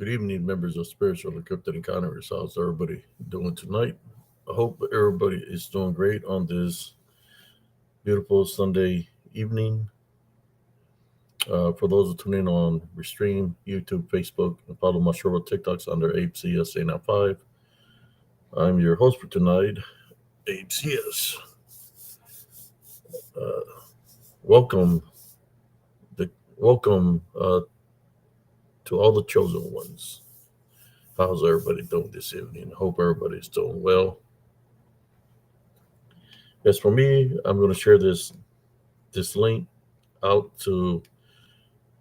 Good evening, members of Spiritual Encrypted Encounters. How's everybody doing tonight? I hope everybody is doing great on this beautiful Sunday evening. For those who tune in on Restream, YouTube, Facebook, and follow my show on TikToks under ApeCS895. I'm your host for tonight, ApeCS. Uh, welcome, welcome to all the chosen ones. How's everybody doing this evening? I hope everybody's doing well. As for me, I'm going to share this link out to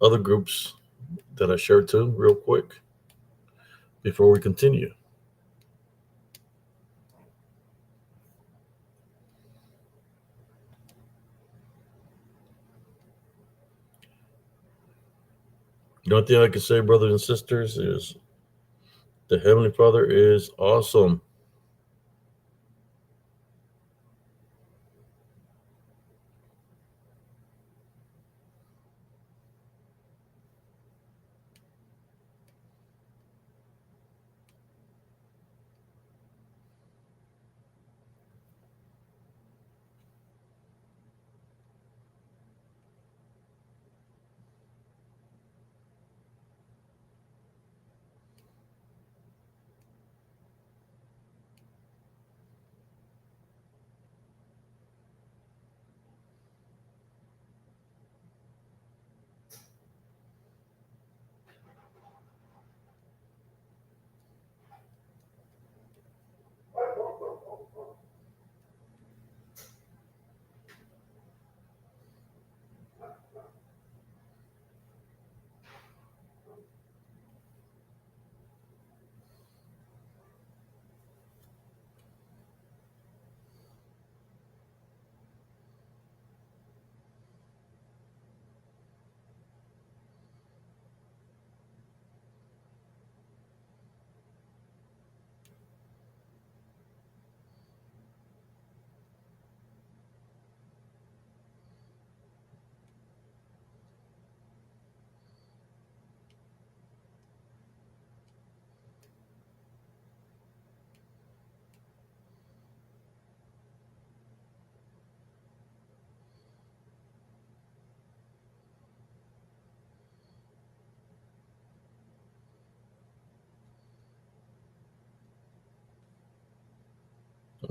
other groups that I shared to real quick before we continue. The only thing I can say, brothers and sisters, is the Heavenly Father is awesome.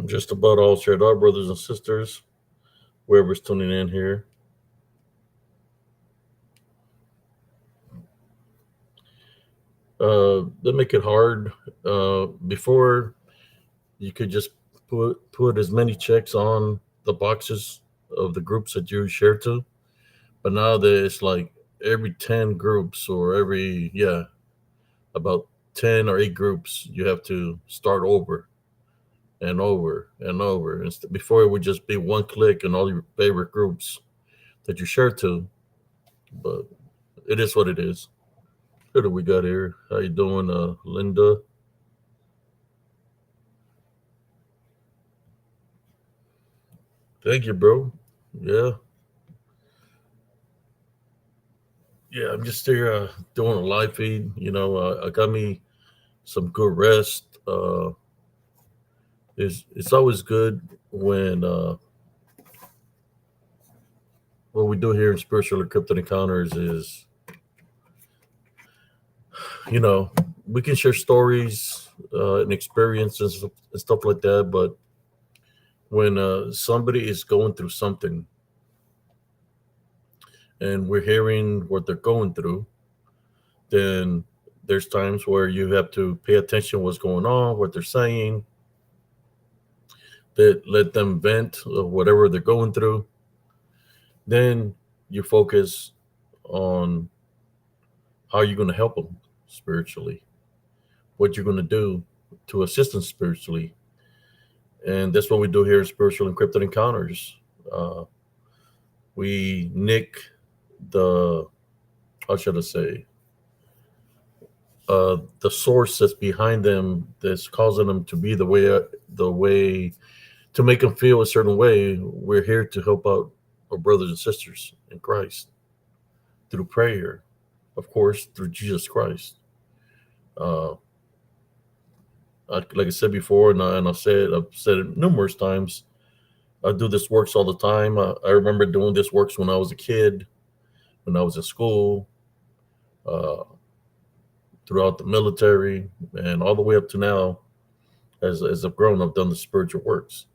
I'm just about all shared out, brothers and sisters, whoever's tuning in here. They make it hard. Before, you could just put as many checks on the boxes of the groups that you share to, but now that it's like every 10 groups or about 10 or 8 groups, you have to start over and over and over. Before, it would just be one click and all your favorite groups that you share to, but it is what it is. Who do we got here? How you doing, Linda? Thank you, bro. Yeah, yeah. I'm just here doing a live feed. I got me some good rest. It's always good when what we do here in Spiritual Encrypted Encounters is, you know, we can share stories and experiences and stuff like that. But when somebody is going through something and we're hearing what they're going through, then there's times where you have to pay attention to what's going on, what they're saying, that let them vent of whatever they're going through. Then you focus on how you're going to help them spiritually, what you're going to do to assist them spiritually. And that's what we do here in Spiritual Encrypted Encounters. Uh, we nick the, how should I say, the source that's behind them, that's causing them to be the way to make them feel a certain way. We're here to help out our brothers and sisters in Christ through prayer, of course, through Jesus Christ. Uh, like I said before, and I've said it numerous times. I do this works all the time. I remember doing this works when I was a kid, when I was in school, uh, throughout the military, and all the way up to now. As I've grown, I've done the spiritual works.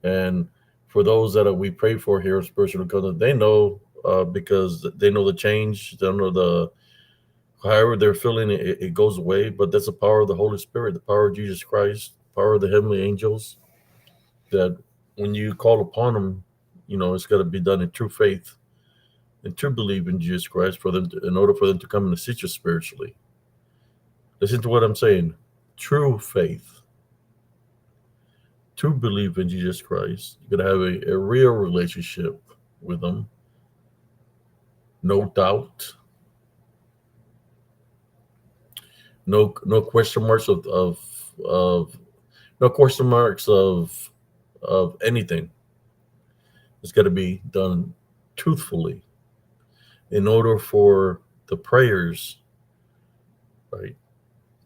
And for those that we pray for here in Spiritual Covenant, they know, because they know the change, they know however they're feeling, it goes away. But that's the power of the Holy Spirit, the power of Jesus Christ, the power of the heavenly angels. That when you call upon them, it's got to be done in true faith and true belief in Jesus Christ in order for them to come and assist you spiritually. Listen to what I'm saying. True faith, true belief in Jesus Christ. You're gonna have a real relationship with them. No doubt. No question marks of no question marks of anything. It's got to be done truthfully in order for the prayers, right,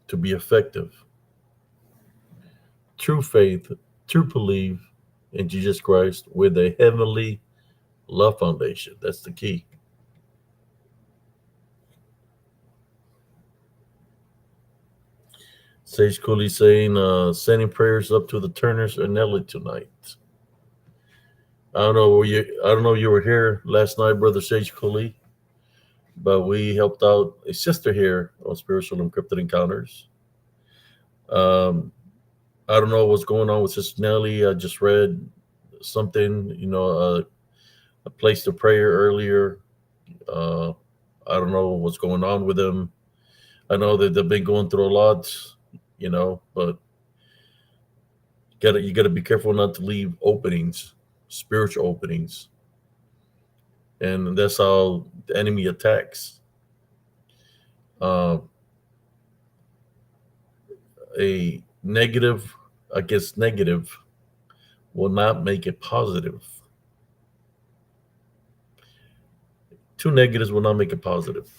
to be effective. True faith, true belief in Jesus Christ with a heavenly love foundation. That's the key. Sage Cooley saying, sending prayers up to the Turners and Nelly tonight. I don't know if you were here last night, Brother Sage Cooley, but we helped out a sister here on Spiritual Encrypted Encounters. Um, I don't know what's going on with Sister Nelly. I just read something, a place to prayer earlier. I don't know what's going on with them. I know that they've been going through a lot, but you gotta be careful not to leave openings, spiritual openings, and that's how the enemy attacks. A negative against negative will not make it positive. Two negatives will not make it positive.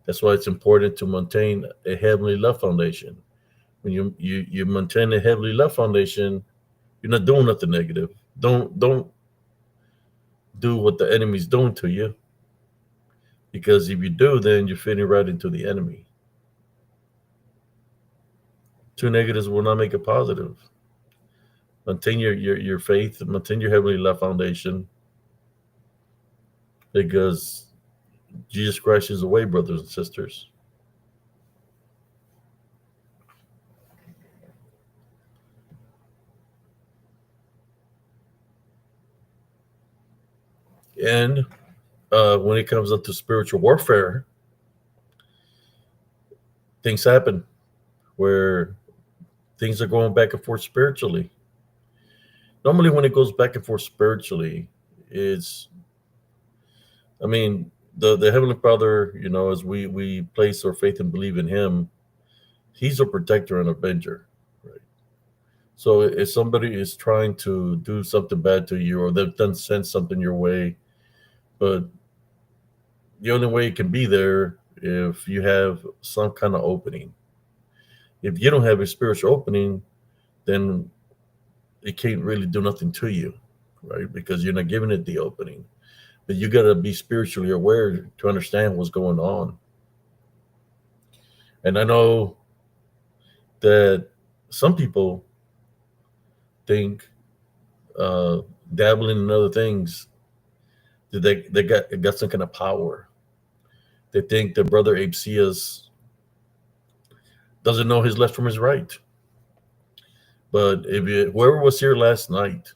That's why it's important to maintain a heavenly love foundation. When you maintain a heavenly love foundation, you're not doing nothing negative. Don't do what the enemy's doing to you, because if you do, then you're fitting right into the enemy. Two negatives will not make it positive. Maintain your faith, maintain your heavenly love foundation, because Jesus Christ is the way, brothers and sisters. And when it comes up to spiritual warfare, things happen where things are going back and forth spiritually. Normally, when it goes back and forth spiritually, the Heavenly Father, as we place our faith and believe in Him, He's a protector and avenger, right? So if somebody is trying to do something bad to you, or they've done sent something your way, but the only way it can be there if you have some kind of opening. If you don't have a spiritual opening, then it can't really do nothing to you, right? Because you're not giving it the opening. But you got to be spiritually aware to understand what's going on. And I know that some people think dabbling in other things, that they got some kind of power. They think that Brother Abe Sias doesn't know his left from his right. But whoever was here last night,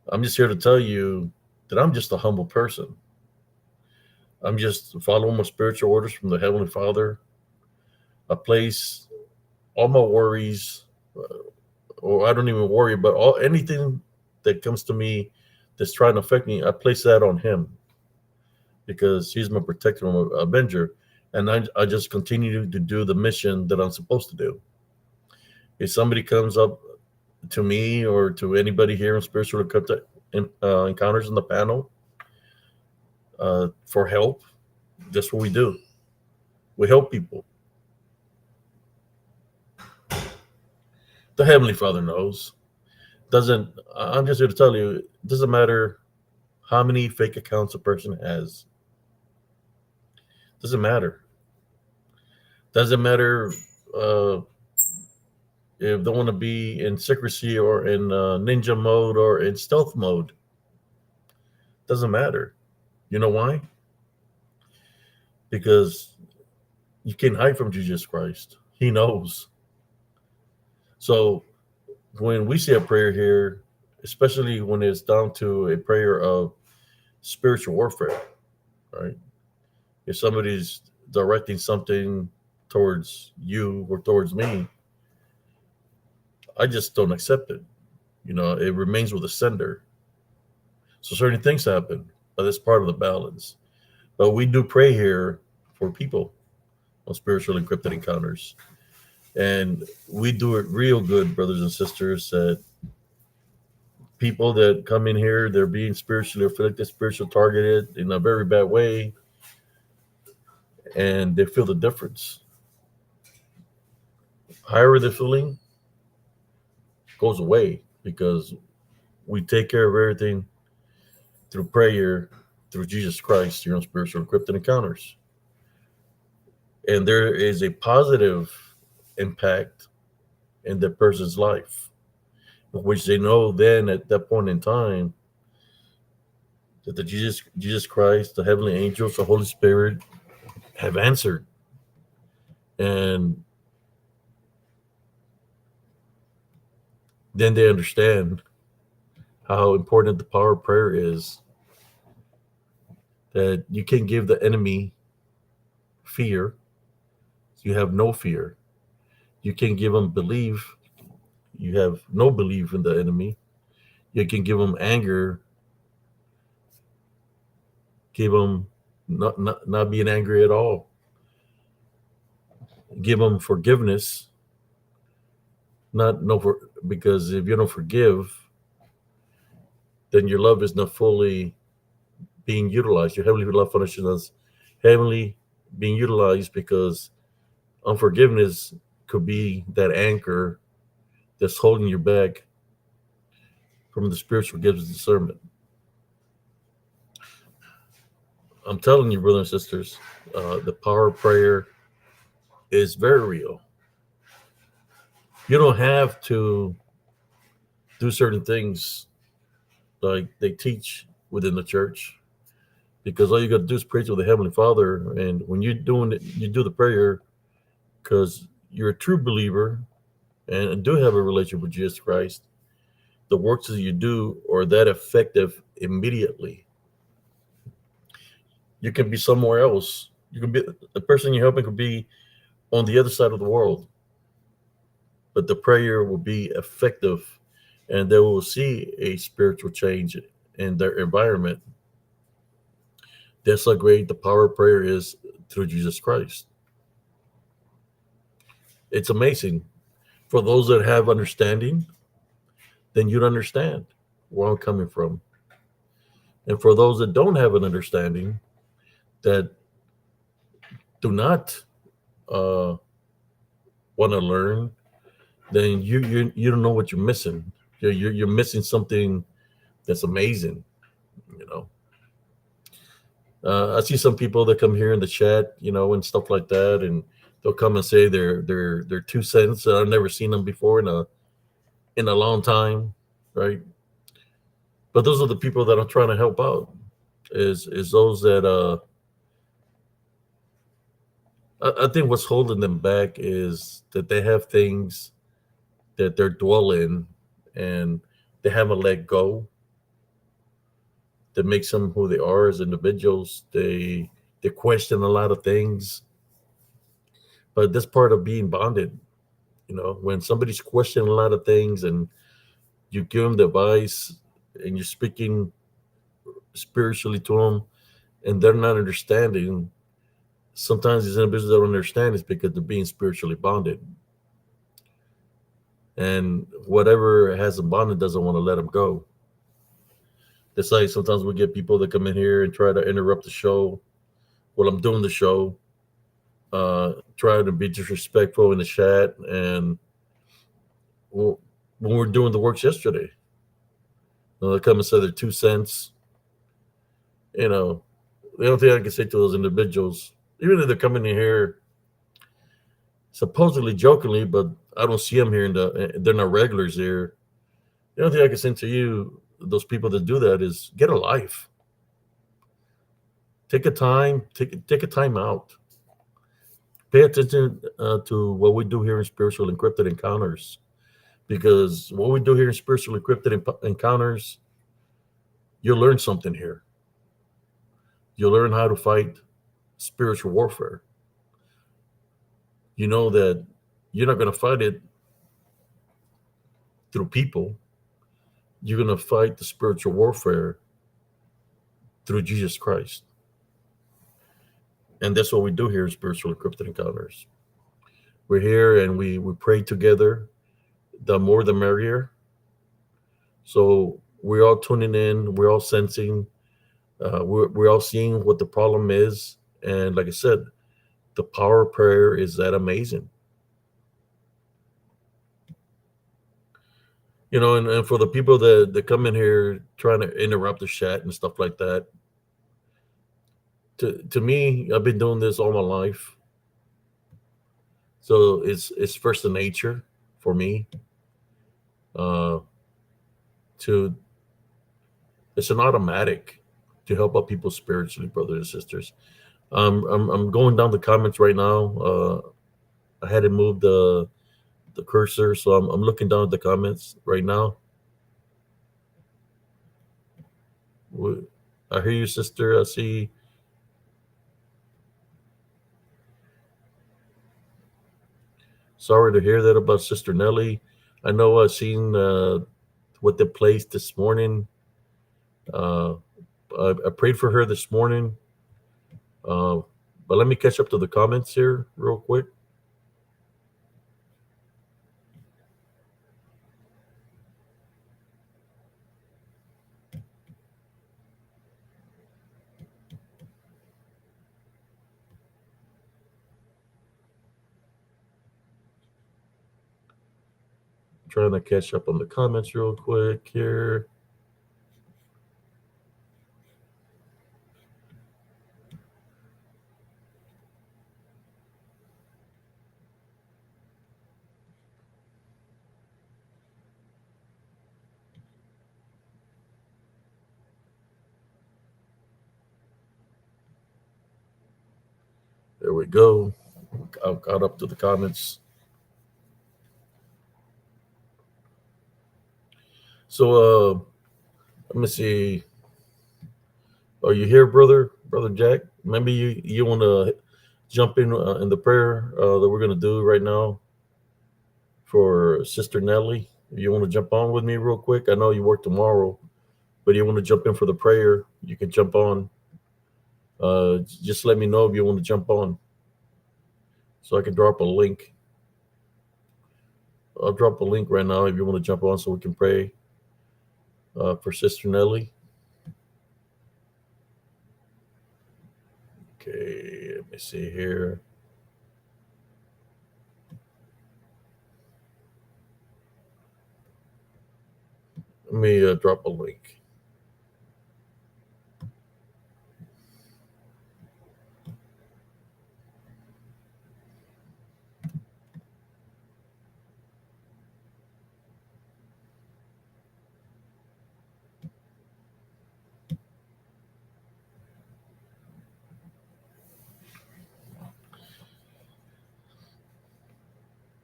I'm just here to tell you that I'm just a humble person. I'm just following my spiritual orders from the Heavenly Father. I place all my worries, or I don't even worry, but anything that comes to me that's trying to affect me, I place that on Him, because He's my protector and my avenger. And I just continue to do the mission that I'm supposed to do. If somebody comes up to me or to anybody here in Spiritual Encounters in the panel for help, that's what we do. We help people. The Heavenly Father knows. Doesn't I'm just here to tell you, it doesn't matter how many fake accounts a person has. Doesn't matter. Doesn't matter uh, if they want to be in secrecy or in ninja mode or in stealth mode. Doesn't matter. You know why? Because you can't hide from Jesus Christ. He knows. So when we say a prayer here, especially when it's down to a prayer of spiritual warfare, right? If somebody's directing something towards you or towards me, I just don't accept it. It remains with the sender. So certain things happen, but that's part of the balance. But we do pray here for people on spiritual encrypted encounters. And we do it real good, brothers and sisters, that people that come in here, they're being spiritually afflicted, spiritually targeted in a very bad way, and they feel the difference. However they're feeling goes away because we take care of everything through prayer, through Jesus Christ, your own spiritual encrypted encounters. And there is a positive impact in that person's life, which they know then at that point in time that the Jesus Christ, the heavenly angels, the Holy Spirit have answered. And then they understand how important the power of prayer is, that you can give the enemy fear. You have no fear. You can give them belief. You have no belief in the enemy. You can give them anger. Give them not being angry at all. Give them forgiveness. Because if you don't forgive, then your love is not fully being utilized. Your heavenly love function is heavenly being utilized, because unforgiveness could be that anchor that's holding you back from the spiritual gifts of discernment. I'm telling you, brothers and sisters, the power of prayer is very real. You don't have to do certain things like they teach within the church, because all you got to do is pray to the Heavenly Father. And when you're doing it, you do the prayer because you're a true believer and do have a relationship with Jesus Christ. The works that you do are that effective immediately. You can be somewhere else. You can be the person you're helping could be on the other side of the world, but the prayer will be effective, and they will see a spiritual change in their environment. That's how great the power of prayer is through Jesus Christ. It's amazing. For those that have understanding, then you'd understand where I'm coming from. And for those that don't have an understanding, that do not want to learn, then you don't know what you're missing. You're missing something that's amazing. You know, I see some people that come here in the chat, and stuff like that, and they'll come and say their 2 cents. I've never seen them before in a long time, right? But those are the people that I'm trying to help out. Is those that I think what's holding them back is that they have things that they're dwelling, and they haven't let go, that makes them who they are as individuals. They question a lot of things, but that's part of being bonded. When somebody's questioning a lot of things and you give them the advice and you're speaking spiritually to them and they're not understanding, sometimes these individuals don't understand is because they're being spiritually bonded. And whatever has them bonded doesn't want to let them go. It's like sometimes we get people that come in here and try to interrupt the show while I'm doing the show. try to be disrespectful in the chat, and when we were doing the works yesterday, they come and say their 2 cents. You know, the only thing I can say to those individuals, even if they're coming in here supposedly jokingly, but I don't see them here they're not regulars here. The only thing I can say to you, those people that do that, is get a life. Take a time out. Pay attention to what we do here in Spiritual Encrypted Encounters, because what we do here in Spiritual Encrypted Encounters, you'll learn something here. You'll learn how to fight spiritual warfare. You know that you're not going to fight it through people. You're going to fight the spiritual warfare through Jesus Christ. And that's what we do here in Spiritual Encrypted Encounters. We're here and we pray together. The more the merrier. So we're all tuning in. We're all sensing. We're all seeing what the problem is. And like I said, the power of prayer is that amazing. You know, and for the people that come in here trying to interrupt the chat and stuff like that, to me, I've been doing this all my life. So it's first in nature for me. It's an automatic to help out people spiritually, brothers and sisters. I'm going down the comments right now. I had to move the cursor, so I'm looking down at the comments right now. I hear you, sister. I see. Sorry to hear that about Sister Nellie. I know I've seen what they placed this morning. I prayed for her this morning. But let me catch up to the comments here real quick. Trying to catch up on the comments real quick here. There we go. I've got up to the comments. So let me see. Are you here, brother Jack? Maybe you want to jump in the prayer that we're going to do right now for Sister Nellie. You want to jump on with me real quick? I know you work tomorrow, but you want to jump in for the prayer, you can jump on. Just let me know if you want to jump on so I can drop a link. I'll drop a link right now if you want to jump on so we can pray for Sister Nellie. Okay, let me see here. Let me drop a link.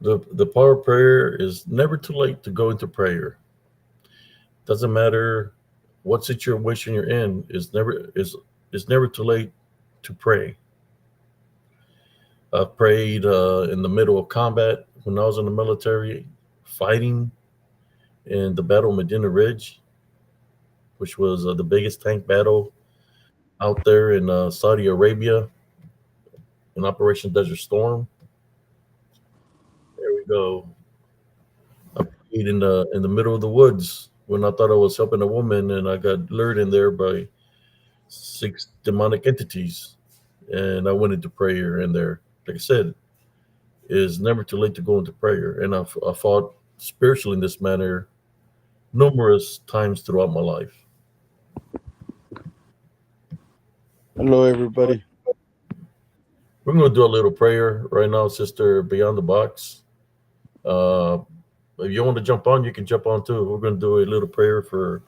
The power of prayer is never too late to go into prayer. Doesn't matter what situation you're in, it's never too late to pray. I've prayed in the middle of combat when I was in the military, fighting in the Battle of Medina Ridge, which was the biggest tank battle out there in Saudi Arabia, in Operation Desert Storm. There we go. I prayed in the middle of the woods when I thought I was helping a woman, and I got lured in there by 6 demonic entities, and I went into prayer in there. Like I said, is never too late to go into prayer. And I fought spiritually in this manner numerous times throughout my life. Hello, everybody. We're going to do a little prayer right now, Sister Beyond the Box. Uh, if you want to jump on, you can jump on too. We're going to do a little prayer for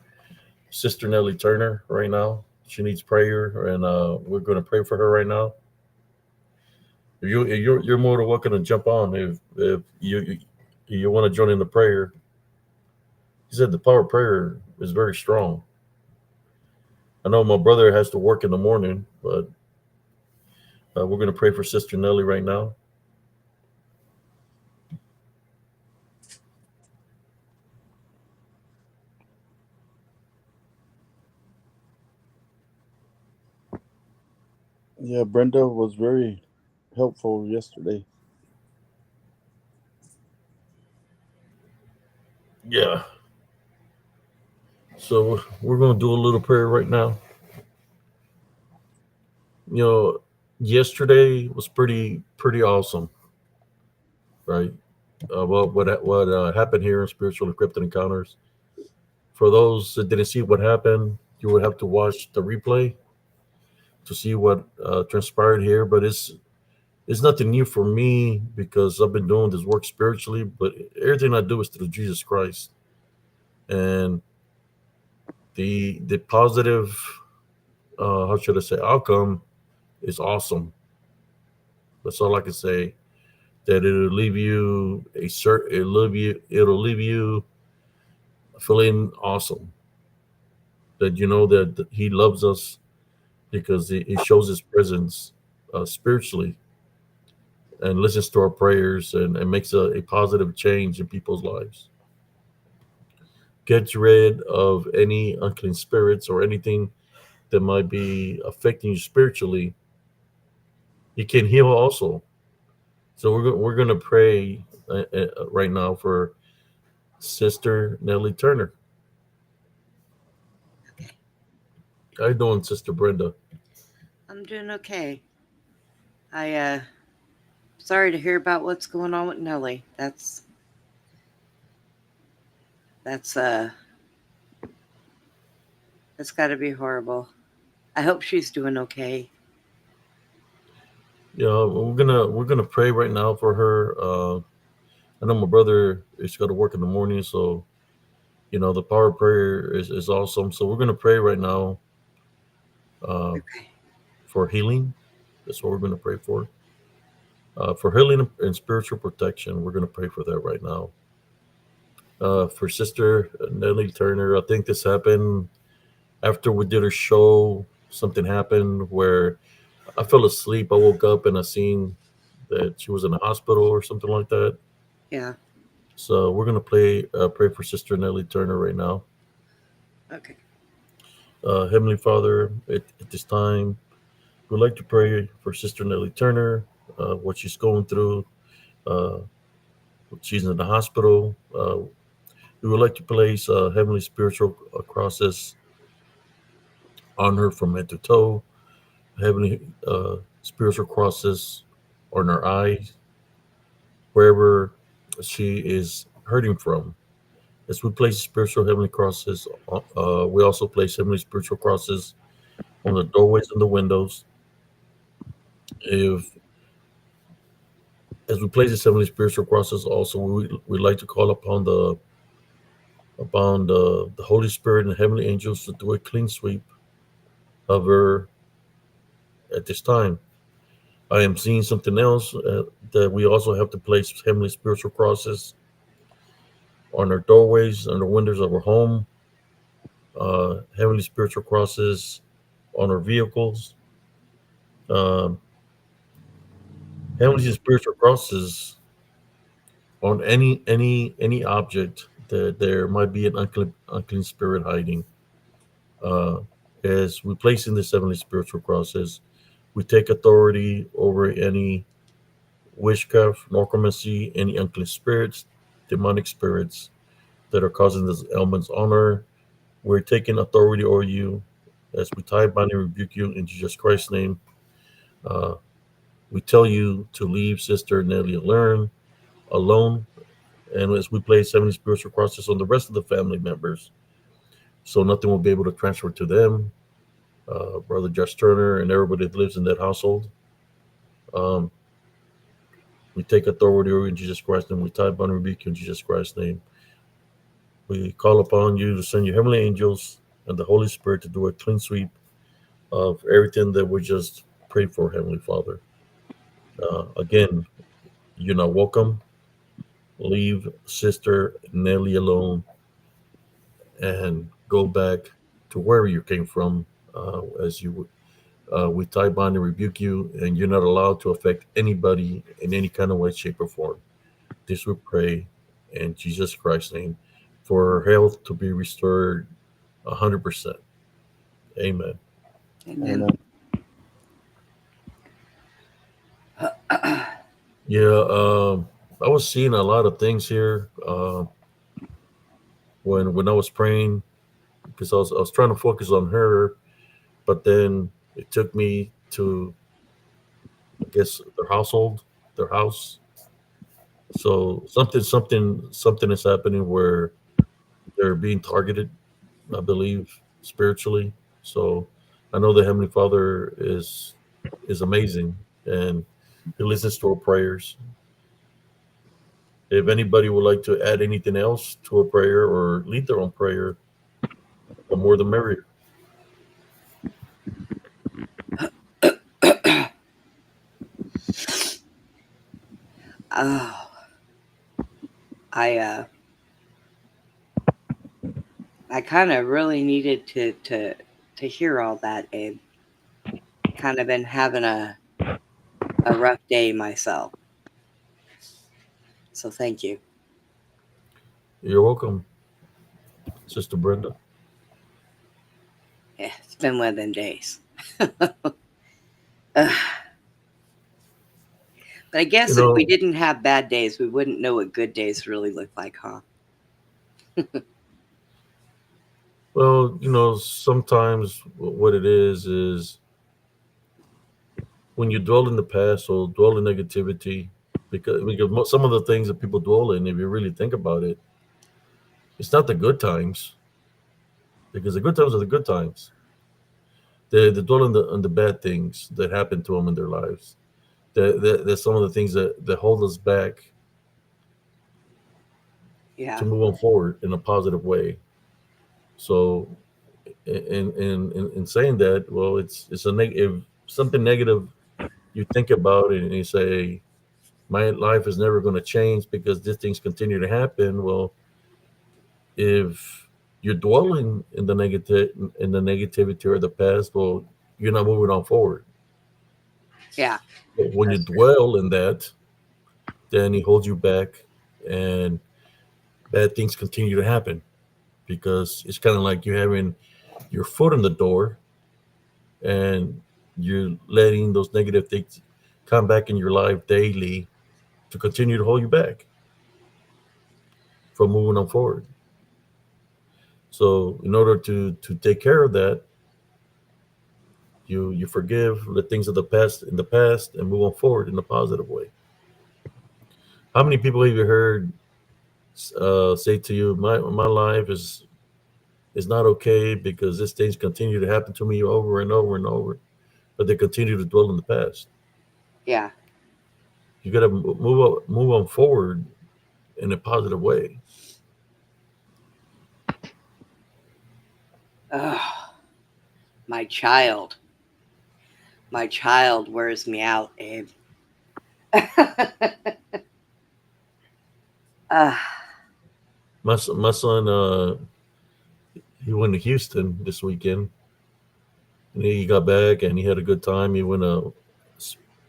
Sister Nellie Turner right now. She needs prayer, and we're going to pray for her right now. You're more than welcome to jump on if you want to join in the prayer. He said the power of prayer is very strong. I know my brother has to work in the morning, but we're going to pray for Sister Nellie right now. Yeah, Brenda was very helpful yesterday. Yeah. So we're going to do a little prayer right now. You know, yesterday was pretty awesome, right? What happened here in Spiritual Encrypted Encounters? For those that didn't see what happened, you would have to watch the replay to see what transpired here. But it's nothing new for me because I've been doing this work spiritually. But everything I do is through Jesus Christ, and the positive, how should I say, outcome is awesome. That's all I can say. That it'll leave you it'll leave you feeling awesome. That you know that He loves us because He shows His presence spiritually and listens to our prayers and makes a positive change in people's lives. Gets rid of any unclean spirits or anything that might be affecting you spiritually. He can heal also. So we're gonna pray right now for Sister Nellie Turner. Okay. How you doing, Sister Brenda? I'm doing okay. I sorry to hear about what's going on with Nellie. That's that's got to be horrible. I hope she's doing okay. Yeah, we're gonna pray right now for her. I know my brother is got to work in the morning, so the power of prayer is awesome. So we're gonna pray right now uh, Okay. for healing. That's what we're gonna pray for healing and spiritual protection. We're gonna pray for that right now. For Sister Nellie Turner, I think this happened after we did her show. Something happened where I fell asleep. I woke up and I seen that she was in the hospital or something like that. Yeah. So we're gonna pray for Sister Nellie Turner right now. Okay. Heavenly Father, at this time, we'd like to pray for Sister Nellie Turner, what she's going through. Uh, she's in the hospital. We would like to place heavenly spiritual crosses on her from head to toe. Heavenly spiritual crosses on her eyes, wherever she is hurting from. As we place spiritual heavenly crosses, we also place heavenly spiritual crosses on the doorways and the windows. If as we place these heavenly spiritual crosses, also we like to call upon the Holy Spirit and heavenly angels to do a clean sweep of her at this time. I am seeing something else that we also have to place heavenly spiritual crosses on our doorways, on the windows of our home, heavenly spiritual crosses on our vehicles, um, heavenly spiritual crosses on any object that there might be an unclean spirit hiding. Uh, as we place in the heavenly spiritual crosses, we take authority over any witchcraft, necromancy, any unclean spirits, demonic spirits that are causing these ailments on her. We're taking authority over you as we tie, bind, and rebuke you in Jesus Christ's name. Uh, We tell you to leave Sister Nellie alone, and as we place 70 spiritual crosses on the rest of the family members, so nothing will be able to transfer to them, Brother Josh Turner, and everybody that lives in that household. Um, we take authority over in Jesus Christ's name. We tie, bind, and rebuke you in Jesus Christ's name. We call upon you to send your heavenly angels and the Holy Spirit to do a clean sweep of everything that we just prayed for, Heavenly Father. Again, you're not welcome. Leave Sister Nellie alone and go back to wherever you came from. As you, we tie, bind, and rebuke you, and you're not allowed to affect anybody in any kind of way, shape, or form. This we pray in Jesus Christ's name for her health to be restored 100%. Amen. Amen. Yeah, I was seeing a lot of things here when I was praying, because I was trying to focus on her, but then it took me to, I guess, their house. So something is happening where they're being targeted, I believe, spiritually. So I know the Heavenly Father is amazing, and He listens to our prayers. If anybody would like to add anything else to a prayer or lead their own prayer, the more the merrier. Oh, I kind of really needed to hear all that, Abe. Kind of been having a rough day myself. So thank you. You're welcome, Sister Brenda. Yeah, it's been one of them days. But I guess if we didn't have bad days, we wouldn't know what good days really look like, huh? Well, sometimes what it is when you dwell in the past or dwell in negativity, because some of the things that people dwell in, if you really think about it, it's not the good times, because the good times are the good times. They dwell on the bad things that happen to them in their lives. That's some of the things that hold us back to move on forward in a positive way. So, in saying that, well, it's a negative, something negative you think about it and you say, my life is never going to change because these things continue to happen. Well, if you're dwelling in the negativity or the past, well, you're not moving on forward. Yeah. But when you dwell in that, then it holds you back, and bad things continue to happen, because it's kind of like you're having your foot in the door and you're letting those negative things come back in your life daily to continue to hold you back from moving on forward. So in order to take care of that, you forgive, let things of the past in the past, and move on forward in a positive way. How many people have you heard say to you, my life is not okay because these things continue to happen to me over and over and over, but they continue to dwell in the past? Yeah. You got to move on forward in a positive way. Oh, my child wears me out, Abe. My son, he went to Houston this weekend, and he got back and he had a good time. He went to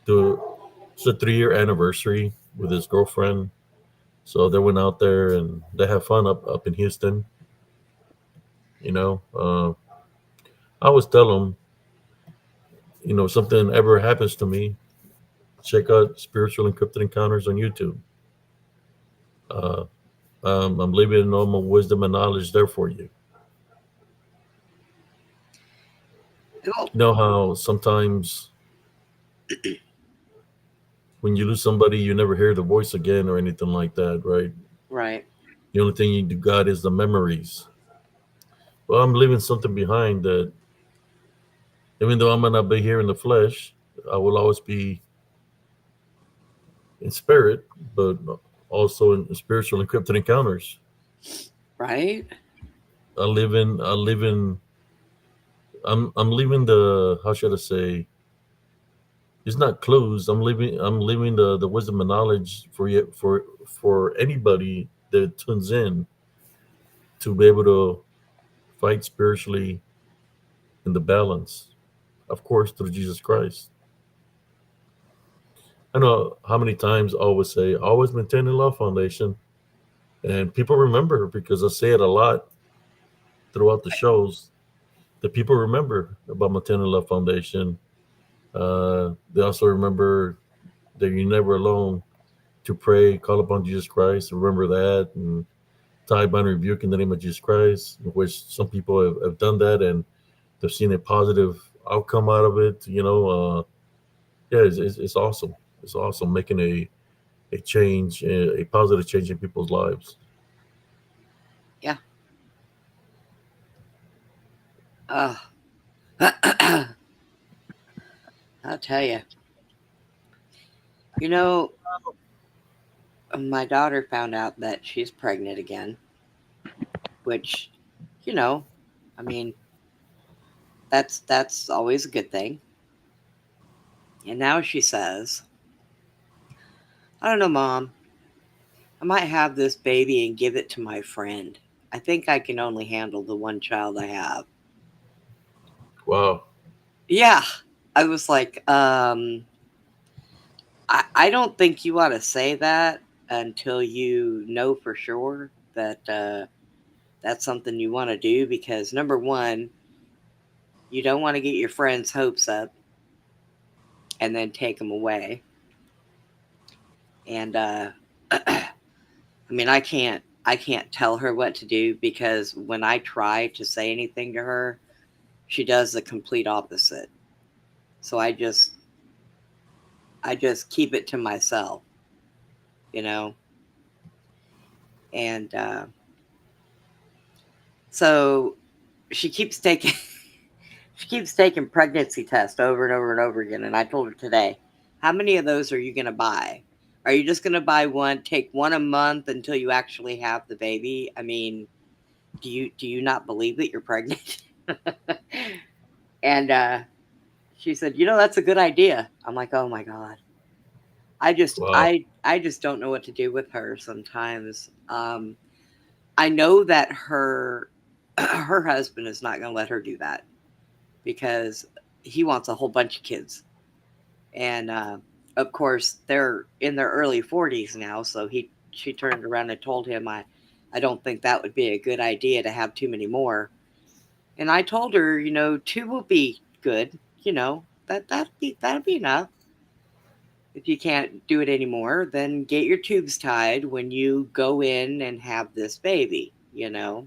it's a 3-year anniversary with his girlfriend, so they went out there and they have fun up in Houston. I always tell them, if something ever happens to me, check out Spiritual Encrypted Encounters on YouTube. I'm leaving all my wisdom and knowledge there for you. Cool. You know how sometimes when you lose somebody, you never hear the voice again or anything like that, right? Right. The only thing you got is the memories. Well, I'm leaving something behind that, even though I might not be here in the flesh, I will always be in spirit, but also in spiritual encrypted encounters. Right. I'm leaving the, how should I say, it's not clues. I'm leaving the wisdom and knowledge for you, for anybody that tunes in to be able to fight spiritually in the balance, of course, through Jesus Christ. I know how many times I always say, always maintain the love foundation. And people remember because I say it a lot throughout the shows that people remember about maintaining love foundation. They also remember that you're never alone to pray, call upon Jesus Christ. Remember that and tie, bind, rebuke in the name of Jesus Christ, which some people have done that and they've seen a positive outcome out of it. Yeah, it's awesome. It's awesome making a change, a positive change in people's lives. Yeah. I'll tell you. You know, my daughter found out that she's pregnant again, which, you know, I mean, that's always a good thing. And now she says, I don't know, Mom. I might have this baby and give it to my friend. I think I can only handle the one child I have. Wow. Yeah. I was like, I don't think you ought to say that until you know for sure that that's something you want to do, because number one, you don't want to get your friend's hopes up and then take them away. And I mean, I can't tell her what to do, because when I try to say anything to her, she does the complete opposite. So I just keep it to myself, you know. And so she keeps taking she keeps taking pregnancy tests over and over and over again. And I told her today, how many of those are you going to buy? Are you just going to buy one, take one a month until you actually have the baby? I mean, do you not believe that you're pregnant? And she said, that's a good idea. I'm like, oh my God. I just Wow. I just don't know what to do with her sometimes. I know that her her husband is not going to let her do that, because he wants a whole bunch of kids. And of course, they're in their early 40s now, so she turned around and told him, I don't think that would be a good idea to have too many more. And I told her, two will be good. That'd be enough. If you can't do it anymore, then get your tubes tied when you go in and have this baby. Yes.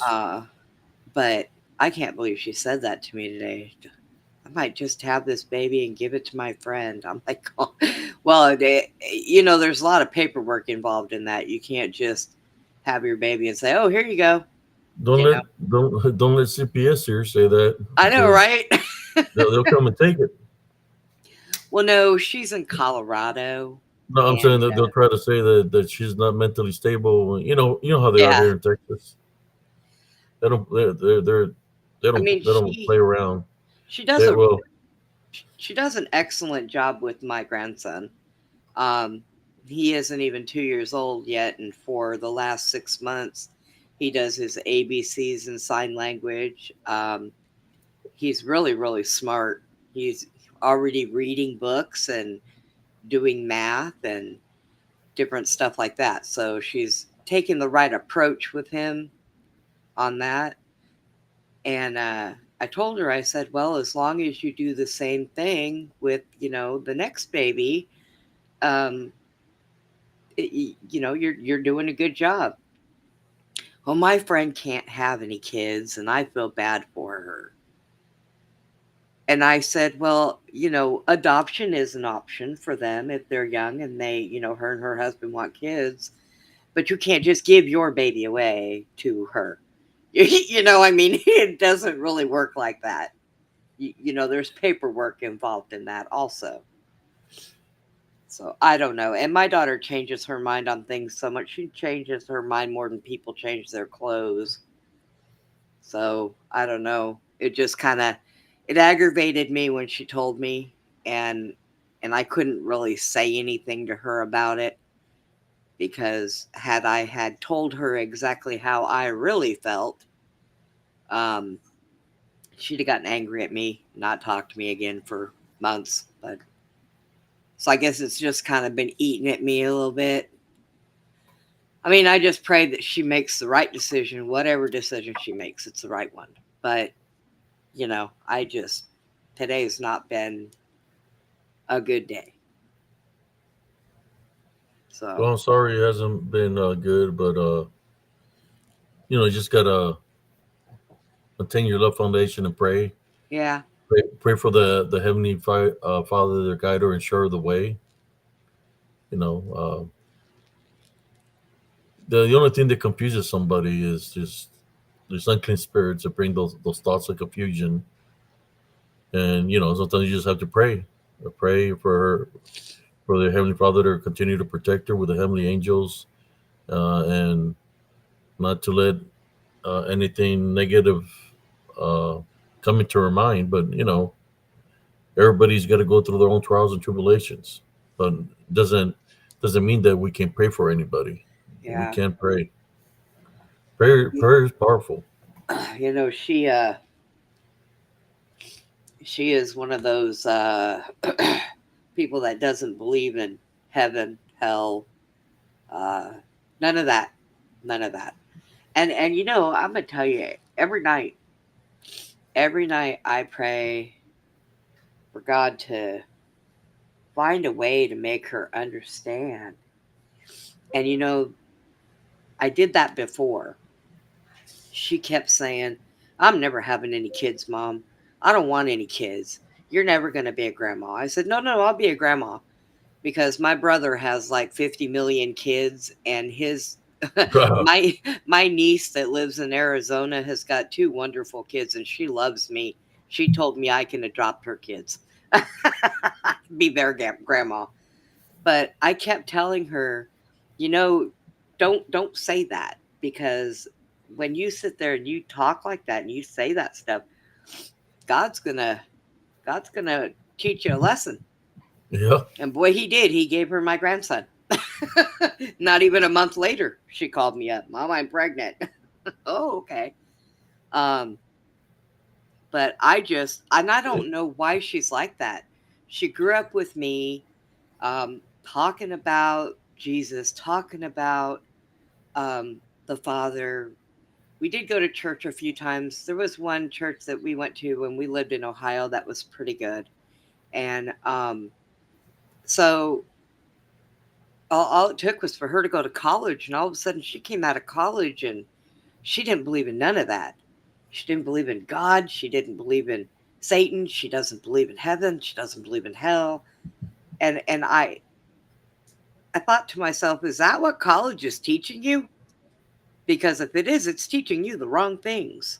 Uh, but I can't believe she said that to me today. I might just have this baby and give it to my friend. I'm like, oh, well, there's a lot of paperwork involved in that. You can't just have your baby and say, oh, here you go. Don't You let know, don't let CPS here say that I know, because right? they'll come and take it. Well, no, she's in Colorado. No, I'm saying And that they'll try to say that she's not mentally stable. You know how they are yeah, here in Texas. They don't they're they I don't mean, they don't play around. she does They a will. she does an excellent job with my grandson. Um, he isn't even 2 years old yet, and for the last 6 months, he does his ABCs and sign language. He's really, really smart. He's already reading books and doing math and different stuff like that. So she's taking the right approach with him on that. And I told her, I said, well, as long as you do the same thing with, the next baby, um, you're doing a good job. Well, my friend can't have any kids, and I feel bad for her. And I said, well, adoption is an option for them if they're young and they, her and her husband want kids, but you can't just give your baby away to her. I mean, it doesn't really work like that. There's paperwork involved in that also. So I don't know. And my daughter changes her mind on things so much. She changes her mind more than people change their clothes. So I don't know. It just kind of it aggravated me when she told me, and I couldn't really say anything to her about it, because had I had told her exactly how I really felt, um, she'd have gotten angry at me, not talked to me again for months. But so I guess it's just kind of been eating at me a little bit. I mean, I just pray that she makes the right decision, whatever decision she makes, it's the right one. But today's not been a good day. So Well, I'm sorry it hasn't been good, but you just gotta maintain your love foundation and pray. yeah, Pray for the heavenly Father, their guide her and show her the way. You know, the only thing that confuses somebody is just there's unclean spirits that bring those thoughts of confusion. And sometimes you just have to pray for the heavenly Father to continue to protect her with the heavenly angels, and not to let anything negative uh, come into her mind. But everybody's got to go through their own trials and tribulations. But doesn't mean that we can't pray for anybody. We yeah. can pray. Prayer is powerful. She is one of those people that doesn't believe in heaven, hell, uh, none of that, none of that. And I'm gonna tell you, every night I pray for God to find a way to make her understand. And I did that before. She kept saying, I'm never having any kids, Mom. I don't want any kids. You're never going to be a grandma. I said, no, I'll be a grandma, because my brother has like 50 million kids, and his my my niece that lives in Arizona has got 2 wonderful kids, and she loves me. She told me I can adopt her kids. Be their grandma. But I kept telling her, you know, don't say that, because when you sit there and you talk like that and you say that stuff, God's gonna God's gonna teach you a lesson. Yeah. And boy, he did. He gave her my grandson. Not even a month later, she called me up, Mom, I'm pregnant. Oh, okay. Um, but I don't know why she's like that. She grew up with me, talking about Jesus, talking about um, the Father. We did go to church a few times. There was one church that we went to when we lived in Ohio that was pretty good. And so all it took was for her to go to college. And all of a sudden, she came out of college and she didn't believe in none of that. She didn't believe in God. She didn't believe in Satan. She doesn't believe in heaven. She doesn't believe in hell. And I thought to myself, is that what college is teaching you? Because if it is, it's teaching you the wrong things.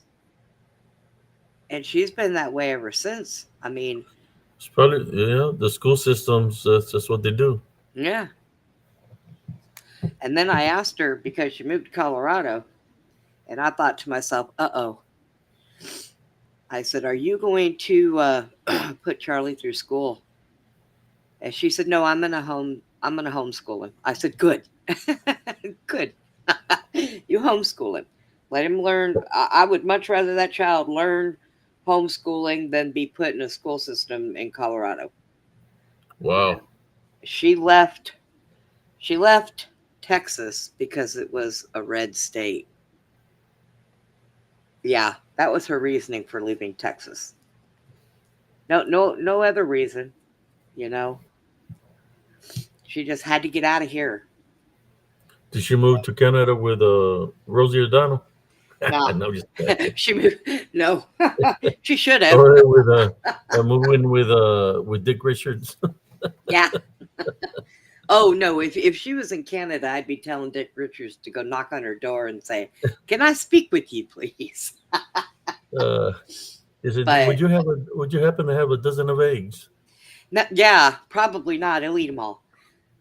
And she's been that way ever since. I mean, It's probably the school systems. That's just what they do. yeah. And then I asked her, because she moved to Colorado, and I thought to myself, uh-oh. I said, are you going to put Charlie through school? And she said, no, I'm gonna homeschool him. I said, good. Good. You homeschool him. Let him learn. I would much rather that child learn homeschooling than be put in a school system in Colorado. Wow. She left Texas because it was a red state. Yeah, that was her reasoning for leaving Texas. No other reason, you know. She just had to get out of here. Did she move to Canada with Rosie O'Donnell? No. No, just kidding. She moved. No, she should have. Or moving with Dick Richards. Yeah. Oh no, if she was in Canada, I'd be telling Dick Richards to go knock on her door and say, "Can I speak with you, please?" Uh, is it? But Would you happen to have a dozen of eggs? no, yeah, probably not. He'll eat them all.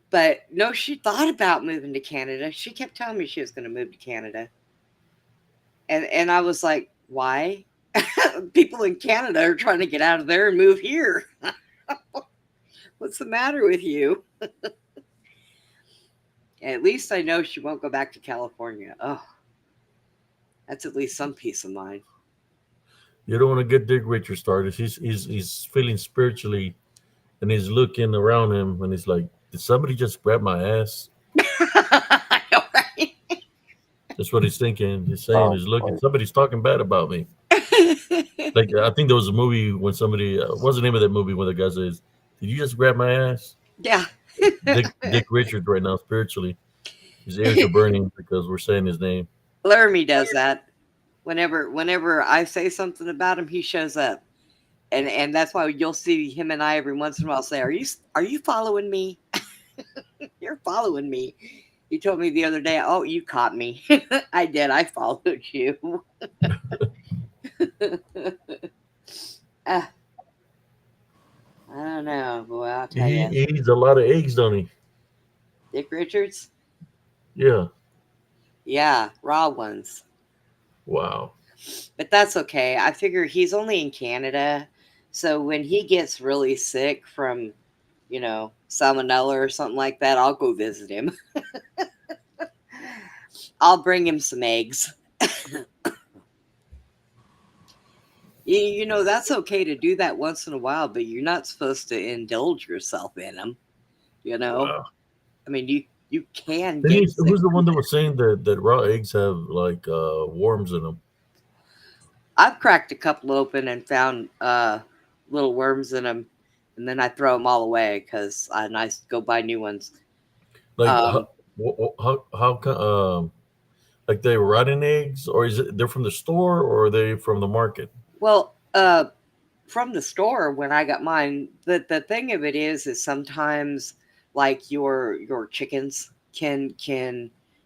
But no, she thought about moving to Canada. She kept telling me she was going to move to Canada, and I was like, "Why?" People in Canada are trying to get out of there and move here. What's the matter with you? At least I know she won't go back to California. Oh, that's at least some peace of mind. You don't want to get Dick Richards started. He's feeling spiritually, and he's looking around him, and he's like, "Did somebody just grab my ass?" I know, right? That's what he's thinking. He's saying, Oh, he's looking. boy. Somebody's talking bad about me. Like I think there was a movie when somebody. What's the name of that movie when the guy says, "Did you just grab my ass?" Yeah. Dick Richards right now spiritually, his ears are burning because we're saying his name. Laramie does that. Whenever I say something about him, he shows up. And that's why you'll see him and I every once in a while say, Are you following me? You're following me. He told me the other day, "Oh, you caught me." I did. I followed you. I don't know. Boy, I'll tell He, you. he eats a lot of eggs, don't he? Dick Richards? Yeah. Yeah, raw ones. Wow. But that's okay. I figure he's only in Canada. So when he gets really sick from, salmonella or something like that, I'll go visit him. I'll bring him some eggs. That's okay to do that once in a while, but you're not supposed to indulge yourself in them. Wow. I mean, you can Then get sick. who's the one that was saying that raw eggs have like worms in them? I've cracked a couple open and found little worms in them, and then I throw them all away because I go buy new ones. Like Um, how like they rotten eggs, or is it they're from the store, or are they from the market? well, from the store when I got mine, the thing of it is sometimes like your chickens can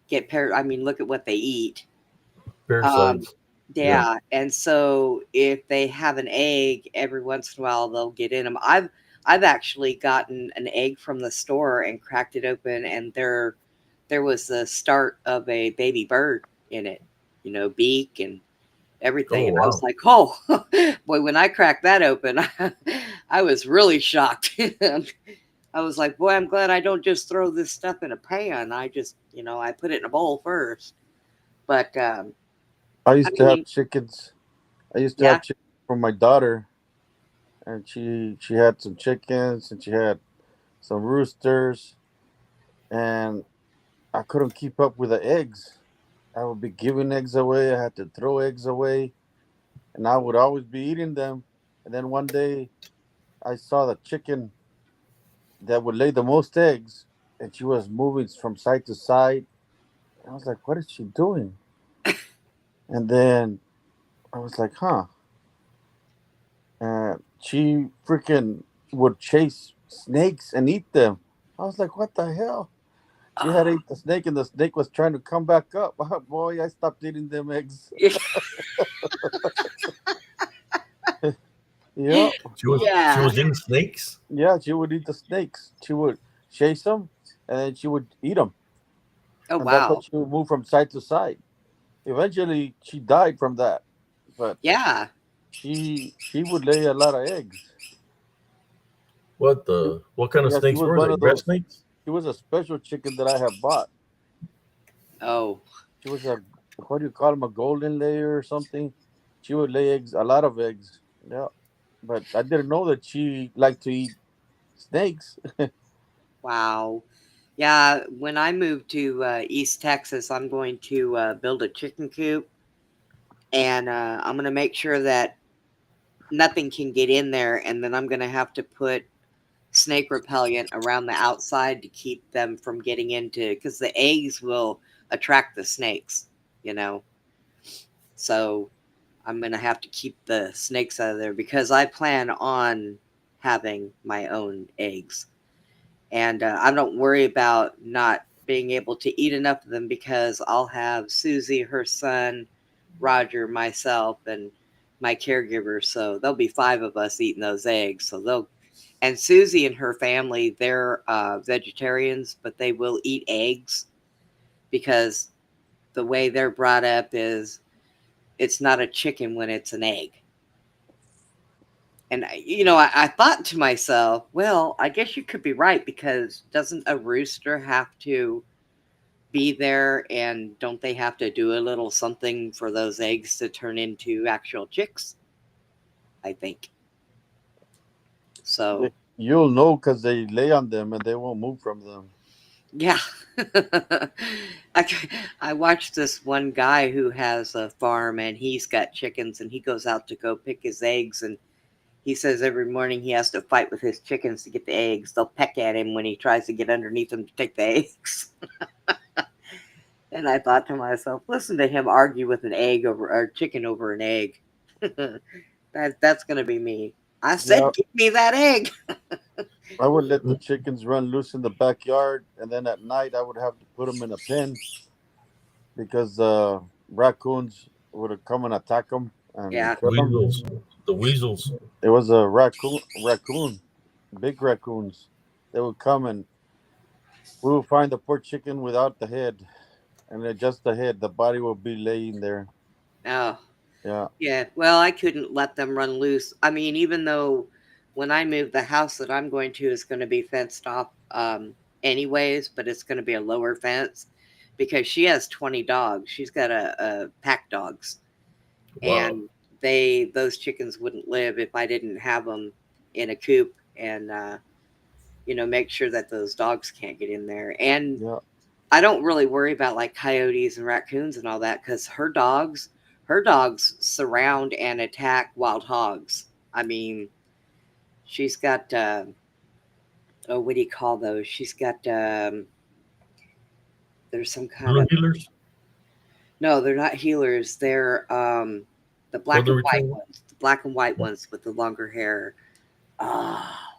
get I mean, look at what they eat. Um, Parasites. Yeah. yeah, and so if they have an egg, every once in a while they'll get in them. I've actually gotten an egg from the store and cracked it open, and there was the start of a baby bird in it, beak and Oh everything. And I was wow. like, oh, boy, when I cracked that open, I was really shocked. I was like, boy, I'm glad I don't just throw this stuff in a pan. I just, I put it in a bowl first. But, I I used to have mean, chickens. I used to yeah, have chickens from my daughter, and she had some chickens, and she had some roosters, and I couldn't keep up with the eggs. I would be giving eggs away. I had to throw eggs away, and I would always be eating them. And then one day, I saw the chicken that would lay the most eggs, and she was moving from side to side. I was like, "What is she doing?" And then I was like, "Huh." And she freaking would chase snakes and eat them. I was like, "What the hell?" She had ate the snake, and the snake was trying to come back up. Boy, I stopped eating them eggs. Yeah, She yeah. was eating snakes. yeah, she would eat the snakes. She would chase them, and then she would eat them, Oh, and that's why wow. she would move from side to side. Eventually, she died from that, but Yeah. she would lay a lot of eggs. What kind of Yeah, she snakes was were one they? of Grass those. snakes? She was a special chicken that I have bought. Oh, She was a, what do you call them, a golden layer or something. She would lay eggs, a lot of eggs. Yeah, but I didn't know that she liked to eat snakes. wow. Yeah. When I move to East Texas, I'm going to build a chicken coop, and I'm going to make sure that nothing can get in there. And then I'm going to have to put snake repellent around the outside to keep them from getting into, because the eggs will attract the snakes, you know. So I'm going to have to keep the snakes out of there because I plan on having my own eggs. And I don't worry about not being able to eat enough of them because I'll have Susie, her son, Roger, myself, and my caregiver. So there'll be 5 of us eating those eggs. So and Susie and her family, they're vegetarians, but they will eat eggs because the way they're brought up is it's not a chicken when it's an egg. And, I thought to myself, well, I guess you could be right because doesn't a rooster have to be there and don't they have to do a little something for those eggs to turn into actual chicks? I think. So, You'll know because they lay on them and they won't move from them. yeah. I, I watched this one guy who has a farm and he's got chickens and he goes out to go pick his eggs and he says every morning he has to fight with his chickens to get the eggs. They'll peck at him when he tries to get underneath them to take the eggs. And I thought to myself, listen to him argue with an egg over or chicken over an egg. That's gonna be me. I said, Yeah, give me that egg. I would let the chickens run loose in the backyard, and then at night I would have to put them in a pen because raccoons would have come and attack them and Yeah. kill them. Weasels, the weasels. It was a raccoon, big raccoons. They would come and we would find the poor chicken without the head, and then just the head. The body would be laying there. Oh, Yeah, yeah. Well, I couldn't let them run loose. I mean, even though when I move, the house that I'm going to is going to be fenced off, anyways, but it's going to be a lower fence because she has 20 dogs. She's got a pack dogs, Wow. and those chickens wouldn't live if I didn't have them in a coop and make sure that those dogs can't get in there. And yeah. I don't really worry about like coyotes and raccoons and all that because her dogs surround and attack wild hogs. I mean, she's got oh, what do you call those? She's got there's some kind Blue of healers, no, they're not healers. They're the black golden and white retriever. ones, the black and white ones with the longer hair. Ah,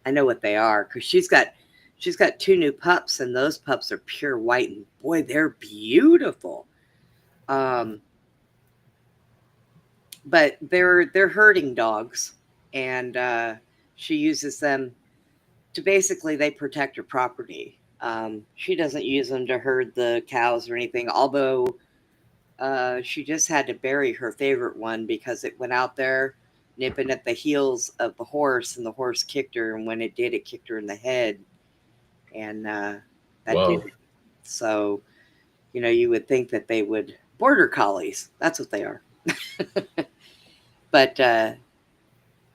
I know what they are because she's got 2 new pups and those pups are pure white and boy, they're beautiful. Um, but they're herding dogs, and she uses them to basically they protect her property. She doesn't use them to herd the cows or anything, although she just had to bury her favorite one because it went out there nipping at the heels of the horse, and the horse kicked her, and when it did, it kicked her in the head, and that did Wow. it. So you would think that they would border collies. That's what they are. But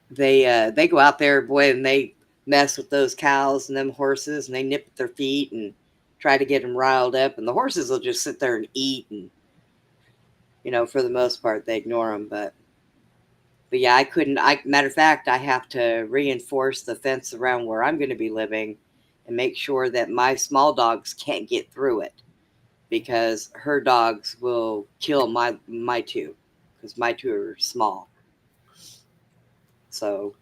they go out there, boy, and they mess with those cows and them horses, and they nip at their feet and try to get them riled up, and the horses will just sit there and eat, and for the most part they ignore them. But yeah, I couldn't. Matter of fact, I have to reinforce the fence around where I'm going to be living, and make sure that my small dogs can't get through it, because her dogs will kill my 2, because my 2 are small. So,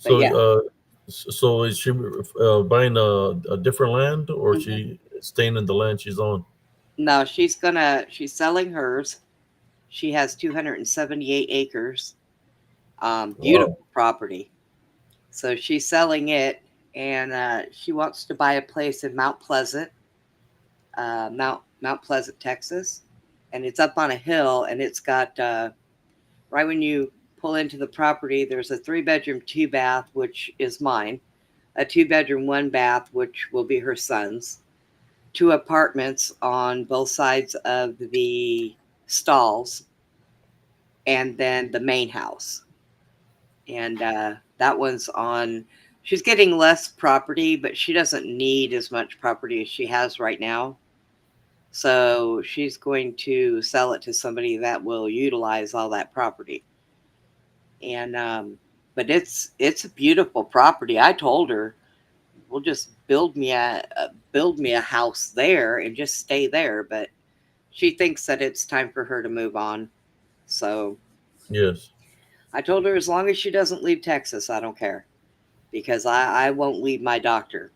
but So, yeah. so is she buying a different land, or is Mhm. she staying in the land she's on? No, she's selling hers. She has 278 acres. Wow. Beautiful property. So she's selling it, and she wants to buy a place in Mount Pleasant, Mount Pleasant, Texas, and it's up on a hill, and it's got right when you pull into the property, there's a 3-bedroom, 2-bath, which is mine, a 2-bedroom, 1-bath, which will be her son's, 2 apartments on both sides of the stalls, and then the main house. And that one's on. She's getting less property, but she doesn't need as much property as she has right now. So she's going to sell it to somebody that will utilize all that property. And but it's a beautiful property. I told her we'll just build me a house there and just stay there. But she thinks that it's time for her to move on. So Yes. I told her as long as she doesn't leave Texas, I don't care, because I won't leave my doctor.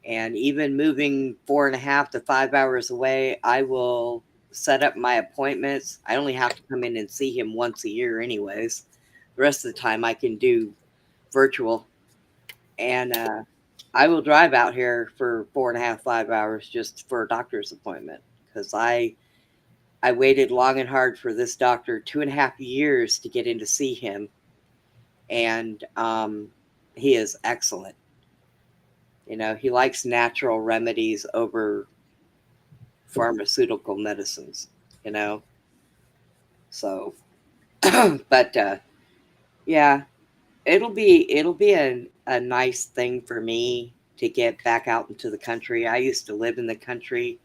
And even moving 4.5 to 5 hours away, I will set up my appointments. I only have to come in and see him once a year, anyways. The rest of the time, I can do virtual. And I will drive out here for 4.5, 5 hours just for a doctor's appointment, because I waited long and hard for this doctor 2.5 years to get in to see him, and he is excellent. You know, he likes natural remedies over pharmaceutical medicines. You know, so but yeah, it'll be a nice thing for me to get back out into the country. I used to live in the country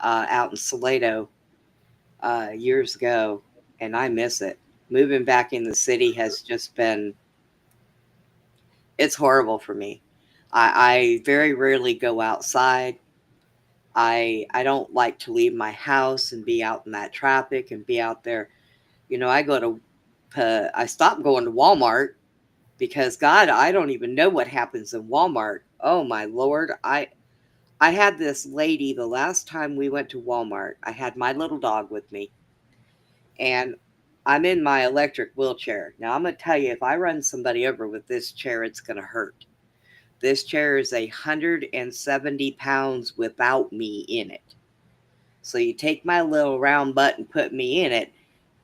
out in Salado years ago, and I miss it. Moving back in the city has just been, it's horrible for me. I very rarely go outside. I don't like to leave my house and be out in that traffic and be out there. You know, I stopped going to Walmart because God, I don't even know what happens in Walmart. Oh my Lord, I had this lady the last time we went to Walmart. I had my little dog with me, and I'm in my electric wheelchair. Now I'm gonna tell you, if I run somebody over with this chair, it's gonna hurt. This chair is 170 pounds without me in it. So you take my little round butt and put me in it,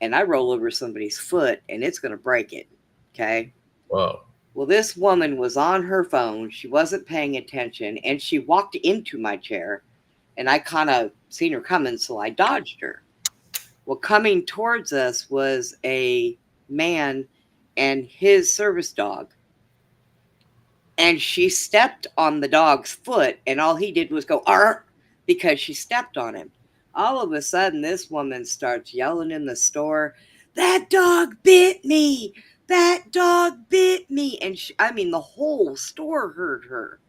and I roll over somebody's foot, and it's gonna break it. Okay. Wow. Well, this woman was on her phone. She wasn't paying attention, and she walked into my chair, and I kind of seen her coming, so I dodged her. Well, coming towards us was a man and his service dog. And she stepped on the dog's foot, and all he did was go, "Arr!" because she stepped on him. All of a sudden, this woman starts yelling in the store, "That dog bit me! That dog bit me!" And the whole store heard her.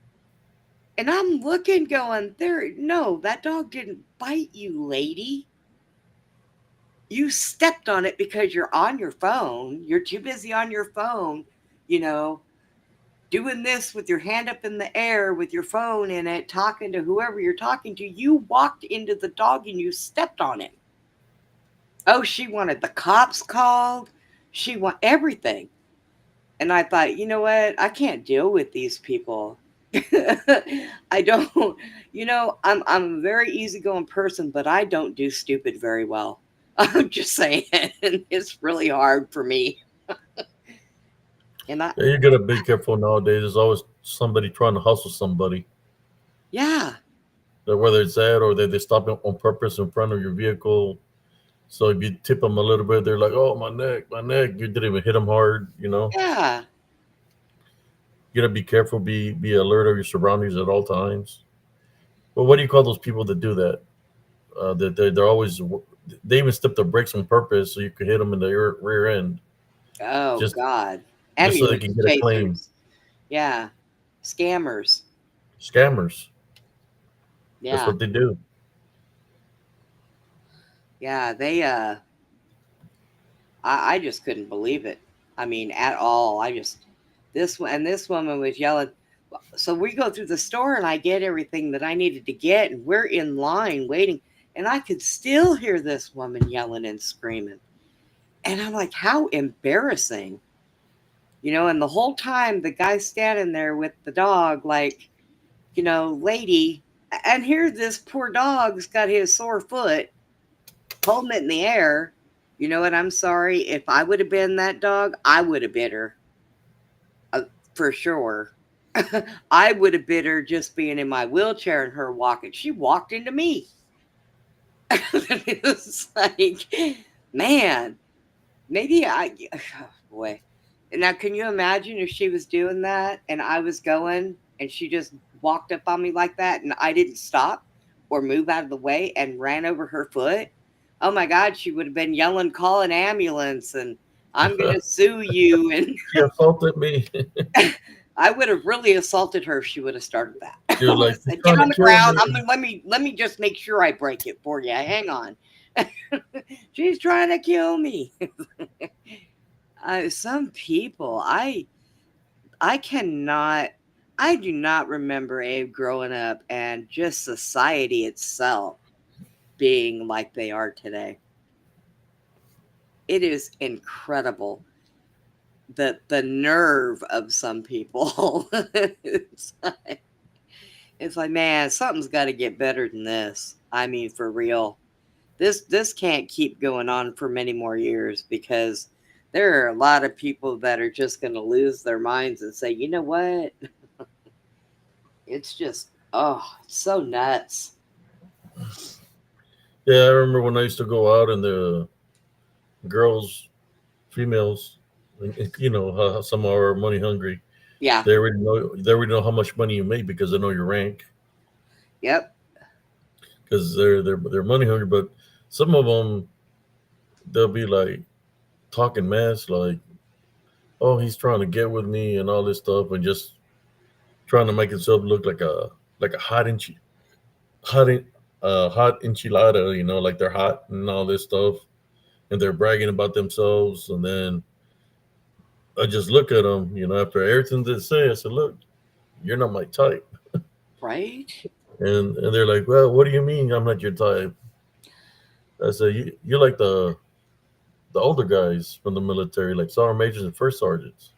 And I'm looking, going, no, that dog didn't bite you, lady. You stepped on it because you're on your phone. You're too busy on your phone, you know, doing this with your hand up in the air with your phone in it, talking to whoever you're talking to. You walked into the dog and you stepped on it. Oh, she wanted the cops called. She want everything. And I thought, you know what? I can't deal with these people. I don't, I'm a very easygoing person, but I don't do stupid very well. I'm just saying, it's really hard for me. And Yeah, you gotta be careful nowadays. There's always somebody trying to hustle somebody. yeah, Whether it's that or they stop on purpose in front of your vehicle. So if you tip them a little bit, they're like, "Oh, my neck, my neck." You didn't even hit them hard. yeah. You gotta be careful. Be alert of your surroundings at all times. But what do you call those people that do that? They're always, they even step the brakes on purpose so you could hit them in the rear end Oh, just God. just so they Ambulance can get a claim. chasers. Yeah. Scammers. Scammers. That's Yeah. what they do. Yeah. I just couldn't believe it. I mean, at all. This woman was yelling. So we go through the store and I get everything that I needed to get, and we're in line waiting, and I could still hear this woman yelling and screaming. And I'm like, how embarrassing. And the whole time the guy's standing there with the dog, like, lady, and here this poor dog's got his sore foot, holding it in the air. And I'm sorry, if I would have been that dog, I would have bit her. For sure. I would have bit her just being in my wheelchair and her walking. She walked into me. It's like, man, maybe oh boy. Now, can you imagine if she was doing that and I was going and she just walked up on me like that and I didn't stop or move out of the way and ran over her foot? Oh my God, she would have been yelling, "Call an ambulance," and "I'm going to sue you." And She assaulted me. I would have really assaulted her if she would have started that. You're like, she's Get trying on to the kill ground. me. Let me just make sure I break it for you. Hang on. She's trying to kill me. Some people, I cannot. I do not remember Abe growing up and just society itself being like they are today. It is incredible the nerve of some people. It's like, man, something's got to get better than this. I mean, for real. This can't keep going on for many more years because there are a lot of people that are just going to lose their minds and say, you know what? It's just, oh, it's so nuts. Yeah, I remember when I used to go out and the girls, females, you know, how some are money hungry. Yeah. They already know how much money you make because they know your rank. Yep. Because they're money hungry. But some of them, they'll be like talking mess, like, oh, he's trying to get with me and all this stuff, and just trying to make himself look like a hot en- hot enchilada, you know, like they're hot and all this stuff, and they're bragging about themselves. And then I just look at them, you know, after everything they say, I said, look, you're not my type. Right? And they're like, well, what do you mean I'm not your type? I said, you're like the older guys from the military, like sergeant majors and first sergeants.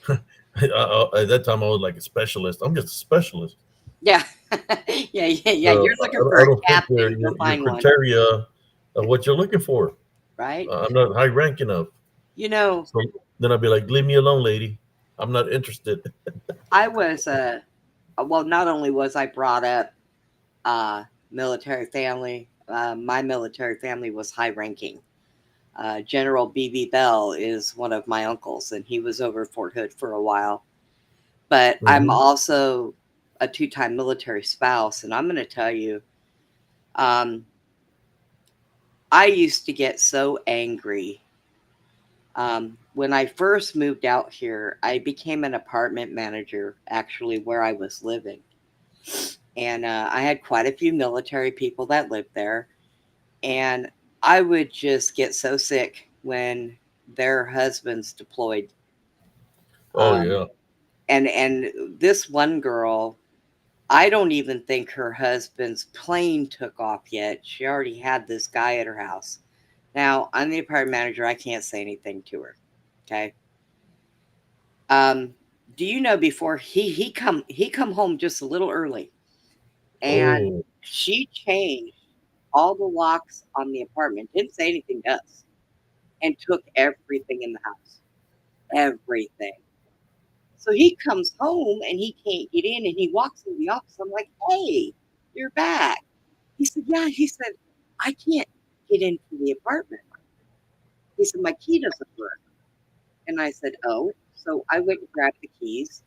At that time, I was like a specialist. I'm just a specialist. Yeah. Yeah. So You're looking for I a don't fit captain. Go your find one. criteria of what you're looking for. Right? I'm not high rank enough. You know, So then I'd be like, leave me alone, lady. I'm not interested. I was, well, not only was I brought up military family, my military family was high ranking. General B.B. Bell is one of my uncles, and he was over Fort Hood for a while. But I'm Hmm. also a two-time military spouse, and I'm going to tell you, um, I used to get so angry. When I first moved out here, I became an apartment manager, actually, where I was living. And I had quite a few military people that lived there. And I would just get so sick when their husbands deployed. Oh Um, yeah. and this one girl, I don't even think her husband's plane took off yet. She already had this guy at her house. Now, I'm the apartment manager. I can't say anything to her. Okay. Um, do you know before he come home just a little early, and Oh, she changed all the locks on the apartment, didn't say anything to us, and took everything in the house. Everything. So he comes home and he can't get in and he walks in the office. I'm like, hey, you're back. He said, yeah. He said, I can't get into the apartment. He said, my key doesn't work. And I said, oh. So I went and grabbed the keys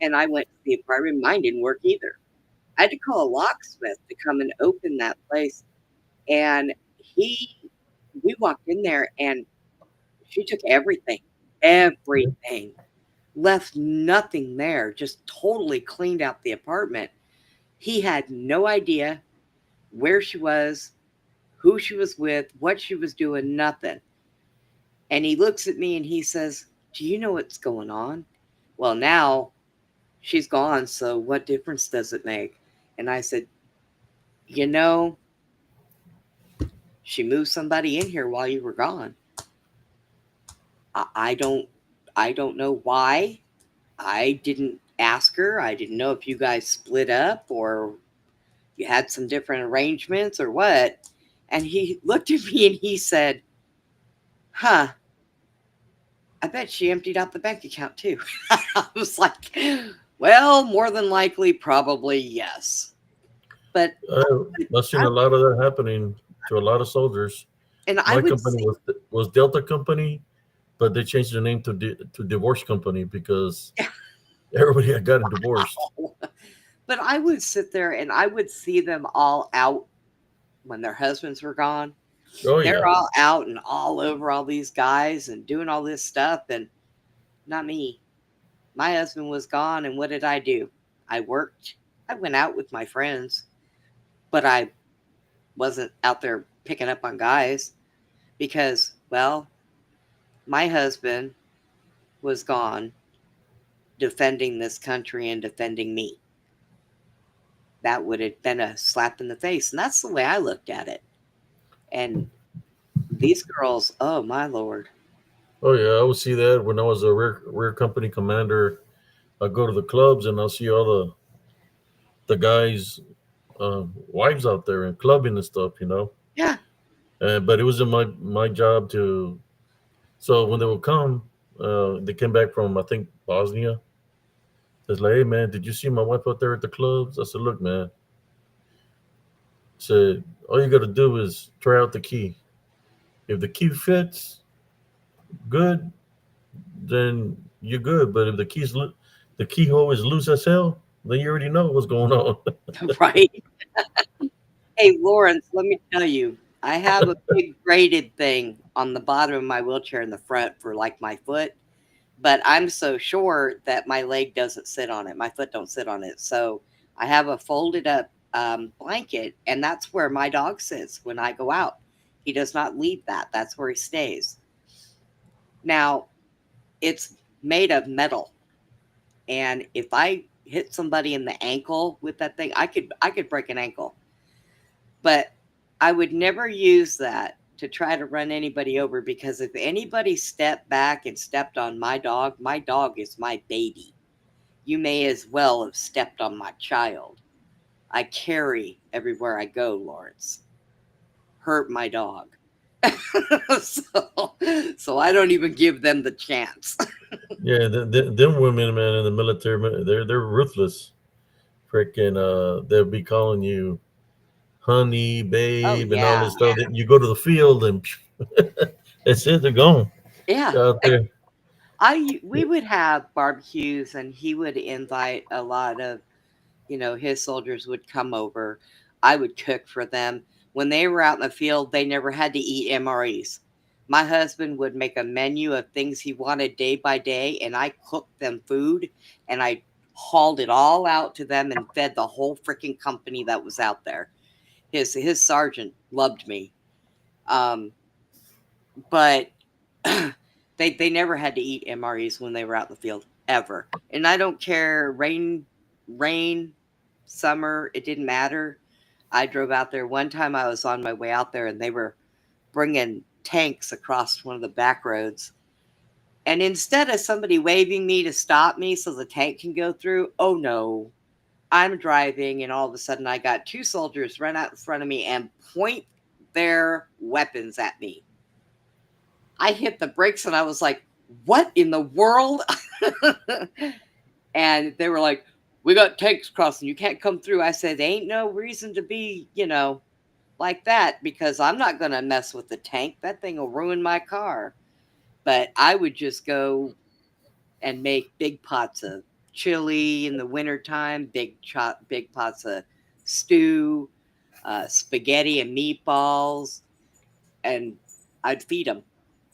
and I went to the apartment. Mine didn't work either. I had to call a locksmith to come and open that place. And we walked in there and she took everything, left nothing there, just totally cleaned out the apartment. He had no idea where she was, who she was with, what she was doing, nothing. And he looks at me and he says, do you know what's going on? Well, now she's gone, so what difference does it make? And I said, you know, she moved somebody in here while you were gone. I, I don't I don't know why. I didn't ask her. I didn't know if you guys split up or you had some different arrangements or what. And he looked at me and he said, huh, I bet she emptied out the bank account too. I was like, well, more than likely, probably yes. But I've seen I, a lot of that happening to a lot of soldiers. and I My would company see, was Delta Company, but they changed the name to Divorce Company because everybody had gotten divorced. but I would sit there and I would see them all out when their husbands were gone. Oh They're yeah. all out and all over all these guys and doing all this stuff, and not me. My husband was gone, and what did I do? I worked. I went out with my friends, but I wasn't out there picking up on guys because, well, my husband was gone defending this country and defending me. That would have been a slap in the face. And that's the way I looked at it. And these girls, oh my Lord. Oh yeah, I would see that when I was a rear company commander. I go to the clubs and I'll see all the guys' wives out there and clubbing and stuff, you know. Yeah. But it wasn't my job to. So when they would come, they came back from I think Bosnia. It's like, hey man, did you see my wife out there at the clubs? I said, look man, I said all you got to do is try out the key. If the key fits, good, then you're good. But if the keyhole is loose as hell, then you already know what's going on. Right. Hey, Lawrence, let me tell you, I have a big braided thing on the bottom of my wheelchair in the front for like my foot, but I'm so short that my leg doesn't sit on it. My foot don't sit on it. So I have a folded up blanket, and that's where my dog sits when I go out. He does not leave that. That's where he stays. Now, it's made of metal, and if I hit somebody in the ankle with that thing, I could break an ankle. But I would never use that to try to run anybody over because if anybody stepped back and stepped on my dog is my baby. You may as well have stepped on my child. I carry everywhere I go, Lawrence. Hurt my dog. so I don't even give them the chance. Yeah, them women, man, in the military, they're ruthless. Freaking, they'll be calling you honey, Oh babe, and all yeah. this stuff. That you go to the field and that's it. They're gone. Yeah. They're out there. We would have barbecues and he would invite a lot of, his soldiers would come over. I would cook for them. When they were out in the field, they never had to eat MREs. My husband would make a menu of things he wanted day by day, and I cooked them food and I hauled it all out to them and fed the whole freaking company that was out there. His sergeant loved me. Um, but they never had to eat MREs when they were out in the field ever. And I don't care rain, summer, it didn't matter. I drove out there one time. I was on my way out there and they were bringing tanks across one of the back roads. And instead of somebody waving me to stop me so the tank can go through, oh no, I'm driving and all of a sudden I got two soldiers run out in front of me and point their weapons at me. I hit the brakes and I was like, what in the world? And they were like, we got tanks crossing. You can't come through. I said, ain't no reason to be, like that because I'm not going to mess with the tank. That thing will ruin my car. But I would just go and make big pots of chili in the wintertime, big pots of stew, spaghetti and meatballs, and I'd feed them.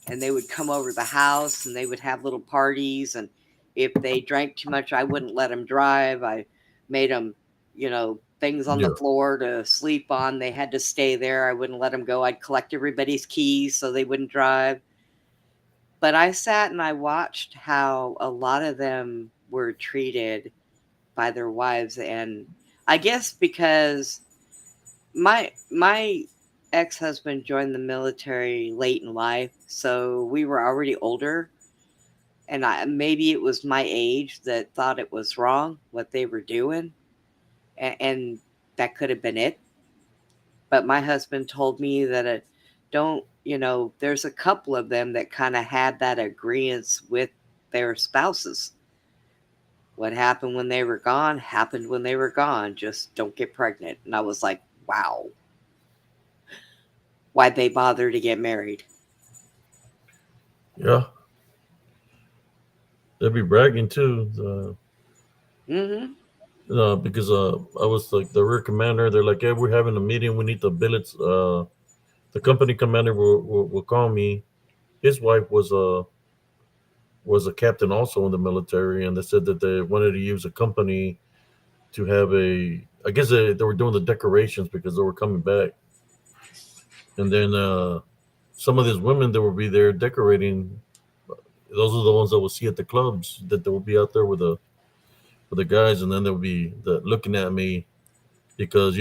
And they would come over to the house and they would have little parties. And if they drank too much, I wouldn't let them drive. I made them, things on Yeah. the floor to sleep on. They had to stay there. I wouldn't let them go. I'd collect everybody's keys so they wouldn't drive. But I sat and I watched how a lot of them were treated by their wives. And I guess because my ex-husband joined the military late in life, so we were already older, and maybe it was my age that thought it was wrong what they were doing, and that could have been it. But my husband told me that there's a couple of them that kind of had that agreement with their spouses. What happened when they were gone happened when they were gone. Just don't get pregnant. And I was like, wow. Why'd they bother to get married? Yeah. They'll be bragging too. Mm-hmm. Because I was like the rear commander. They're like, yeah, we're having a meeting. We need the billets. The company commander will call me. His wife was a captain also in the military, and they said that they wanted to use a company to have a. I guess they were doing the decorations because they were coming back, and then some of these women that will be there decorating. Those are the ones that we'll see at the clubs that they will be out there with the guys, and then they'll be looking at me because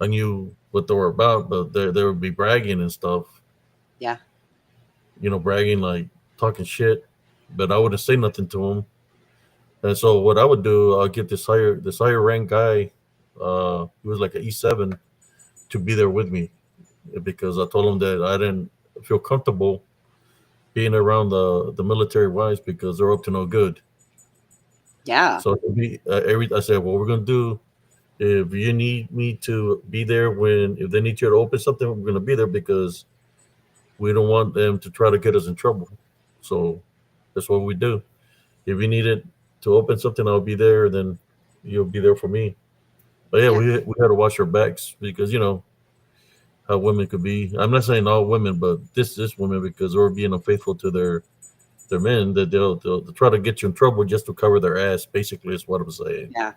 I knew what they were about, but they would be bragging and stuff. Yeah. Bragging like talking shit, but I wouldn't say nothing to them. And so what I would do, I'll get this higher rank guy. He was like an E7 to be there with me because I told him that I didn't feel comfortable being around the military wives because they're up to no good. Yeah. So I said, what we're gonna do, if you need me to be there if they need you to open something, we're gonna be there because we don't want them to try to get us in trouble. So that's what we do. If you needed to open something, I'll be there. Then you'll be there for me. But yeah, Yeah. we had to watch our backs because how women could be. I'm not saying all women, but this women because they're being unfaithful to their men that they'll try to get you in trouble just to cover their ass. Basically, is what I'm saying. Yeah.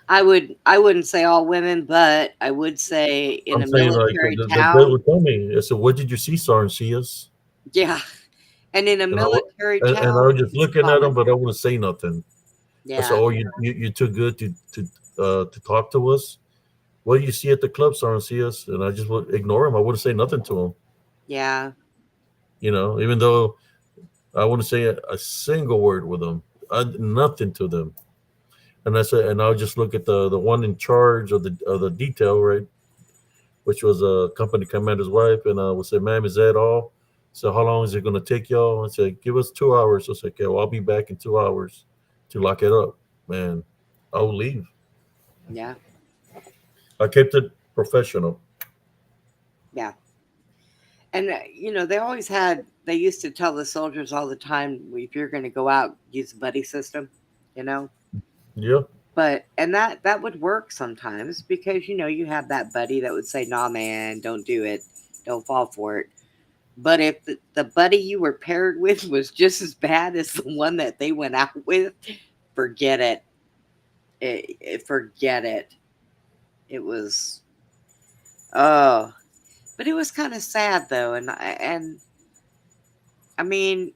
I wouldn't say all women, but I would say in I'm a saying like military they town. would tell me. I said, "What did you see, Sergeant Cias?" Yeah. And in a And military and I town, was just it's looking at them, common. but I wouldn't say nothing. I said, Yeah. "Oh, you're too good to talk to us. What do you see at the club, Sergeant Cias?" And I just would ignore him. I wouldn't say nothing to him. Yeah. Even though I wouldn't say a single word with them, nothing to them. And I said, and I'll just look at the one in charge of the detail, right, which was a company commander's wife, and I would say, "Ma'am, is that all?" So how long is it going to take y'all? I said, "Give us 2 hours." I said, "Okay, well, I'll be back in 2 hours to lock it up." Man, I'll leave. Yeah. I kept it professional. Yeah. And they used to tell the soldiers all the time, if you're going to go out, use the buddy system, you know. Yeah, And that would work sometimes because you have that buddy that would say, "Nah, man, don't do it, don't fall for it." But if the buddy you were paired with was just as bad as the one that they went out with, forget it. Forget it. It was oh, but it was kind of sad though, and I mean,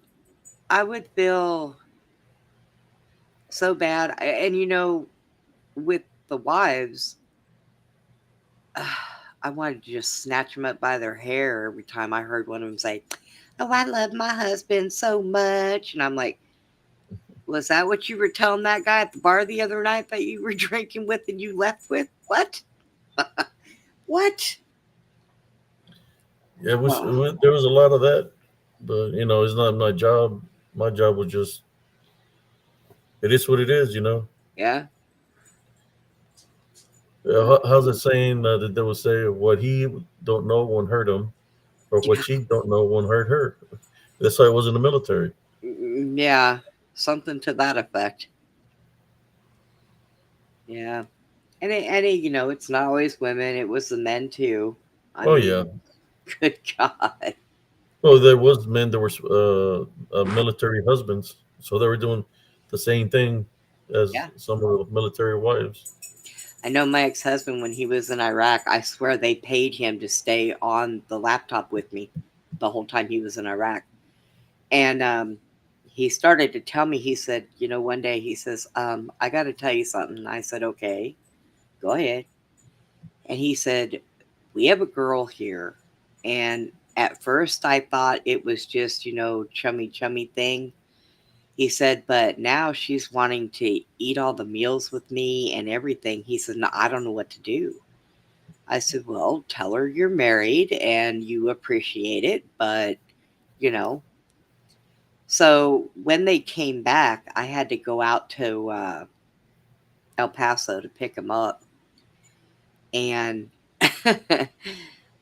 I would feel so bad, and with the wives, I wanted to just snatch them up by their hair every time I heard one of them say, "Oh, I love my husband so much," and I'm like, "Was that what you were telling that guy at the bar the other night that you were drinking with and you left with? What? What?" yeah. Oh, There was a lot of that, but it's not my job. My job was just it is what it is. yeah, How's it saying that they will say what he don't know won't hurt him, or what yeah, she don't know won't hurt her. That's how it was in the military. yeah, something to that effect. Yeah, it's not always women; it was the men too. I Oh mean, yeah. good God, Well, there was men that were military husbands, so they were doing the same thing as yeah. some of the military wives. I know my ex-husband when he was in Iraq. I swear they paid him to stay on the laptop with me the whole time he was in Iraq. And he started to tell me, he said, one day he says, "I got to tell you something." I said, "Okay, go ahead." And he said, "We have a girl here. And at first I thought it was just, chummy, chummy thing." He said, "But now she's wanting to eat all the meals with me and everything." He said, "No, I don't know what to do." I said, "Well, tell her you're married and you appreciate it, but, you know, so when they came back, I had to go out to El Paso to pick them up. And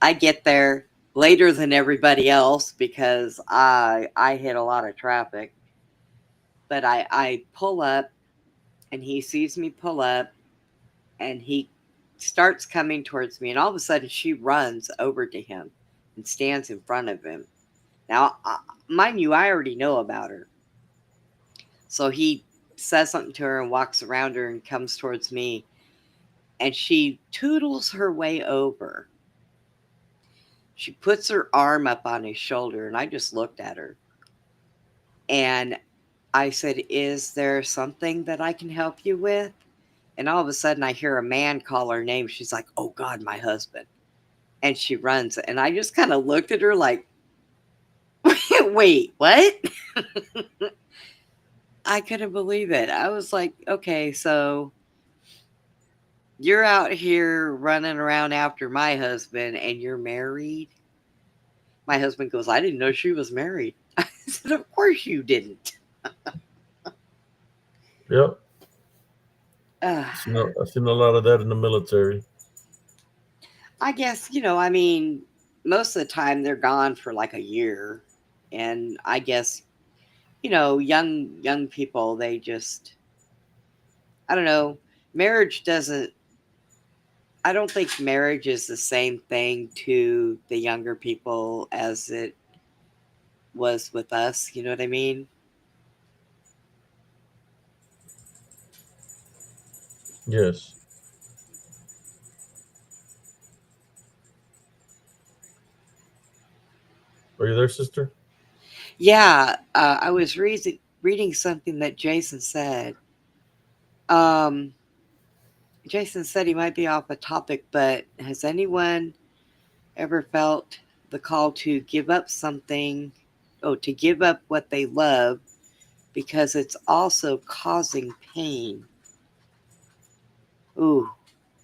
I get there later than everybody else because I hit a lot of traffic. But I pull up and he sees me pull up and he starts coming towards me. And all of a sudden, she runs over to him and stands in front of him. Now, mind you, I already know about her. So he says something to her and walks around her and comes towards me, and she toodles her way over. She puts her arm up on his shoulder, and I just looked at her. And I said, "Is there something that I can help you with?" And all of a sudden, I hear a man call her name. She's like, "Oh, God, my husband." And she runs. And I just kind of looked at her like, wait, what? I couldn't believe it. I was like, okay, so you're out here running around after my husband and you're married? My husband goes, "I didn't know she was married." I said, "Of course you didn't." Yep. Uh, I've seen a lot of that in the military. I guess, I mean, most of the time they're gone for like a year. And I guess, young people, they just, I don't know, marriage doesn't, I don't think marriage is the same thing to the younger people as it was with us. You know what I mean? Yes. Are you there, sister? Yeah, I was reading something that Jason said. Um, Jason said he might be off a topic, but has anyone ever felt the call to give up something, to give up what they love because it's also causing pain? Ooh,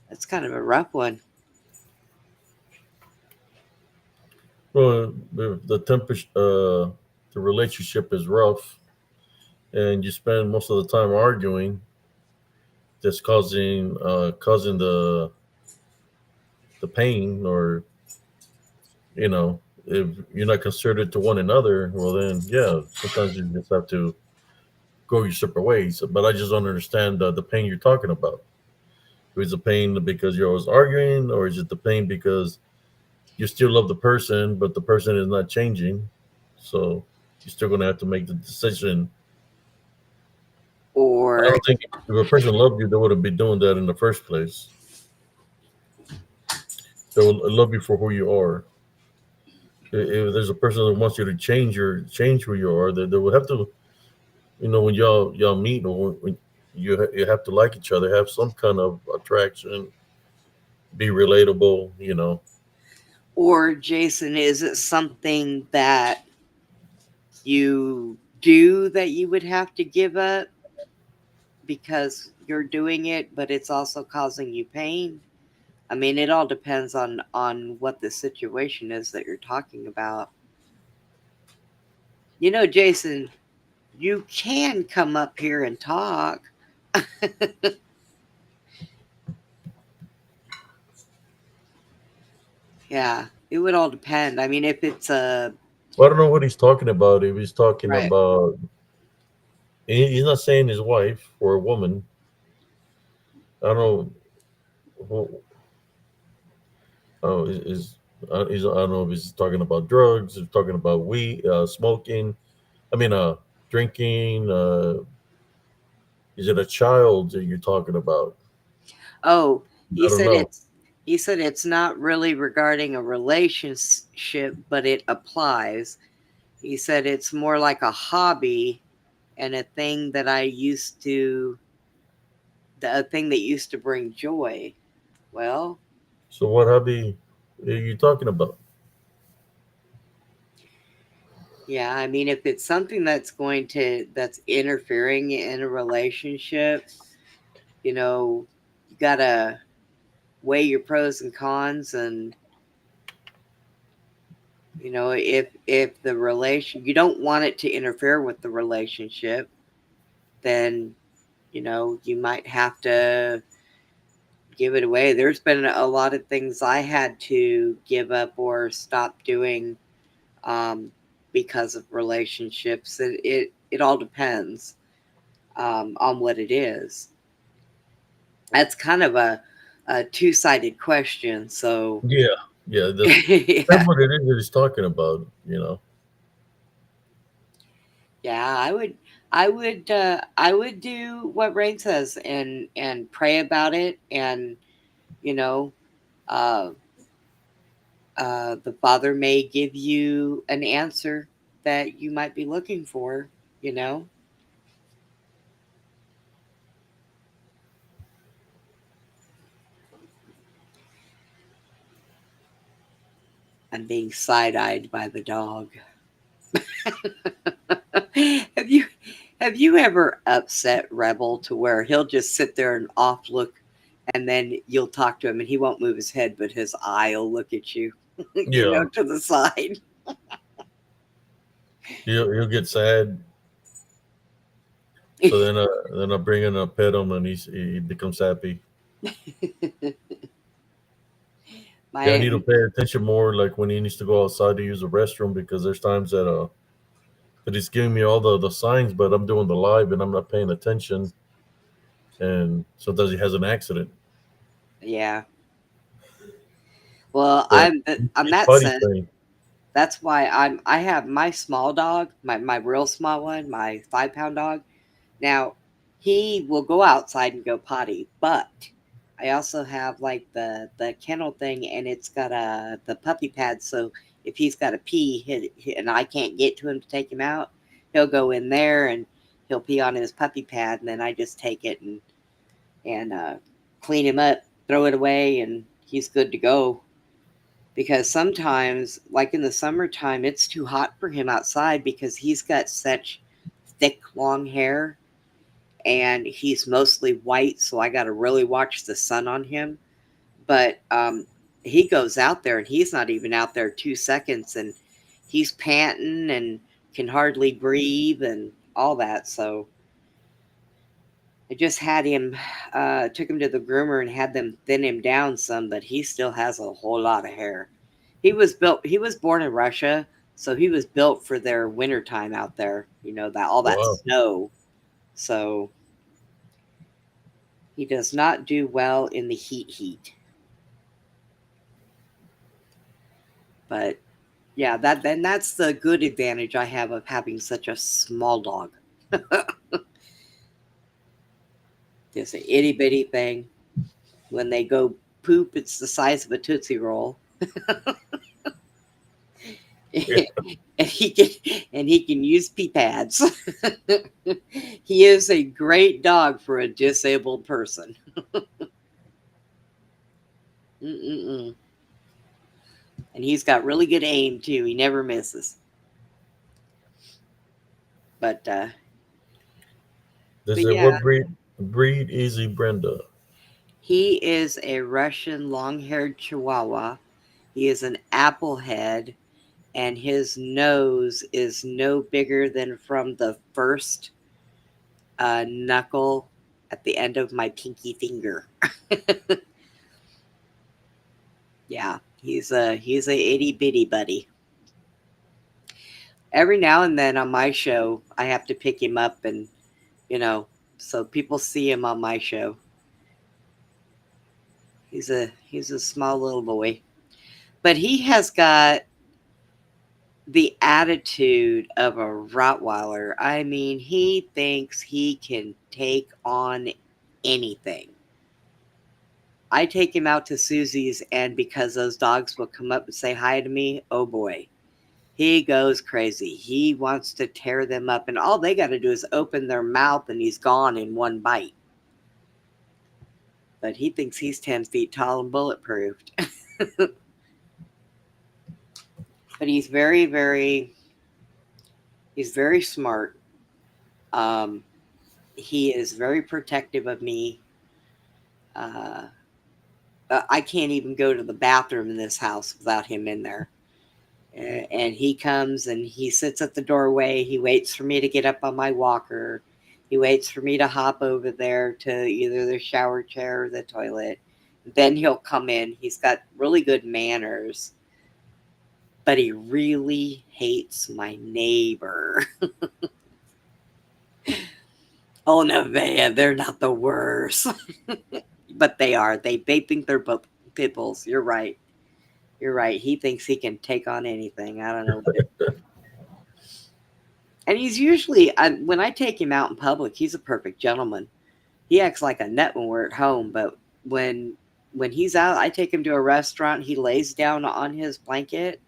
that's kind of a rough one. Well, the temperature, the relationship is rough, and you spend most of the time arguing, that's causing the pain, or if you're not considerate to one another, well then yeah, sometimes you just have to go your separate ways. But I just don't understand the pain you're talking about. Is the pain because you're always arguing, or is it the pain because you still love the person, but the person is not changing? So you're still going to have to make the decision. I Or, don't think if a person loved you, they wouldn't be doing that in the first place. They will love you for who you are. If there's a person that wants you to change who you are, they would have to, when y'all meet, or when you have to like each other, have some kind of attraction, be relatable. or Jason, is it something that you do that you would have to give up because you're doing it, but it's also causing you pain? I mean, it all depends on what the situation is that you're talking about. Jason, you can come up here and talk. Yeah, it would all depend. I mean, if it's a Well, I don't know what he's talking about. If he's talking right. about, he's not saying his wife or a woman. I don't know. Oh, I don't know if he's talking about drugs, he's talking about weed, smoking. I mean, drinking. Is it a child that you're talking about? Oh, I don't know. he said it's not really regarding a relationship, but it applies. He said it's more like a hobby and a thing that used to bring joy. Well, So what hobby are you talking about? yeah, I mean, if it's something that's interfering in a relationship, you gotta weigh your pros and cons. And if the relation you don't want it to interfere with the relationship, then you might have to give it away. There's been a lot of things I had to give up or stop doing, um, because of relationships. It all depends, on what it is. That's kind of a two-sided question. So Yeah, yeah. That's yeah, what it is that he's talking about. Yeah, I would do what Rain says and pray about it, and you know, uh, the Father may give you an answer that you might be looking for. You know, I'm being side-eyed by the dog. have you have you ever upset Rebel to where he'll just sit there and off look, and then you'll talk to him and he won't move his head, but his eye will look at you, Yeah, to the side. he'll get sad. So then I bring in a pet him and he becomes happy. Yeah, I My need to pay attention more, like when he needs to go outside to use the restroom, because there's times that he's giving me all the signs, but I'm doing the live and I'm not paying attention, and sometimes he has an accident. Yeah. Well, So I'm he's that potty sense. trained. That's why I have my small dog, my real small one, my 5 pound dog. Now, he will go outside and go potty, but I also have like the kennel thing, and it's got the puppy pad. So if he's got to pee, and I can't get to him to take him out, he'll go in there and he'll pee on his puppy pad, and then I just take it and clean him up, throw it away, and he's good to go. Because sometimes, like in the summertime, it's too hot for him outside because he's got such thick, long hair, and he's mostly white, so I got to really watch the sun on him. But he goes out there and he's not even out there 2 seconds, and he's panting and can hardly breathe and all that. So I just had him, took him to the groomer and had them thin him down some, but he still has a whole lot of hair. He was born in Russia, so he was built for their wintertime out there, that all that Wow. snow. So he does not do well in the heat. But yeah, that's the good advantage I have of having such a small dog. Just an itty bitty thing. When they go poop, it's the size of a Tootsie Roll. Yeah. and he can use pee pads. He is a great dog for a disabled person. Mm-mm-mm. And he's got really good aim too. He never misses. But They but say, yeah, what breed is he, Brenda? he is a Russian long-haired Chihuahua. He is an applehead, and his nose is no bigger than from the first knuckle at the end of my pinky finger. Yeah, he's a itty bitty buddy. Every now and then on my show, I have to pick him up, and you know, so people see him on my show. He's a small little boy, but he has got the attitude of a Rottweiler. I mean, he thinks he can take on anything. I take him out to Susie's, and because those dogs will come up and say hi to me, oh boy, he goes crazy. He wants to tear them up, and all they got to do is open their mouth, and he's gone in one bite. But he thinks he's 10 feet tall and bulletproof. But he's very smart. Um, he is very protective of me. Uh, I can't even go to the bathroom in this house without him in there. And he comes and he sits at the doorway. He waits for me to get up on my walker. He waits for me to hop over there to either the shower chair or the toilet. Then he'll come in. He's got really good manners, but he really hates my neighbor. Oh, Nevaeh, they're not the worst. But they are. They think they're both pit bulls. You're right. You're right. He thinks he can take on anything. I don't know what it. And he's usually, when I take him out in public, he's a perfect gentleman. He acts like a nut when we're at home, but when he's out, I take him to a restaurant. He lays down on his blanket,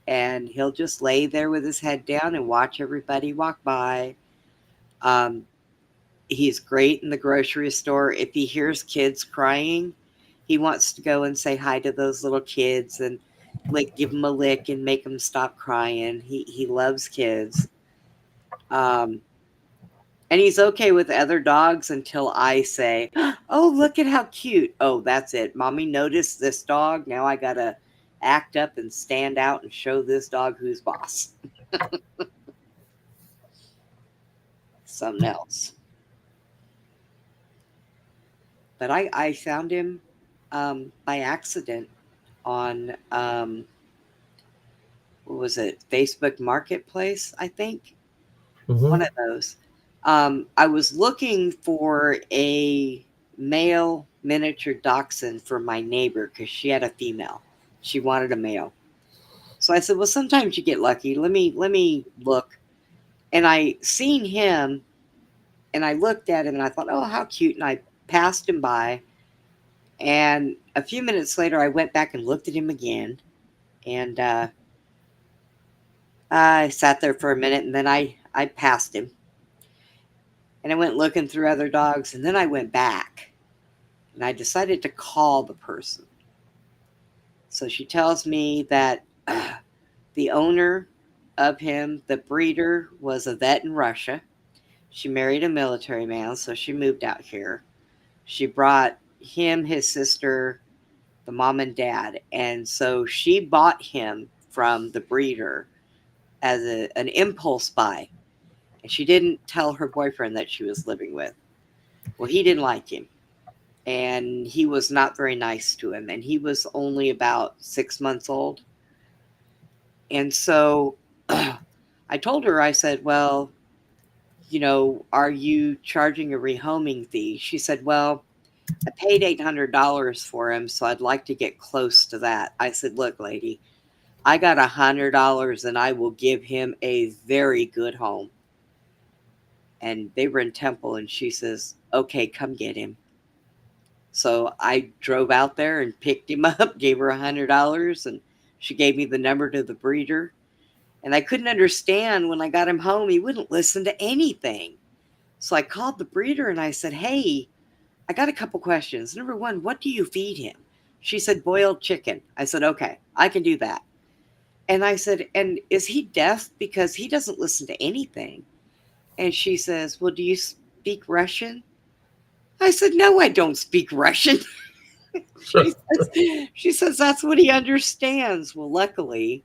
and he'll just lay there with his head down and watch everybody walk by. Um, he's great in the grocery store. If he hears kids crying, he wants to go and say hi to those little kids and give them a lick and make them stop crying. He loves kids. Um, and he's okay with other dogs until I say, "Oh, look at how cute." Oh, that's it. Mommy noticed this dog. Now I got to act up and stand out and show this dog who's boss. Something else. But I found him by accident on, what was it, Facebook Marketplace, I think. One Mhm. of those. I was looking for a male miniature dachshund for my neighbor because she had a female. She wanted a male. So I said, "Well, sometimes you get lucky. Let me look." And I seen him, and I looked at him, and I thought, "Oh, how cute!" And I passed him by. And a few minutes later, I went back and looked at him again, and I sat there for a minute, and then I passed him, and I went looking through other dogs, and then I went back, and I decided to call the person. So she tells me that the owner of him, the breeder, was a vet in Russia. She married a military man, so she moved out here. She brought him, his sister, the mom and dad, and so she bought him from the breeder as an impulse buy. And she didn't tell her boyfriend that she was living with. Well, he didn't like him, and he was not very nice to him, and he was only about 6 months old. And so I told her, I said, "Well, are you charging a rehoming fee?" She said, "Well, I paid $800 for him, so I'd like to get close to that." I said, "Look, lady, I got $100 and I will give him a very good home." And they were in Temple, and she says, "Okay, come get him." So I drove out there and picked him up, gave her $100, and she gave me the number to the breeder. And I couldn't understand when I got him home, he wouldn't listen to anything. So I called the breeder and I said, "Hey, I got a couple questions. Number one, what do you feed him?" She said, "Boiled chicken." I said, "Okay, I can do that." And I said, "And is he deaf? Because he doesn't listen to anything." And she says, "Well, do you speak Russian?" I said, "No, I don't speak Russian." She says that's what he understands. Well, luckily,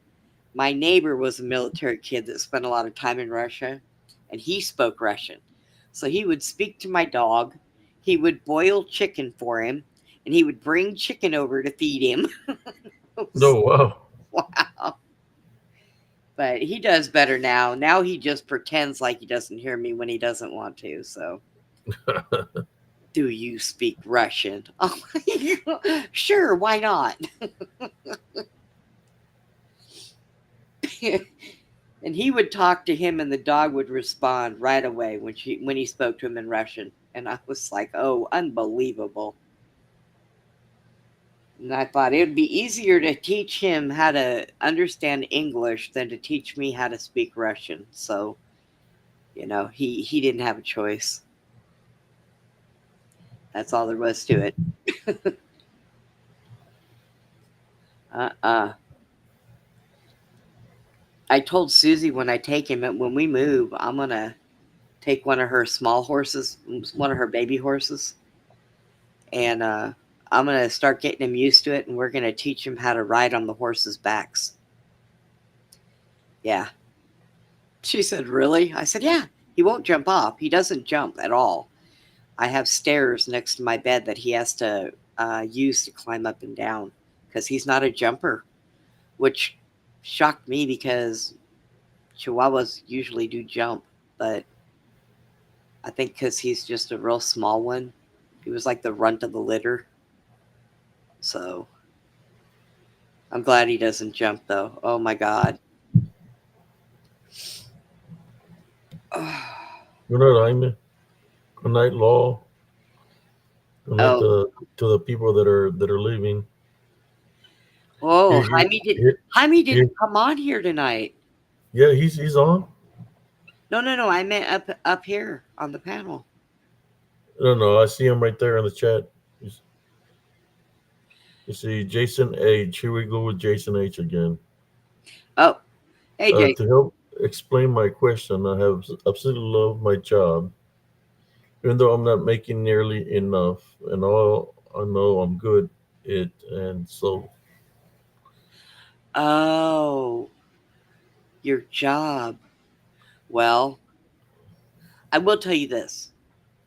my neighbor was a military kid that spent a lot of time in Russia, and he spoke Russian. So he would speak to my dog, he would boil chicken for him, and he would bring chicken over to feed him. No, wow. Wow. But he does better now. Now he just pretends like he doesn't hear me when he doesn't want to. So, "Do you speak Russian?" Oh, sure, why not? And he would talk to him, and the dog would respond right away when he spoke to him in Russian. And I was like, "Oh, unbelievable." And I thought it would be easier to teach him how to understand English than to teach me how to speak Russian. So, he didn't have a choice. That's all there was to it. Uh-uh. I told Susie when I take him, when we move, I'm going to take one of her small horses, one of her baby horses, and I'm going to start getting him used to it, and we're going to teach him how to ride on the horses' backs. Yeah. She said, "Really?" I said, "Yeah. He won't jump off. He doesn't jump at all. I have stairs next to my bed that he has to use to climb up and down because he's not a jumper," which shocked me because Chihuahuas usually do jump, but I think because he's just a real small one, he was like the runt of the litter. So I'm glad he doesn't jump, though. Oh my God. Good night, Jaime. Good night, Law. Good night Oh, to the people that are leaving. oh, Here, here, Jaime here. didn't come on here tonight. Yeah, he's on. No. I meant up here on the panel. No, I see him right there in the chat. You see Jason H. Here we go with Jason H again. Oh, hey, Jay. To help explain my question, I have absolutely love my job, even though I'm not making nearly enough, and all I know I'm good at, and so Oh, your job. Well, I will tell you this.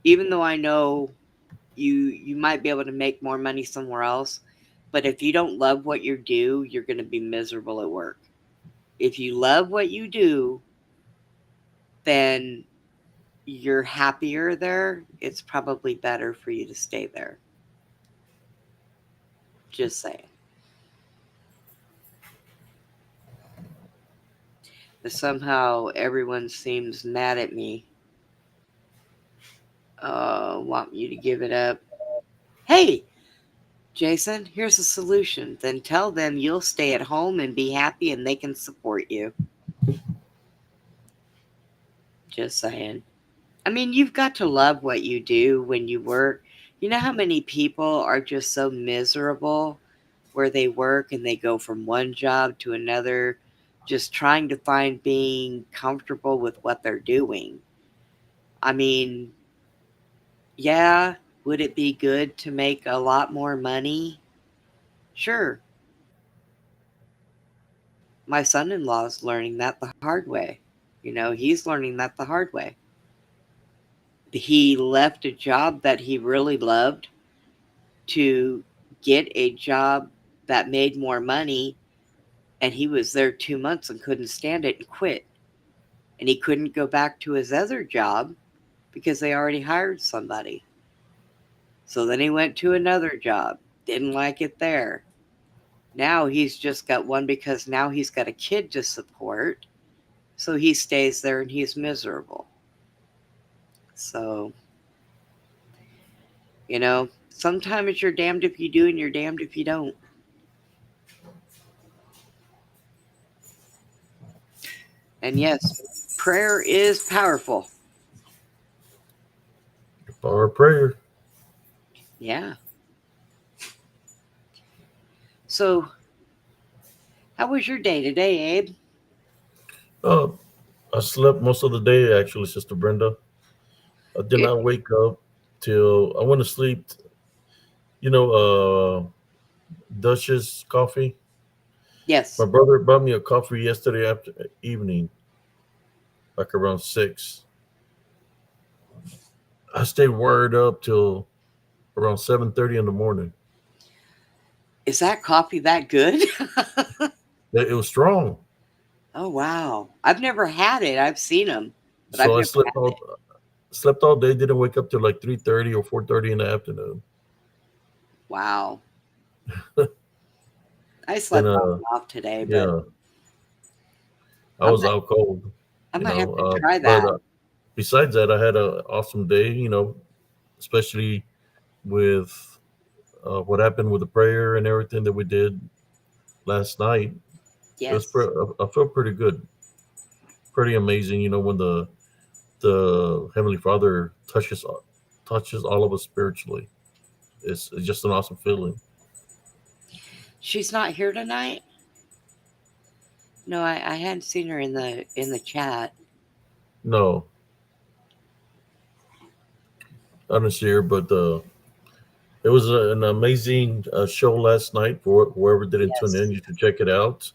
Even though I know you might be able to make more money somewhere else, but if you don't love what you do, you're going to be miserable at work. If you love what you do, then you're happier there. It's probably better for you to stay there. Just saying. But somehow everyone seems mad at me. Want you to give it up. Hey, Jason, here's a solution. Then tell them you'll stay at home and be happy and they can support you. Just saying. I mean, you've got to love what you do when you work. You know how many people are just so miserable where they work and they go from one job to another, just trying to find being comfortable with what they're doing? I mean, yeah, would it be good to make a lot more money? Sure. My son-in-law is learning that the hard way. He's learning that the hard way. He left a job that he really loved to get a job that made more money, and he was there 2 months and couldn't stand it and quit. And he couldn't go back to his other job because they already hired somebody. So then he went to another job, didn't like it there. Now he's just got one because now he's got a kid to support. So he stays there and he's miserable. So, sometimes you're damned if you do and you're damned if you don't. And yes, prayer is powerful. power of prayer. Yeah. So, how was your day today, Abe? I slept most of the day, actually, Sister Brenda. I did not wake up till I went to sleep. Duchess coffee. Yes. My brother bought me a coffee yesterday after evening, like around 6. I stayed wired up till around 7:30 in the morning. Is that coffee that good? It was strong. Oh, wow. I've never had it. I've seen them. But So I I've never had it. slept all day, didn't wake up till like 3:30 or 4:30 in the afternoon. Wow. I slept off today, but yeah, I was out cold. I might have to try that. But besides that, I had an awesome day, especially with what happened with the prayer and everything that we did last night. Yes. I felt pretty good, pretty amazing. When the Heavenly Father touches all of us spiritually, it's just an awesome feeling. She's not here tonight? No, I hadn't seen her in the chat. No, I didn't see her, but it was an amazing show last night. For whoever didn't tune in, you should check it out.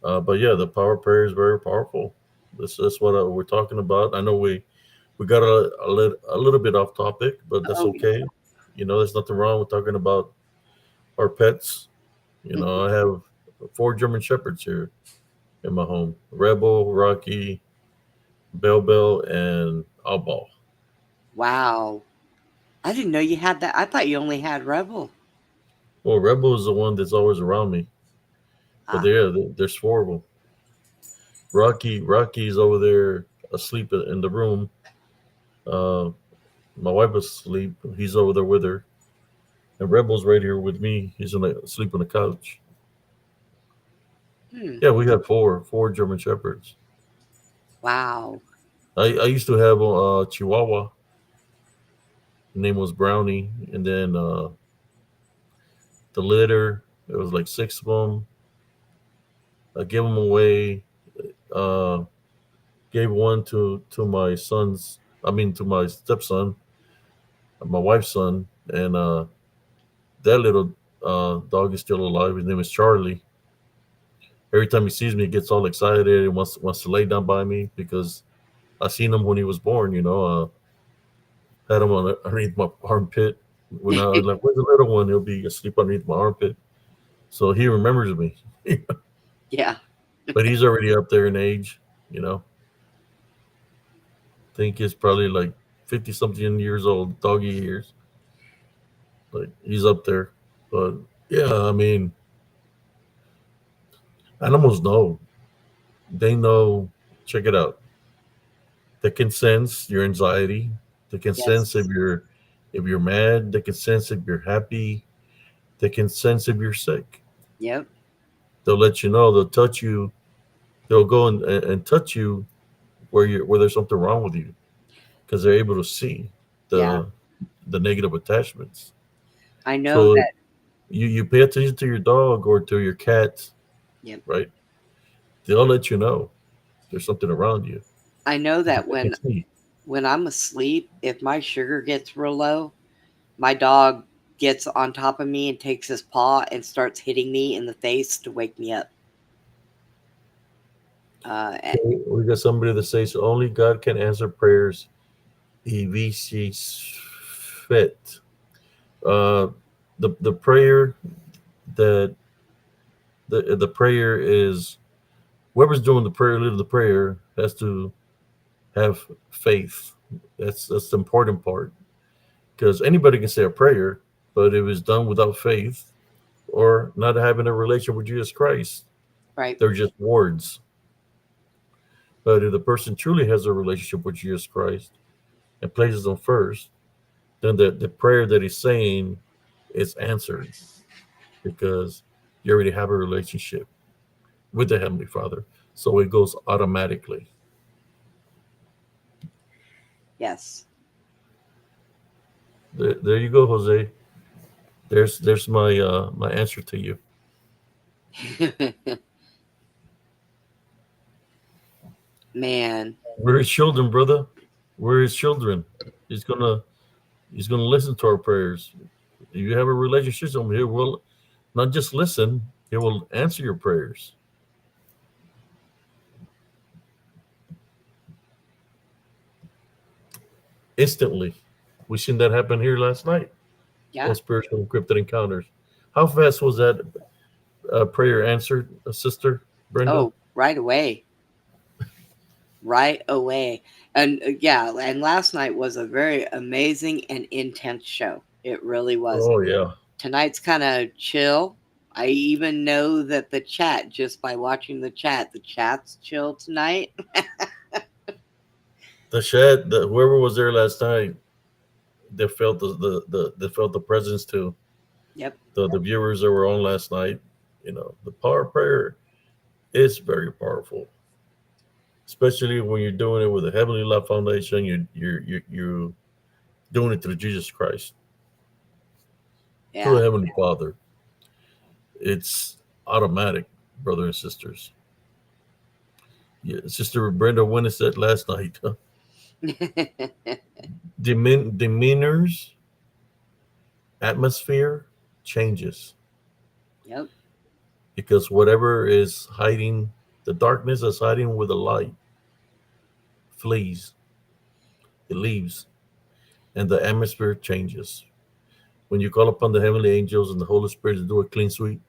But yeah, the power of prayer is very powerful. That's what we're talking about. I know we got a little bit off topic, but that's okay. There's nothing wrong with talking about our pets. I have 4 German Shepherds here in my home: Rebel, Rocky, Bell, and Albal. Wow. I didn't know you had that. I thought you only had Rebel. Well, Rebel is the one that's always around me. But there's 4 of them. Rocky's over there asleep in the room. Uh, my wife was asleep. He's over there with her. And Rebel's right here with me. He's asleep on the couch. Hmm. Yeah, we had four German Shepherds. Wow. I used to have a Chihuahua. Her name was Brownie. And then the litter, it was like six of them. I gave them away. Uh, gave one to my son's, I mean, to my stepson, my wife's son. And that little dog is still alive. His name is Charlie. Every time he sees me, he gets all excited and wants to lay down by me because I seen him when he was born. Had him underneath my armpit. When I was like, "Where's the little one?" He'll be asleep underneath my armpit, so he remembers me. Yeah. But he's already up there in age. I think he's probably like 50 something years old, doggy years. Like he's up there. But yeah, I mean, animals know. They know. Check it out. They can sense your anxiety. They can sense Yes. if you're mad. They can sense if you're happy. They can sense if you're sick. Yep. They'll let you know. They'll touch you. They'll go and touch you where there's something wrong with you because they're able to see Yeah. the negative attachments. I know So that. you pay attention to your dog or to your cat, Yep. right? They'll let you know there's something around you. I know that They can see. when I'm asleep, if my sugar gets real low, my dog gets on top of me and takes his paw and starts hitting me in the face to wake me up. Okay, we got somebody that says only God can answer prayers. EVC fit. Uh, the prayer that the prayer is whoever's doing the prayer, lead of the prayer has to have faith. That's the important part because anybody can say a prayer, but if it's done without faith or not having a relation with Jesus Christ, right. they're just words. But if the person truly has a relationship with Jesus Christ and places them first, then the prayer that he's saying is answered because you already have a relationship with the Heavenly Father. So it goes automatically. Yes. There you go, Jose. There's my answer to you. Man. We're his children, brother. We're his children. He's gonna he's gonna listen to our prayers. If you have a relationship with him, he will not just listen, he will answer your prayers. Instantly. We seen that happen here last night Yeah. on Spiritual Encrypted Encounters. How fast was that prayer answered, Sister Brenda? Oh, right away. Right away. And yeah, and last night was a very amazing and intense show. It really was. Oh yeah. Tonight's kind of chill. I even know that the chat, just by watching the chat's chill tonight. The shed, whoever was there last night, they felt they felt the presence too. Yep. The viewers that were on last night, the power of prayer is very powerful, especially when you're doing it with the Heavenly Love Foundation. You're doing it through Jesus Christ, through Yeah. the Heavenly Father. It's automatic, brothers and sisters. Yeah, Sister Brenda Winter said last night, demeanors, atmosphere changes Yep. because whatever is hiding, the darkness is hiding with the light, flees, it leaves, and the atmosphere changes. When you call upon the heavenly angels and the Holy Spirit to do a clean sweep,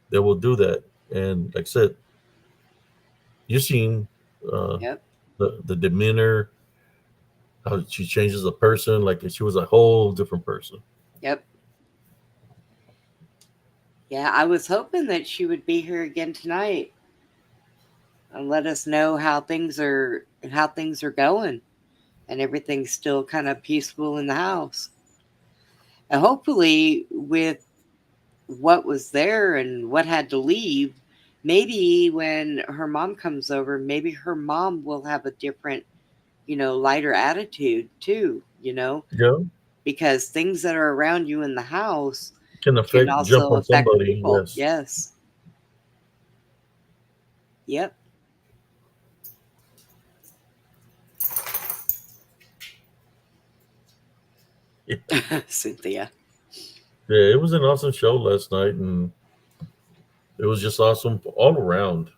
they will do that. And like I said, you've seen Yep. the demeanor, how she changes a person, like she was a whole different person. Yep. Yeah, I was hoping that she would be here again tonight and let us know how things are and how things are going, and everything's still kind of peaceful in the house. And hopefully, with what was there and what had to leave, maybe when her mom comes over, maybe her mom will have a different, lighter attitude too, Yeah, because things that are around you in the house can can affect jump also on affect somebody. people. Yes. Yes. Yep. Cynthia. Yeah, it was an awesome show last night, and it was just awesome all around.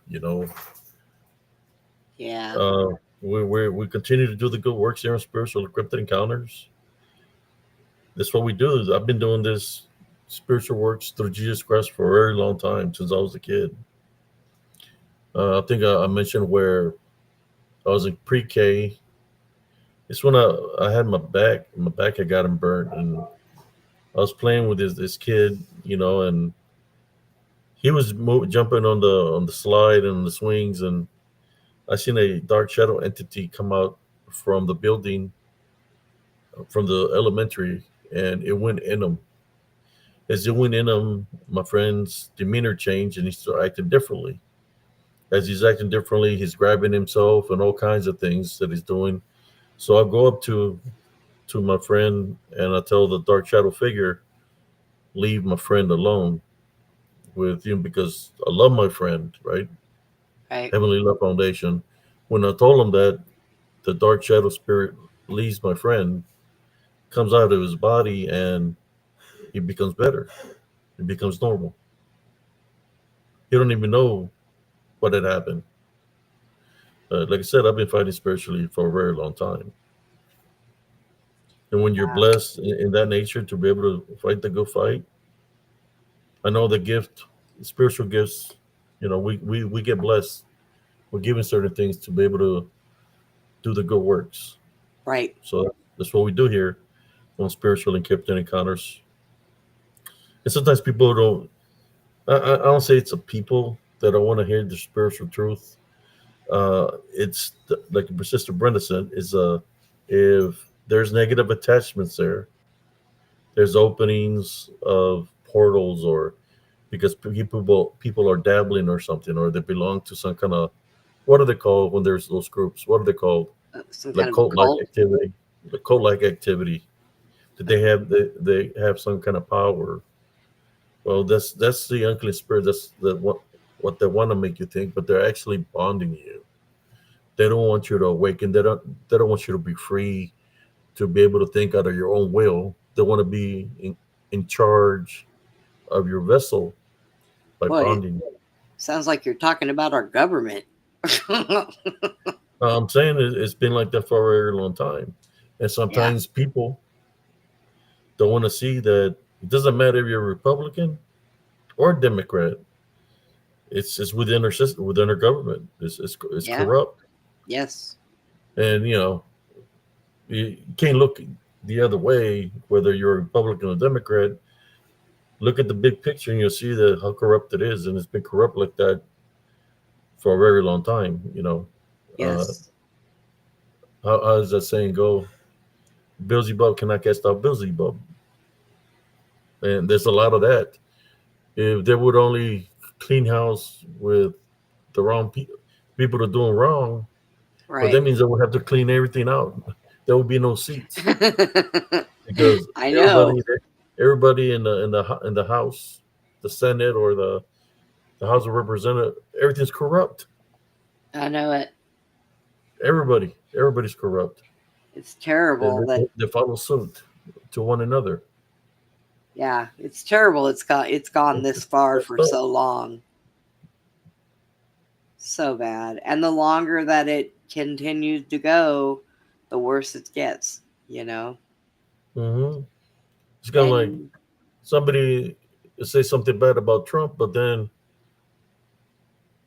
Yeah. We continue to do the good works here on Spiritual Encrypted Encounters. That's what we do. I've been doing this spiritual works through Jesus Christ for a very long time, since I was a kid. I think I mentioned where I was in pre-K. It's when I had my back had gotten burnt, and I was playing with this kid, and he was jumping on the slide and the swings, and I seen a dark shadow entity come out from the building, from the elementary, and it went in him. As it went in him, my friend's demeanor changed, and he started acting differently. As he's acting differently, he's grabbing himself and all kinds of things that he's doing. So I go up to my friend and I tell the dark shadow figure, leave my friend alone with him, because I love my friend, right? Right. Heavenly Love Foundation. When I told him that, the dark shadow spirit leaves my friend, comes out of his body, and he becomes better. He becomes normal. He don't even know what had happened. Like I said, I've been fighting spiritually for a very long time. And when you're blessed in that nature to be able to fight the good fight, I know the gift, spiritual gifts, we get blessed. We're given certain things to be able to do the good works. Right. So that's what we do here on Spiritual Encrypted Encounters. And sometimes people don't, I don't say it's a people that don't want to hear the spiritual truth. Like Sister Brenda said, if there's negative attachments there, there's openings of portals, or because people are dabbling or something, or they belong to some kind of, what are they called when there's those groups? What are they called? Some Like kind of a cult-like cult. activity. The cult-like activity that they have some kind of power. Well, that's the unclean spirit. That's what they want to make you think, but they're actually bonding you. They don't want you to awaken. They don't want you to be free to be able to think out of your own will. They want to be in charge of your vessel by Boy, it bonding. sounds like you're talking about our government. I'm saying it's been like that for a very long time, and Yeah. sometimes people don't want to see that it doesn't matter if you're a Republican or Democrat. It's within our system, within our government. It's Yeah. corrupt, Yes. and you can't look the other way. Whether you're a Republican or Democrat, look at the big picture, and you'll see that how corrupt it is, and it's been corrupt like that for a very long time. Yes. How does that saying go? Beelzebub cannot cast out Beelzebub, and there's a lot of that. If they would only clean house with the wrong people that are doing wrong, but that Right. means they would have to clean everything out. There would be no seats because I know. everybody in the House, the Senate, or the House of Representatives, everything's corrupt. I know it. Everybody's corrupt. It's terrible that, They follow suit to one another. yeah, it's terrible. It's gone this far for so long. So bad. And the longer that it continues to go, the worse it gets, Mm-hmm. It's kind of like And somebody say something bad about Trump, but then,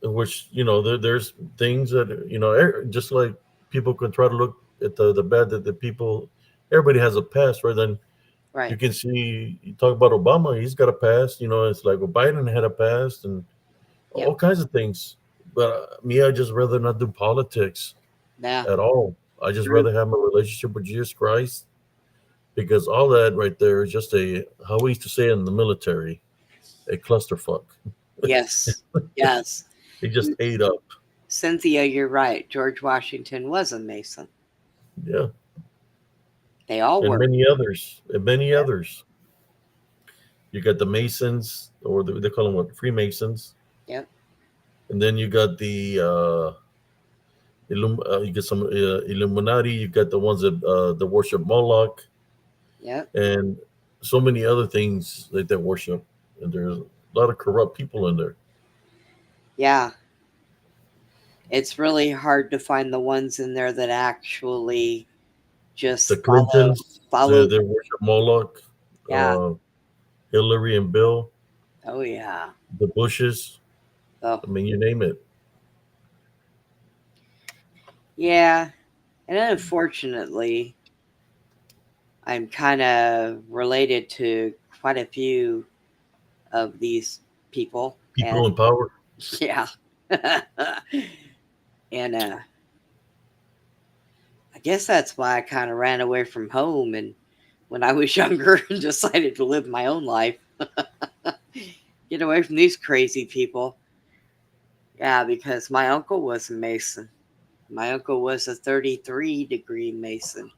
in which there's things that just like people can try to look at the bad that the people, everybody has a past, right? Then you right. can see, you talk about Obama, he's got a past. It's like, well, Biden had a past, and Yep. all kinds of things. But me, I just rather not do politics. Yeah. at all. I just True. rather have my relationship with Jesus Christ, because all that right there is just a, how we used to say in the military, a clusterfuck. Yes. Yes. It just ate up. Cynthia, you're right. George Washington was a Mason. Yeah. They all And were. many others. And many others. You got the Masons, or they call them what? Freemasons. Yep. And then you got the you get some Illuminati. You got the ones that worship Moloch, Yep. and so many other things that they worship. And there's a lot of corrupt people in there. Yeah. It's really hard to find the ones in there that actually The just Clintons, follow. they worship Moloch. Yeah. Uh, Hillary and Bill, Oh yeah. the Bushes. Oh I mean, you name it. yeah. And unfortunately, I'm kind of related to quite a few of these people, People and in power. yeah. And I guess that's why I kind of ran away from home and when I was younger and decided to live my own life. Get away from these crazy people. Yeah, because my uncle was a Mason. My uncle was a 33-degree Mason.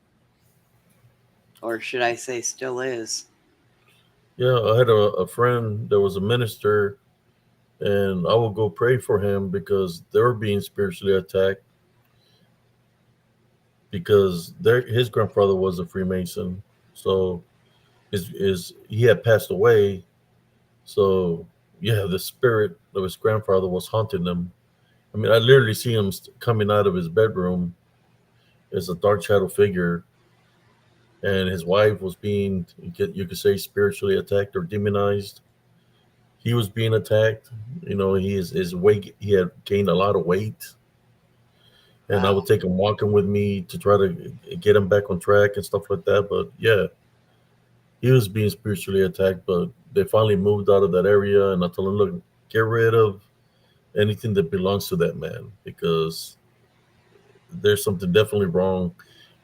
Or should I say, still is. Yeah, I had a friend that was a minister, and I would go pray for him because they were being spiritually attacked, because his grandfather was a Freemason. So his he had passed away. So yeah, the spirit of his grandfather was haunting them. I mean, I literally see him coming out of his bedroom as a dark shadow figure, and his wife was being, you could say, spiritually attacked or demonized. He was being attacked. You know, his weight, he had gained a lot of weight, and I Wow. would take him walking with me to try to get him back on track and stuff like that. But yeah, he was being spiritually attacked. But they finally moved out of that area, and I told him, look, get rid of anything that belongs to that man, because there's something definitely wrong.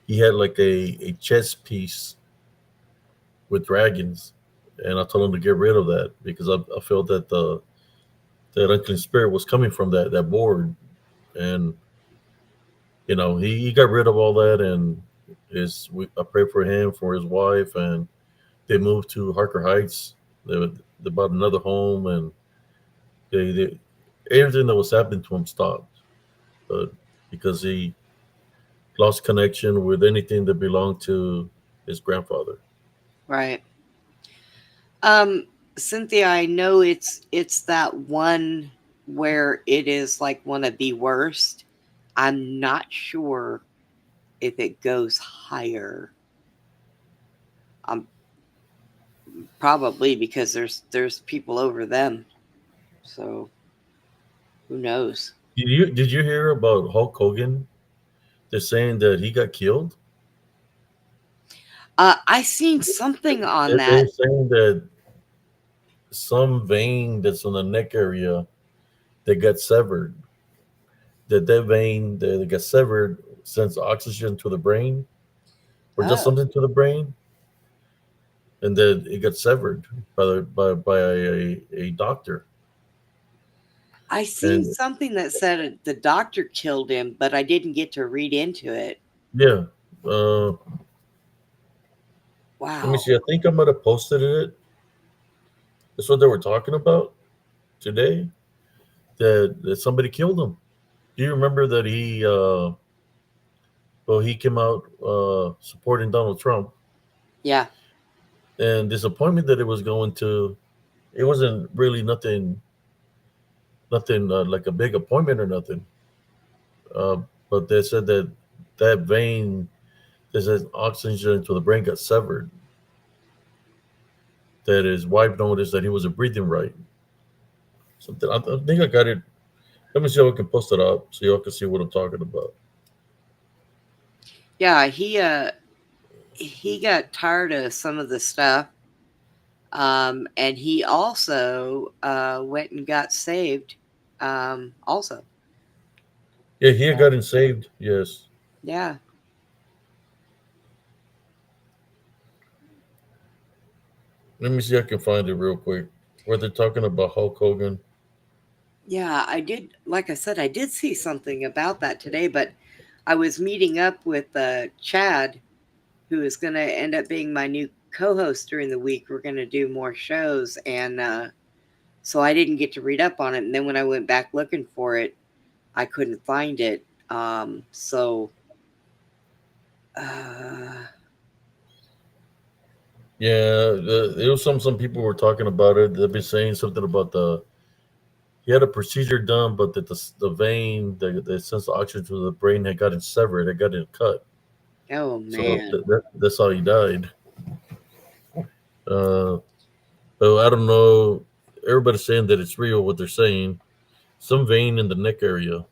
He had like a chess piece with dragons, and I told him to get rid of that because I felt that that unclean spirit was coming from that board. And you know, he got rid of all that, and I prayed for him, for his wife, and they moved to Harker Heights. They bought another home, and they everything that was happening to him stopped, but because he lost connection with anything that belonged to his grandfather. Right. Um, Cynthia, I know it's that one where it is like one of the worst. I'm not sure if it goes higher. Um, Probably because there's people over them. So who knows? Did you hear about Hulk Hogan? They're saying that he got killed. I seen something on They're that. saying that some vein that's on the neck area that got severed, that vein that got severed sends oxygen to the brain, or just Oh, something to the brain, and then it got severed by a doctor. I seen And something that said the doctor killed him, but I didn't get to read into it. yeah, let me Wow. see. I think I might have posted it. That's what they were talking about today. That somebody killed him. Do you remember that he came out supporting Donald Trump, Yeah. and this appointment that it was going to, it wasn't really nothing like a big appointment or nothing. Uh, but they said that that vein that says oxygen to the brain got severed. That his wife noticed that he wasn't breathing right. Something. I think I got it. Let me see if I can post it up so y'all can see what I'm talking about. Yeah, he got tired of some of the stuff. And he also went and got saved. Also. Yeah, he had gotten saved. Yes. Yeah. Let me see if I can find it real quick. Where they're talking about Hulk Hogan. Yeah, I did. Like I said, I did see something about that today, but I was meeting up with Chad, who is going to end up being my new co-host during the week. We're going to do more shows, and so I didn't get to read up on it. And then when I went back looking for it, I couldn't find it. So Yeah, there was some people were talking about it. They've been saying something about he had a procedure done, but that the vein that sends the oxygen to the brain had gotten severed, had gotten cut. oh So man, that's how he died. So I don't know. Everybody's saying that it's real. What they're saying, some vein in the neck area.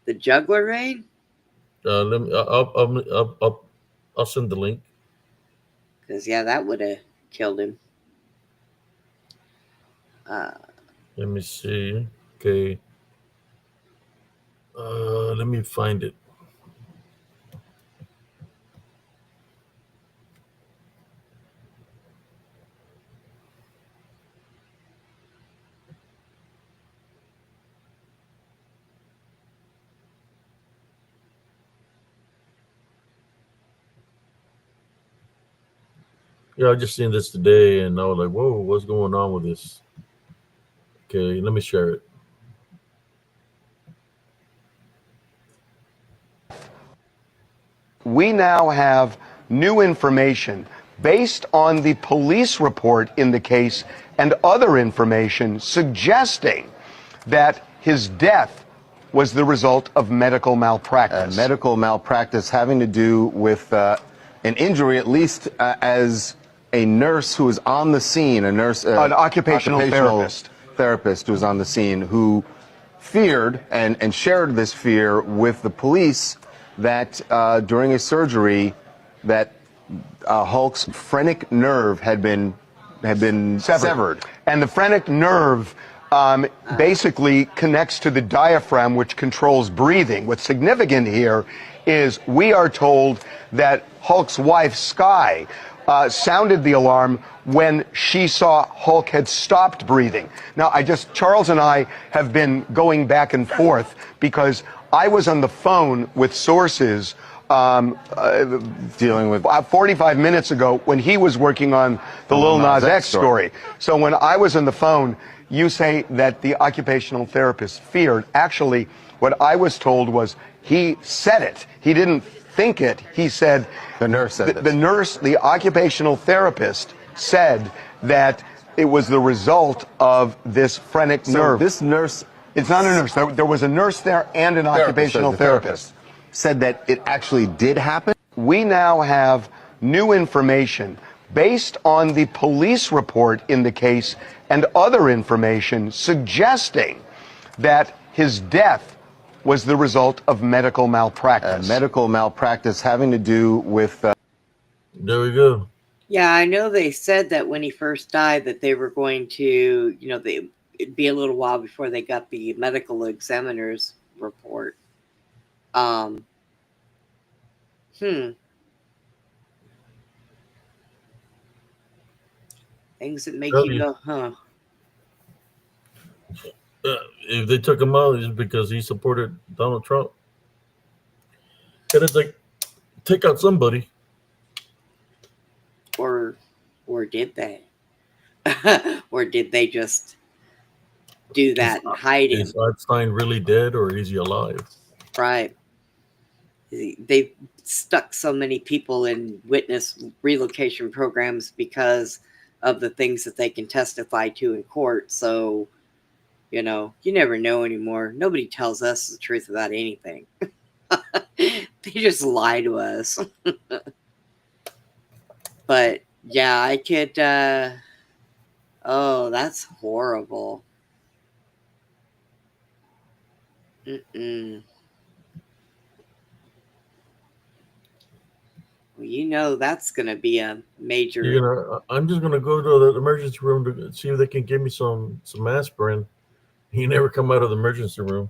the jugular vein. Let me. I'll send the link. Because yeah, that would have killed him. Let me see. Okay. Let me find it. Yeah, I just seen this today, and I was like, "Whoa, what's going on with this?" Okay, let me share it. We now have new information based on the police report in the case and other information suggesting that his death was the result of medical malpractice. Medical malpractice having to do with an injury, at least as a nurse who was on the scene, An occupational therapist who was on the scene, who feared and shared this fear with the police that during a surgery that Hulk's phrenic nerve had been severed. And the phrenic nerve basically connects to the diaphragm, which controls breathing. What's significant here is we are told that Hulk's wife, Skye, sounded the alarm when she saw Hulk had stopped breathing. Now, Charles and I have been going back and forth because I was on the phone with sources dealing with 45 minutes ago when he was working on the Lil Nas X story. So when I was on the phone, you say that the occupational therapist feared. Actually, what I was told was he said it. He didn't think it. He said the nurse said it. The nurse, the occupational therapist, said that it was the result of this phrenic nerve. This nurse, it's not a nurse. There was a nurse there and an occupational therapist. Said that it actually did happen. We now have new information based on the police report in the case and other information suggesting that his death was the result of medical malpractice. Medical malpractice having to do with... There we go. Yeah, I know they said that when he first died that they were going to, it'd be a little while before they got the medical examiner's report. Things that make you go, huh? If they took him out, it's because he supported Donald Trump. And it's like, take out somebody. Or did they? Or did they just do that and hide him? Is Einstein really dead, or is he alive? Right. They've stuck so many people in witness relocation programs because of the things that they can testify to in court. So, you never know anymore. Nobody tells us the truth about anything. They just lie to us. But yeah, I could, oh, that's horrible. Well, that's going to be a major... I'm just going to go to the emergency room to see if they can give me some aspirin. He never come out of the emergency room.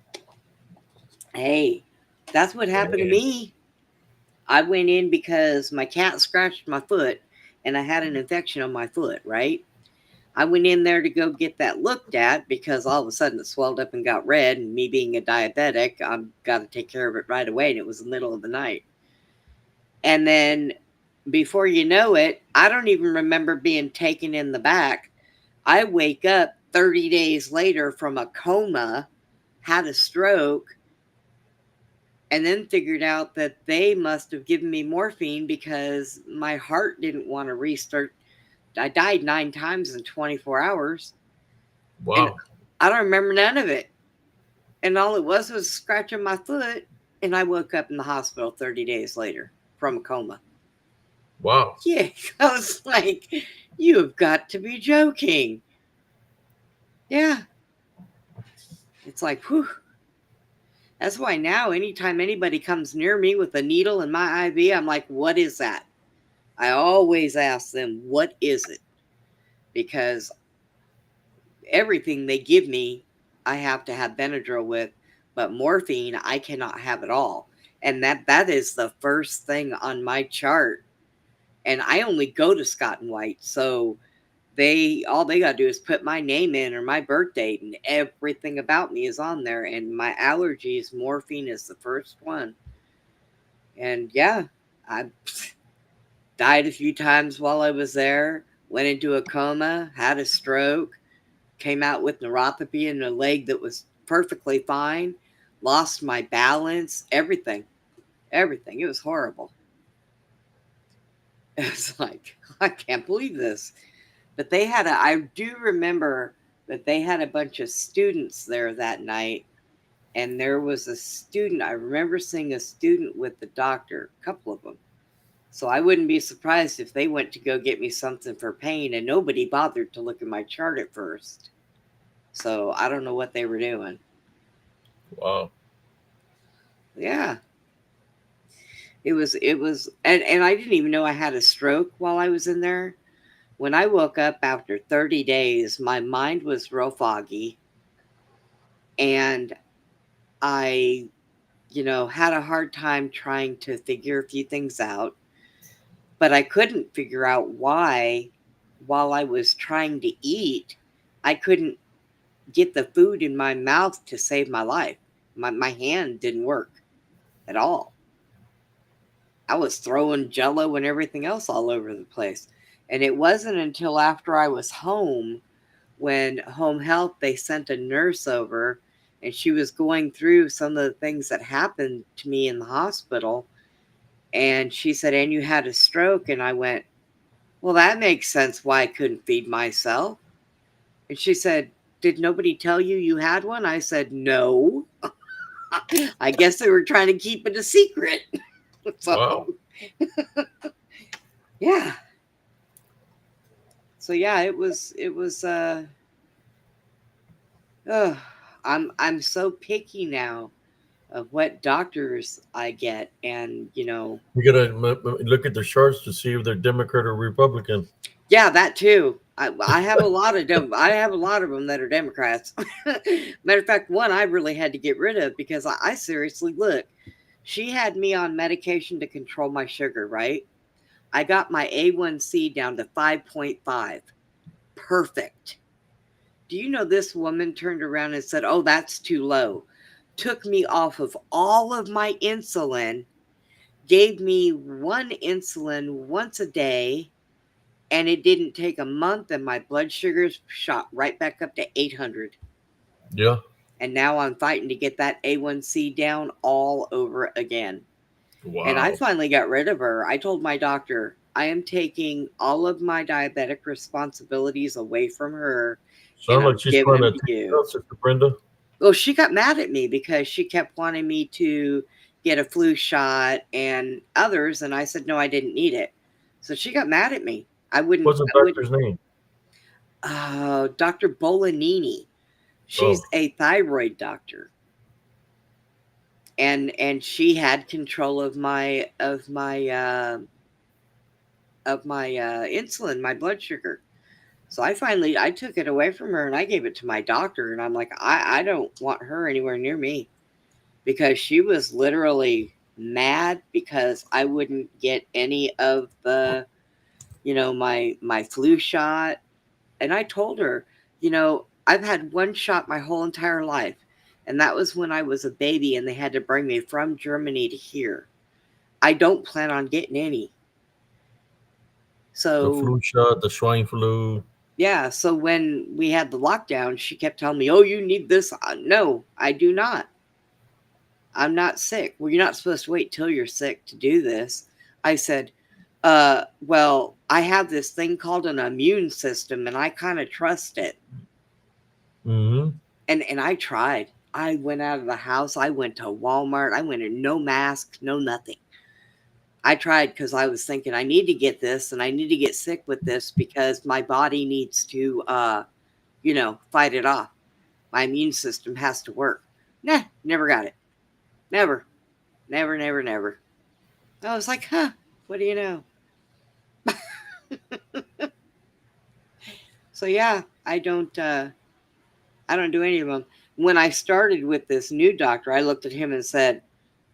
Hey, that's what happened to me. I went in because my cat scratched my foot and I had an infection on my foot, right? I went in there to go get that looked at because all of a sudden it swelled up and got red. And me being a diabetic, I've got to take care of it right away. And it was the middle of the night. And then before you know it, I don't even remember being taken in the back. I wake up 30 days later from a coma, had a stroke, and then figured out that they must have given me morphine because my heart didn't want to restart. I died 9 times in 24 hours. Wow. And I don't remember none of it. And all it was a scratch on my foot. And I woke up in the hospital 30 days later from a coma. Wow. Yeah, I was like, you have got to be joking. Yeah. It's like, whew. That's why now, anytime anybody comes near me with a needle in my IV, I'm like, what is that? I always ask them, what is it? Because everything they give me, I have to have Benadryl with, but morphine, I cannot have at all. And that is the first thing on my chart. And I only go to Scott and White, so all they gotta do is put my name in or my birth date, and everything about me is on there. And my allergies, morphine is the first one. And yeah, I died a few times while I was there, went into a coma, had a stroke, came out with neuropathy in a leg that was perfectly fine, lost my balance, everything. It was horrible. It was like, I can't believe this. But I do remember that they had a bunch of students there that night. And there was a student, I remember seeing a student with the doctor, a couple of them. So I wouldn't be surprised if they went to go get me something for pain and nobody bothered to look at my chart at first. So I don't know what they were doing. Wow. Yeah. It was, and I didn't even know I had a stroke while I was in there. When I woke up after 30 days, my mind was real foggy. And I, had a hard time trying to figure a few things out. But I couldn't figure out why, while I was trying to eat, I couldn't get the food in my mouth to save my life. My hand didn't work at all. I was throwing Jello and everything else all over the place. And it wasn't until after I was home, when home health, they sent a nurse over and she was going through some of the things that happened to me in the hospital. And she said, and you had a stroke. And I went, well, that makes sense why I couldn't feed myself. And she said, did nobody tell you you had one? I said, no. I guess they were trying to keep it a secret. So, Wow. yeah. So yeah, it was I'm so picky now of what doctors I get, and You gotta look at the charts to see if they're Democrat or Republican. yeah, that too. I have a lot of them that are Democrats. Matter of fact, one I really had to get rid of because I seriously, look, she had me on medication to control my sugar, right? I got my A1C down to 5.5. Perfect. Do you know this woman turned around and said, oh, that's too low. Took me off of all of my insulin, gave me one insulin once a day, and it didn't take a month, and my blood sugars shot right back up to 800. Yeah. And now I'm fighting to get that A1C down all over again. Wow. And I finally got rid of her. I told my doctor, I am taking all of my diabetic responsibilities away from her. Sounds like she's trying to take it out, Sister Brenda. Well, she got mad at me because she kept wanting me to get a flu shot and others. And I said, no, I didn't need it. So she got mad at me. I wouldn't. What's the doctor's name? Dr. Bolanini. She's a thyroid doctor. And she had control of my insulin, my blood sugar. So I took it away from her and I gave it to my doctor. And I'm like, I don't want her anywhere near me. because she was literally mad because I wouldn't get any of the, my flu shot. And I told her, I've had one shot my whole entire life. And that was when I was a baby and they had to bring me from Germany to here. I don't plan on getting any. The So, flu shot, the swine flu. yeah. So when we had the lockdown, she kept telling me, oh, you need this. No, I do not. I'm not sick. Well, you're not supposed to wait till you're sick to do this. I said, well, I have this thing called an immune system and I kind of trust it. Mm-hmm. And I tried. I went out of the house. I went to Walmart. I went in no mask, no nothing. I tried because I was thinking I need to get this and I need to get sick with this because my body needs to, fight it off. My immune system has to work. Nah, never got it. Never. Never, never, never. I was like, huh, what do you know? So yeah, I don't do any of them. When I started with this new doctor, I looked at him and said,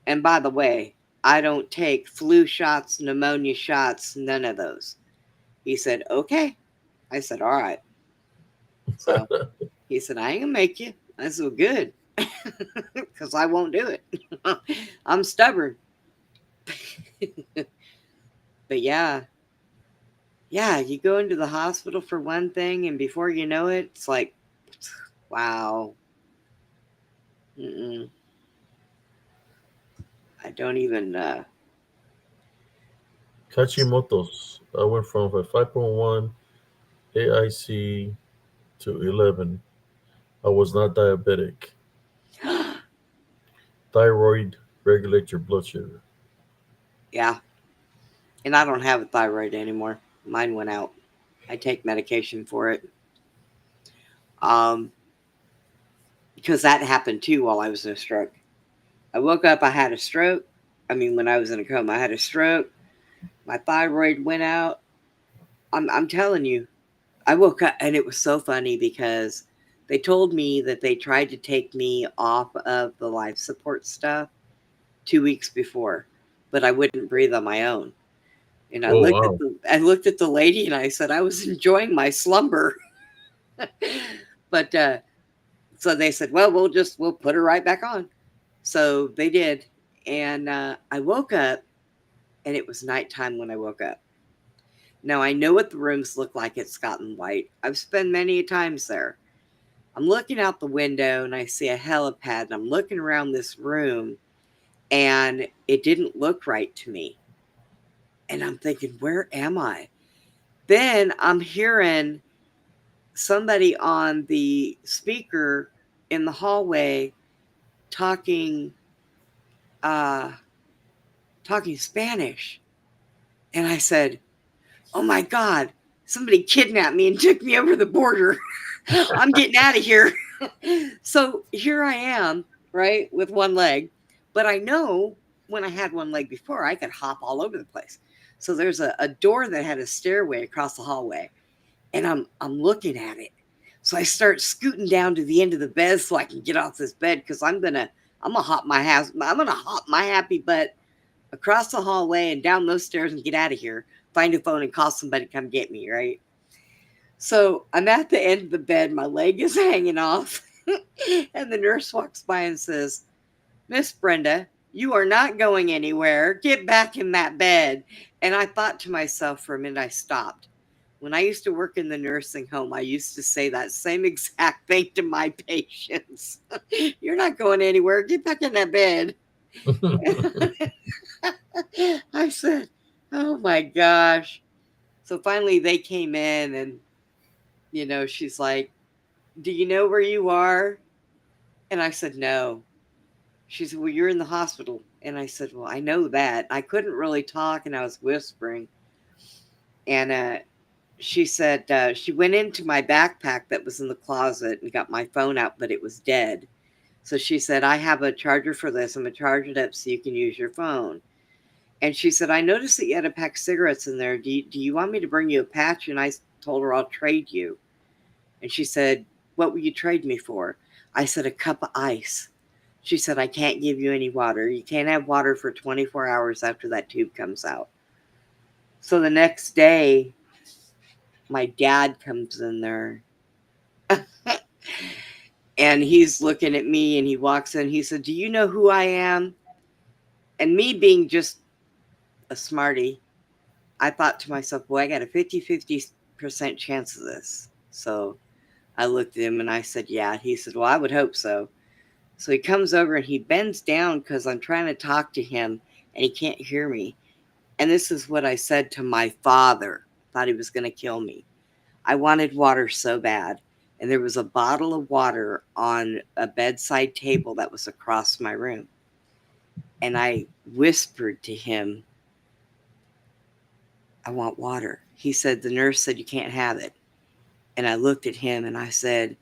and by the way, I don't take flu shots, pneumonia shots, none of those. He said, okay. I said, all right. So he said, I ain't gonna make you. I said, well, good. Because I won't do it. I'm stubborn. But yeah, you go into the hospital for one thing, and before you know it, it's like, wow. Mm-mm. I don't even. Hashimoto's. I went from a 5.1 AIC to 11. I was not diabetic. Thyroid regulates your blood sugar. Yeah. And I don't have a thyroid anymore. Mine went out. I take medication for it. Because that happened too while I was in a stroke. I woke up, I had a stroke. When I was in a coma, I had a stroke. My thyroid went out. I'm telling you, I woke up and it was so funny because they told me that they tried to take me off of the life support stuff 2 weeks before, but I wouldn't breathe on my own. And I Oh looked wow. at the lady and I said I was enjoying my slumber. But so they said, well, we'll put her right back on. So they did. And I woke up and it was nighttime when I woke up. Now I know what the rooms look like at Scott and White. I've spent many times there. I'm looking out the window and I see a helipad and I'm looking around this room and it didn't look right to me. And I'm thinking, where am I? Then I'm hearing somebody on the speaker in the hallway talking Spanish. And I said, oh my God, somebody kidnapped me and took me over the border. I'm getting out of here. So here I am, right, with one leg. But I know when I had one leg before, I could hop all over the place. So there's a door that had a stairway across the hallway. And I'm looking at it. So I start scooting down to the end of the bed so I can get off this bed because I'm gonna hop my happy butt across the hallway and down those stairs and get out of here. Find a phone and call somebody to come get me, right? So I'm at the end of the bed, my leg is hanging off, and the nurse walks by and says, Miss Brenda, you are not going anywhere. Get back in that bed. And I thought to myself for a minute, I stopped. When I used to work in the nursing home, I used to say that same exact thing to my patients. You're not going anywhere. Get back in that bed. I said, oh my gosh. So finally they came in and, she's like, do you know where you are? And I said, no. She said, well, you're in the hospital. And I said, well, I know that. I couldn't really talk and I was whispering. And she said she went into my backpack that was in the closet and got my phone out, but it was dead. So she said, I have a charger for this. I'm going to charge it up so you can use your phone. And she said, I noticed that you had a pack of cigarettes in there. Do you want me to bring you a patch? And I told her I'll trade you. And she said, what will you trade me for? I said, a cup of ice. She said, I can't give you any water. You can't have water for 24 hours after that tube comes out. So the next day, my dad comes in there and he's looking at me and he walks in. He said, do you know who I am? And me being just a smarty, I thought to myself, boy, I got a 50% chance of this. So I looked at him and I said, yeah. He said, well, I would hope so. So he comes over and he bends down because I'm trying to talk to him and he can't hear me. And this is what I said to my father. Thought he was going to kill me. I wanted water so bad. And there was a bottle of water on a bedside table that was across my room. And I whispered to him, I want water. He said, the nurse said you can't have it. And I looked at him and I said,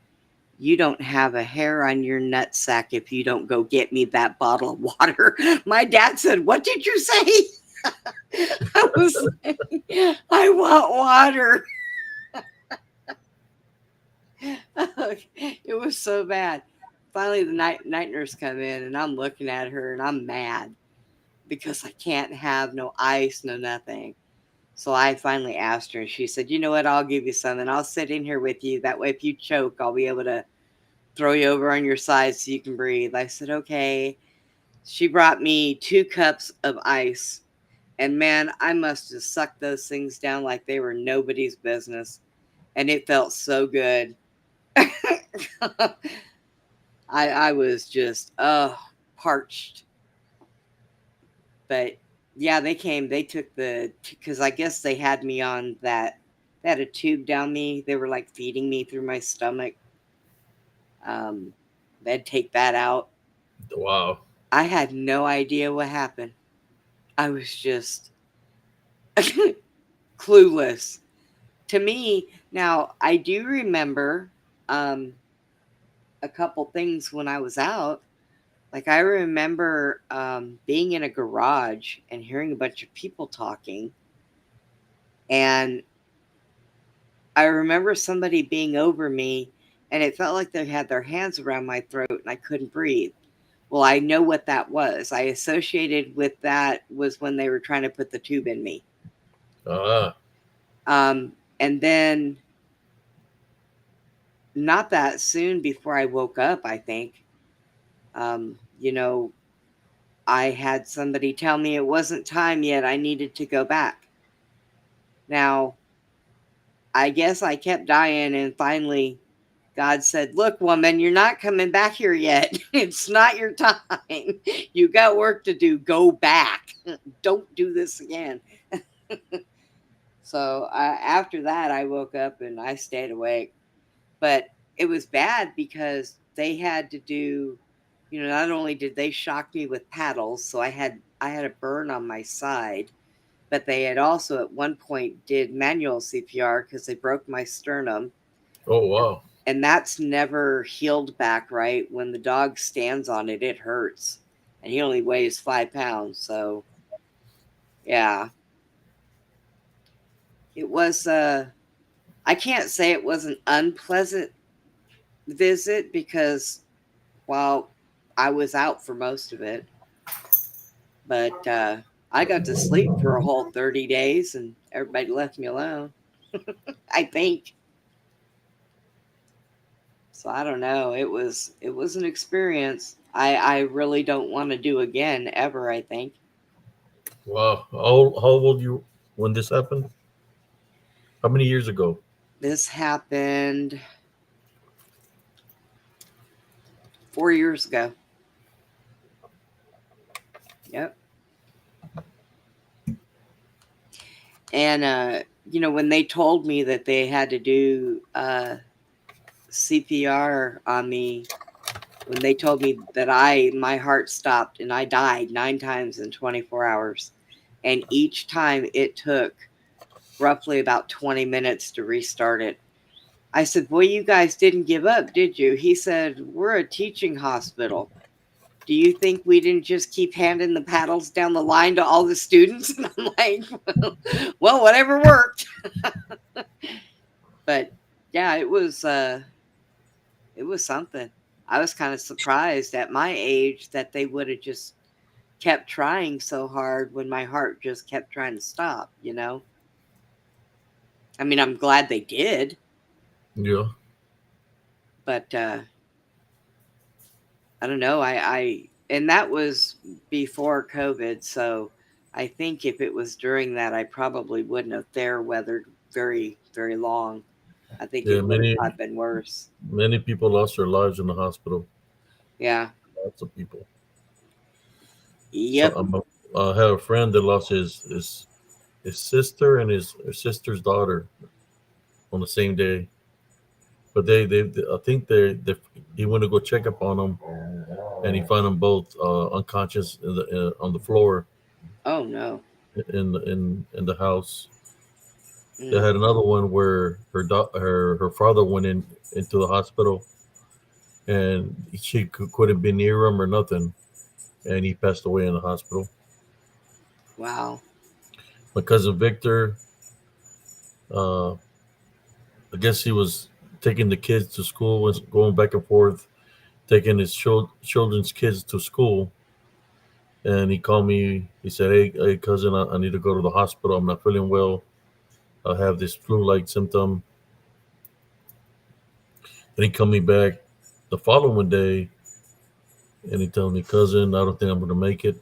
you don't have a hair on your nutsack if you don't go get me that bottle of water. My dad said, what did you say? I was saying, I want water. It was so bad. Finally, the night nurse come in and I'm looking at her and I'm mad because I can't have no ice, no nothing. So I finally asked her and she said, you know what? I'll give you something. I'll sit in here with you. That way, if you choke, I'll be able to throw you over on your side so you can breathe. I said, okay. She brought me 2 cups of ice. And man, I must have sucked those things down like they were nobody's business. And it felt so good. I was just, parched. But yeah, they came, they took because I guess they had me on that, they had a tube down me. They were like feeding me through my stomach. They'd take that out. Wow. I had no idea what happened. I was just clueless. To me, now I do remember a couple things when I was out. Like I remember being in a garage and hearing a bunch of people talking. And I remember somebody being over me and it felt like they had their hands around my throat and I couldn't breathe. Well, I know what that was. I associated with that was when they were trying to put the tube in me. And then not that soon before I woke up, I think, I had somebody tell me it wasn't time yet. I needed to go back. Now, I guess I kept dying and finally God said, look, woman, you're not coming back here yet. It's not your time. You got work to do. Go back. Don't do this again. So after that, I woke up and I stayed awake. But it was bad because they had to do, not only did they shock me with paddles, so I had a burn on my side, but they had also at one point did manual CPR because they broke my sternum. Oh, wow. And that's never healed back right. When the dog stands on it, it hurts. And he only weighs 5 pounds. So, yeah. It was, I can't say it was an unpleasant visit because, well, I was out for most of it. But I got to sleep for a whole 30 days and everybody left me alone. I think. So I don't know. It was an experience I really don't want to do again ever, I think. Wow. How old were you when this happened? How many years ago? This happened 4 years ago. Yep. And when they told me that they had to do CPR on me, when they told me that my heart stopped and I died 9 times in 24 hours. And each time it took roughly about 20 minutes to restart it. I said, boy, you guys didn't give up, did you? He said, we're a teaching hospital. Do you think we didn't just keep handing the paddles down the line to all the students? And I'm like, well, whatever worked. But yeah, it was something. I was kind of surprised at my age that they would have just kept trying so hard when my heart just kept trying to stop, you know? I mean, I'm glad they did, Yeah. but I don't know. And that was before COVID, so I think if it was during that, I probably wouldn't have fair weathered very, very long. I think Yeah. it would have probably been worse. Many people lost their lives in the hospital. Yeah. Lots of people. So Yep. I have a friend that lost his sister and his sister's daughter on the same day. But they I think they he went to go check up on them, and he found them both unconscious on the floor Oh no. in the house. They Mm. had another one where her father went into the hospital, and she couldn't be near him or nothing, and he passed away in the hospital. Wow. My cousin Victor, uh, I guess he was taking the kids to school, was going back and forth, taking his children's kids to school, and he called me. He said, "Hey, cousin, I need to go to the hospital. I'm not feeling well. I have this flu-like symptom." And he called me back the following day, and he told me, "Cousin, I don't think I'm going to make it."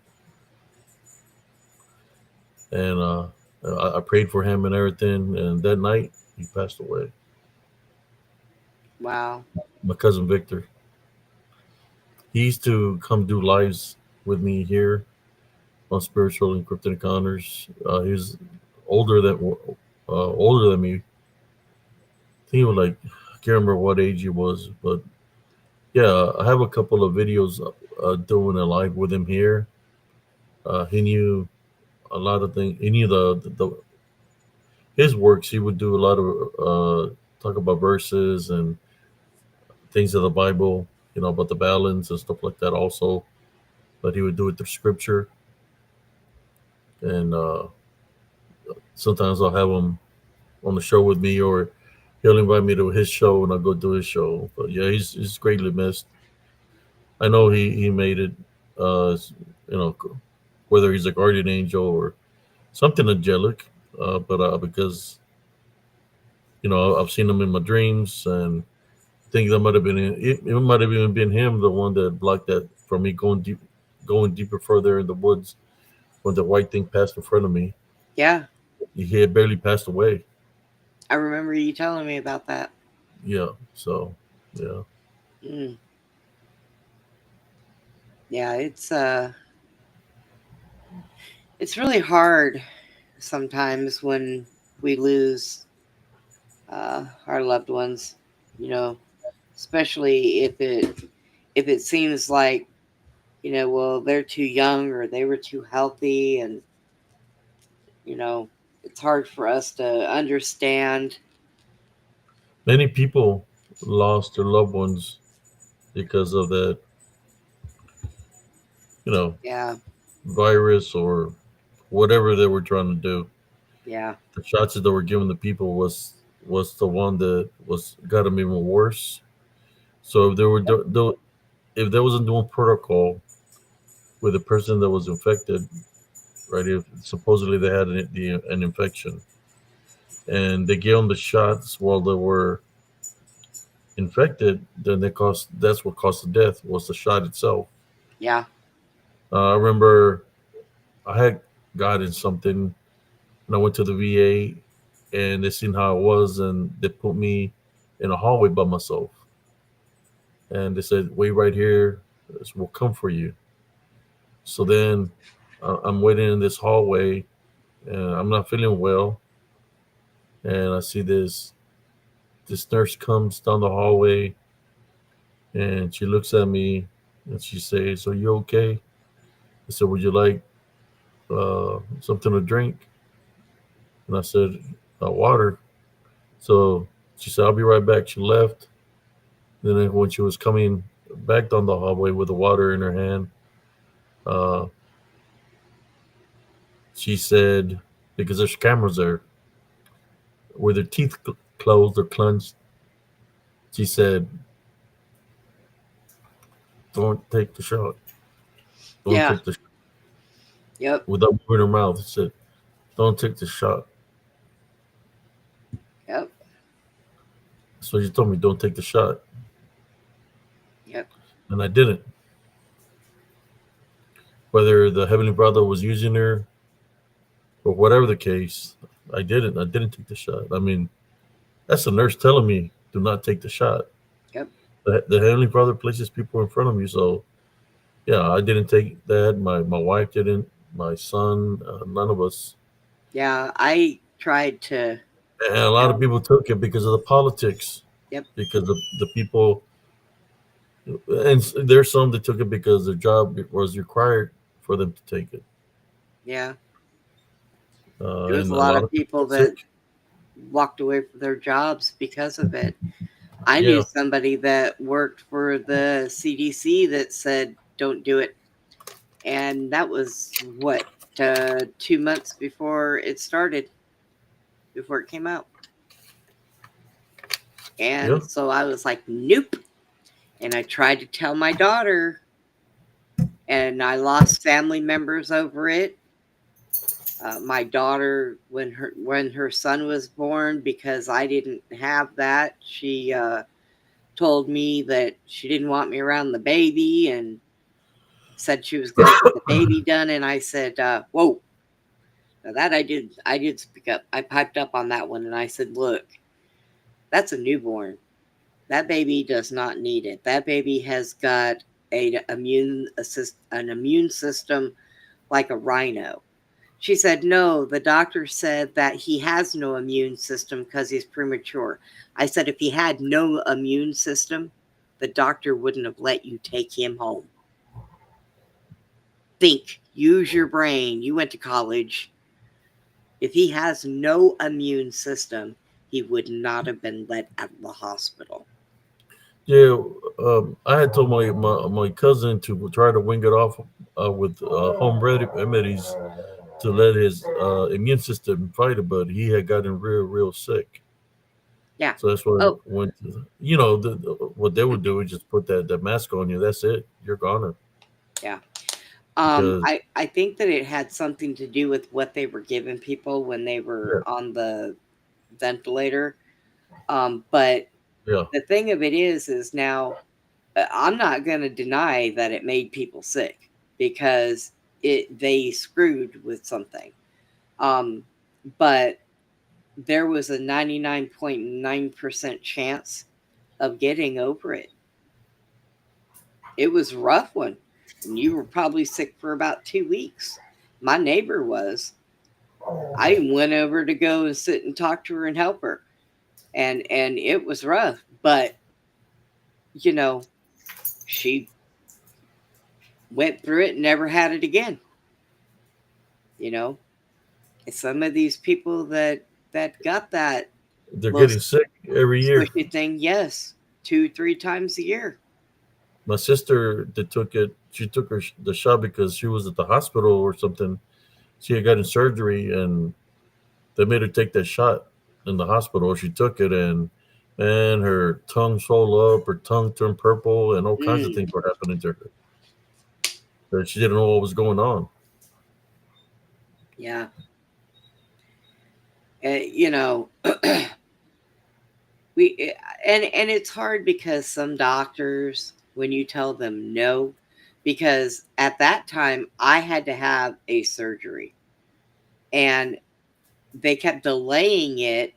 And I prayed for him and everything, and that night he passed away. Wow. My cousin Victor. He used to come do lives with me here on Spiritual Encrypted Encounters. He's older than me. I think he was like, I can't remember what age he was, but yeah, I have a couple of videos doing a live with him here. He knew a lot of things. He knew the his works. He would do a lot of talk about verses and things of the Bible, about the balance and stuff like that. Also, but he would do it through scripture, and sometimes I'll have him on the show with me, or he'll invite me to his show, and I'll go do his show. But yeah, he's greatly missed. I know he made it. Uh, you know, whether he's a guardian angel or something angelic, but because I've seen him in my dreams, and I think that might have been it might have even been him, the one that blocked that from me going deeper further in the woods when the white thing passed in front of me. Yeah. He had barely passed away. I remember you telling me about that. Yeah. So, yeah. Mm. Yeah, it's really hard sometimes when we lose our loved ones, especially if it seems like, well, they're too young or they were too healthy, and it's hard for us to understand. Many people lost their loved ones because of that, Yeah. virus or whatever they were trying to do. Yeah. The shots that they were giving the people was the one that was got them even worse. So if they were if they wasn't doing protocol with the person that was infected, right? If supposedly they had an infection, and they gave them the shots while they were infected, then that's what caused the death, was the shot itself. Yeah. I remember I had gotten something when I went to the VA, and they seen how it was, and they put me in a hallway by myself, and they said, "Wait right here, we'll come for you." So then I'm waiting in this hallway, and I'm not feeling well, and I see this nurse comes down the hallway, and she looks at me, and she says, "Are you okay?" I said, "Would you like something to drink?" And I said, "Water." So she said, "I'll be right back." She left. Then when she was coming back down the hallway with the water in her hand, uh, she said, because there's cameras there, with her teeth closed or clenched, she said, don't take the shot. Don't Yeah. take the shot. Yep. Without moving her mouth. It said, don't take the shot. Yep. So she told me, don't take the shot. Yep. And I didn't. Whether the Heavenly Father was using her or whatever the case, I didn't. I didn't take the shot. I mean, that's a nurse telling me, do not take the shot. Yep. The Heavenly Father places people in front of you. So, yeah, I didn't take that. My wife didn't. My son, none of us. Yeah. I tried to. And a lot of people took it because of the politics. Yep. Because of the people. And there's some that took it because their job was required for them to take it. Yeah. There was And a lot of people that sick. walked away from their jobs because of it. I Yeah. knew somebody that worked for the CDC that said, don't do it. And that was what, 2 months before it started, before it came out. And Yeah. so I was like, nope. And I tried to tell my daughter, and I lost family members over it. My daughter, when her son was born, because I didn't have that, she told me that she didn't want me around the baby and said she was going to get the baby done. And I said, whoa. Now that I did speak up. I piped up on that one, and I said, look, that's a newborn. That baby does not need it. That baby has got an immune system like a rhino. She said, no, the doctor said that he has no immune system because he's premature. I said, if he had no immune system, the doctor wouldn't have let you take him home. Think, use your brain. You went to college. If he has no immune system, he would not have been let out of the hospital. Yeah, I had told my cousin to try to wing it off with home remedies to let his immune system fight it, but he had gotten real sick. Yeah. So that's why I Oh. went to, what they would do is just put that mask on you. That's it. You're goner. Yeah. Because- I think that it had something to do with what they were giving people when they were on the ventilator. But Yeah. the thing of it is now I'm not going to deny that it made people sick because they screwed with something. But there was a 99.9% chance of getting over it. It was a rough one. And you were probably sick for about 2 weeks. My neighbor was. I went over to go and sit and talk to her and help her. And it was rough. But, she went through it and never had it again. Some of these people that got that They're little getting sick every year. squishy thing, yes, 2-3 times a year. My sister that took it, she took the shot because she was at the hospital or something. She had gotten surgery and they made her take that shot in the hospital. She took it and her tongue swelled up, her tongue turned purple, and all kinds of things were happening to her. But she didn't know what was going on. Yeah. we and it's hard because some doctors, when you tell them no, because at that time I had to have a surgery and they kept delaying it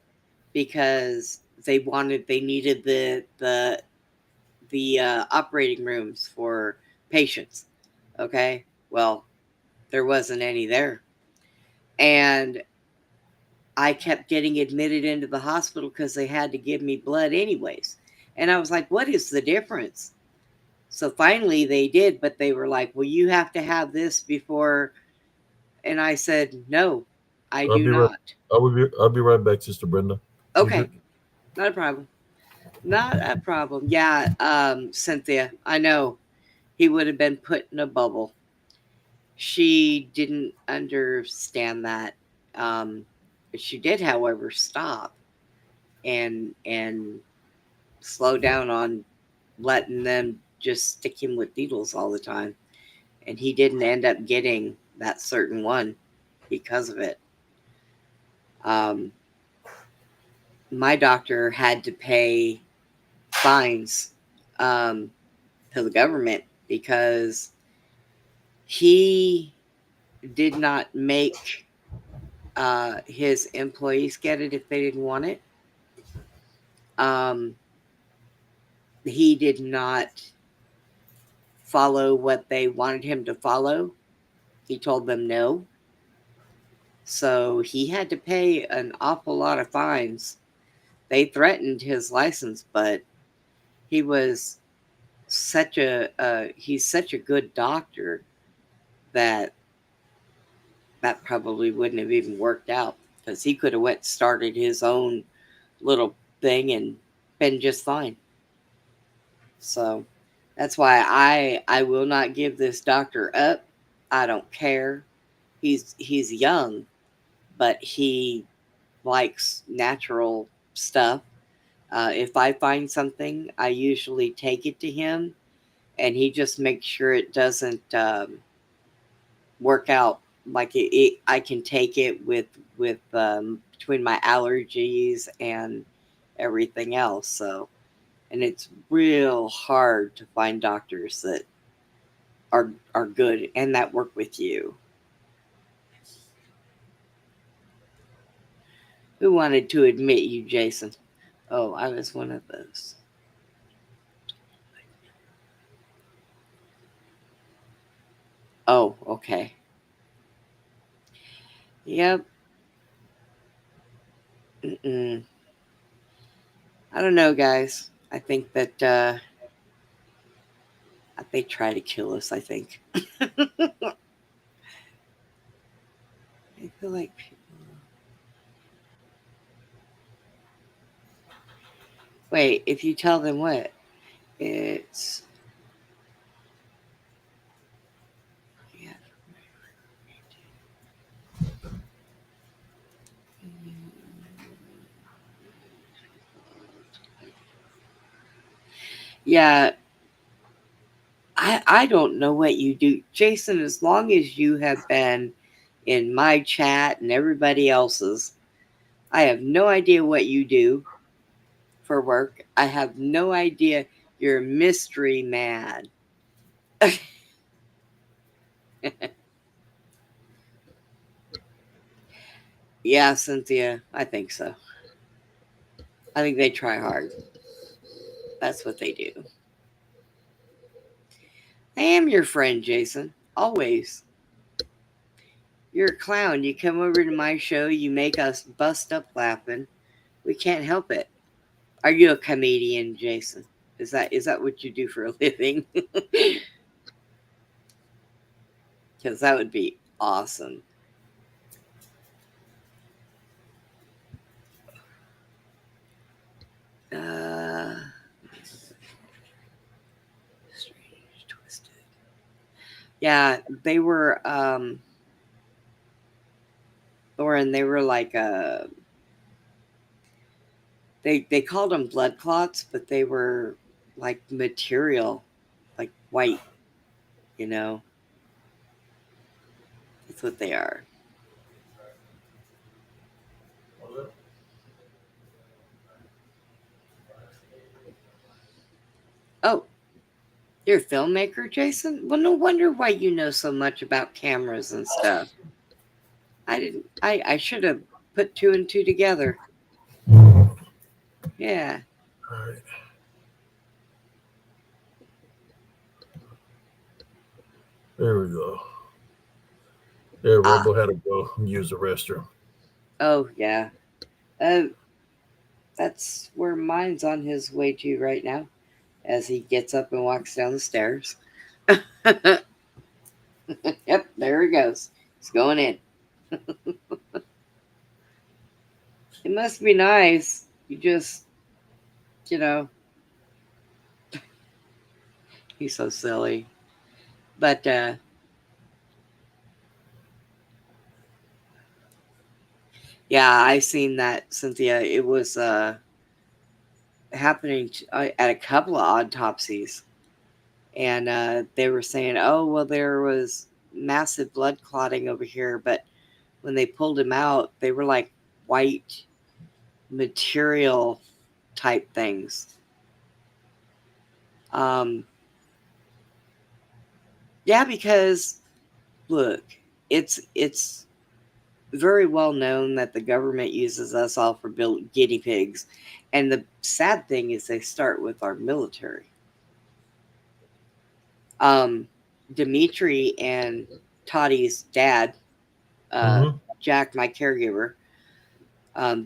because they needed the operating rooms for patients. Okay, well, there wasn't any there, and I kept getting admitted into the hospital because they had to give me blood anyways. And I was like, what is the difference? So finally they did, but they were like, well, you have to have this before. And I said, no, I do not. I'll be right back, Sister Brenda. Okay. Not a problem. Not a problem. Yeah, Cynthia, I know. He would have been put in a bubble. She didn't understand that. She did, however, stop and slow down on letting them just stick him with needles all the time. And he didn't end up getting that certain one because of it. My doctor had to pay fines to the government because he did not make his employees get it if they didn't want it. He did not follow what they wanted him to follow. He told them no. So he had to pay an awful lot of fines. They threatened his license, but he was he's such a good doctor that probably wouldn't have even worked out, because he could have started his own little thing and been just fine. So that's why I will not give this doctor up. I don't care. He's young, but he likes natural stuff. If I find something, I usually take it to him, and he just makes sure it doesn't work out. Like I can take it with between my allergies and everything else. So, and it's real hard to find doctors that are good and that work with you. Who wanted to admit you, Jason? Oh, I was one of those. Oh, okay. Yep. I don't know, guys. I think that they try to kill us, I think. I feel like people... Wait, if you tell them what? It's... Yeah. Yeah. I don't know what you do. Jason, as long as you have been in my chat and everybody else's, I have no idea what you do for work. I have no idea. You're a mystery man. Yeah, Cynthia, I think so. I think they try hard. That's what they do. I am your friend, Jason. Always. You're a clown. You come over to my show, you make us bust up laughing. We can't help it. Are you a comedian, Jason? Is that what you do for a living? Because that would be awesome. Strange, twisted. Yeah, they were Lauren, they were like they called them blood clots, but they were like material, like white, you know. That's what they are. Oh, you're a filmmaker, Jason? Well, no wonder why you know so much about cameras and stuff. I should have put two and two together. Yeah. All right. There we go. Yeah, Rumble had to go use the restroom. Oh, yeah. That's where mine's on his way to right now, as he gets up and walks down the stairs. Yep, there he goes. He's going in. It must be nice. You just, you know, he's so silly. But yeah, I seen that, Cynthia. It was happening at a couple of autopsies. and they were saying, "Oh, well, there was massive blood clotting over here," but when they pulled him out, they were like white material type things. Yeah, because look, it's very well known that the government uses us all for guinea pigs, and the sad thing is they start with our military. Dimitri and Tottie's dad, Jack, my caregiver,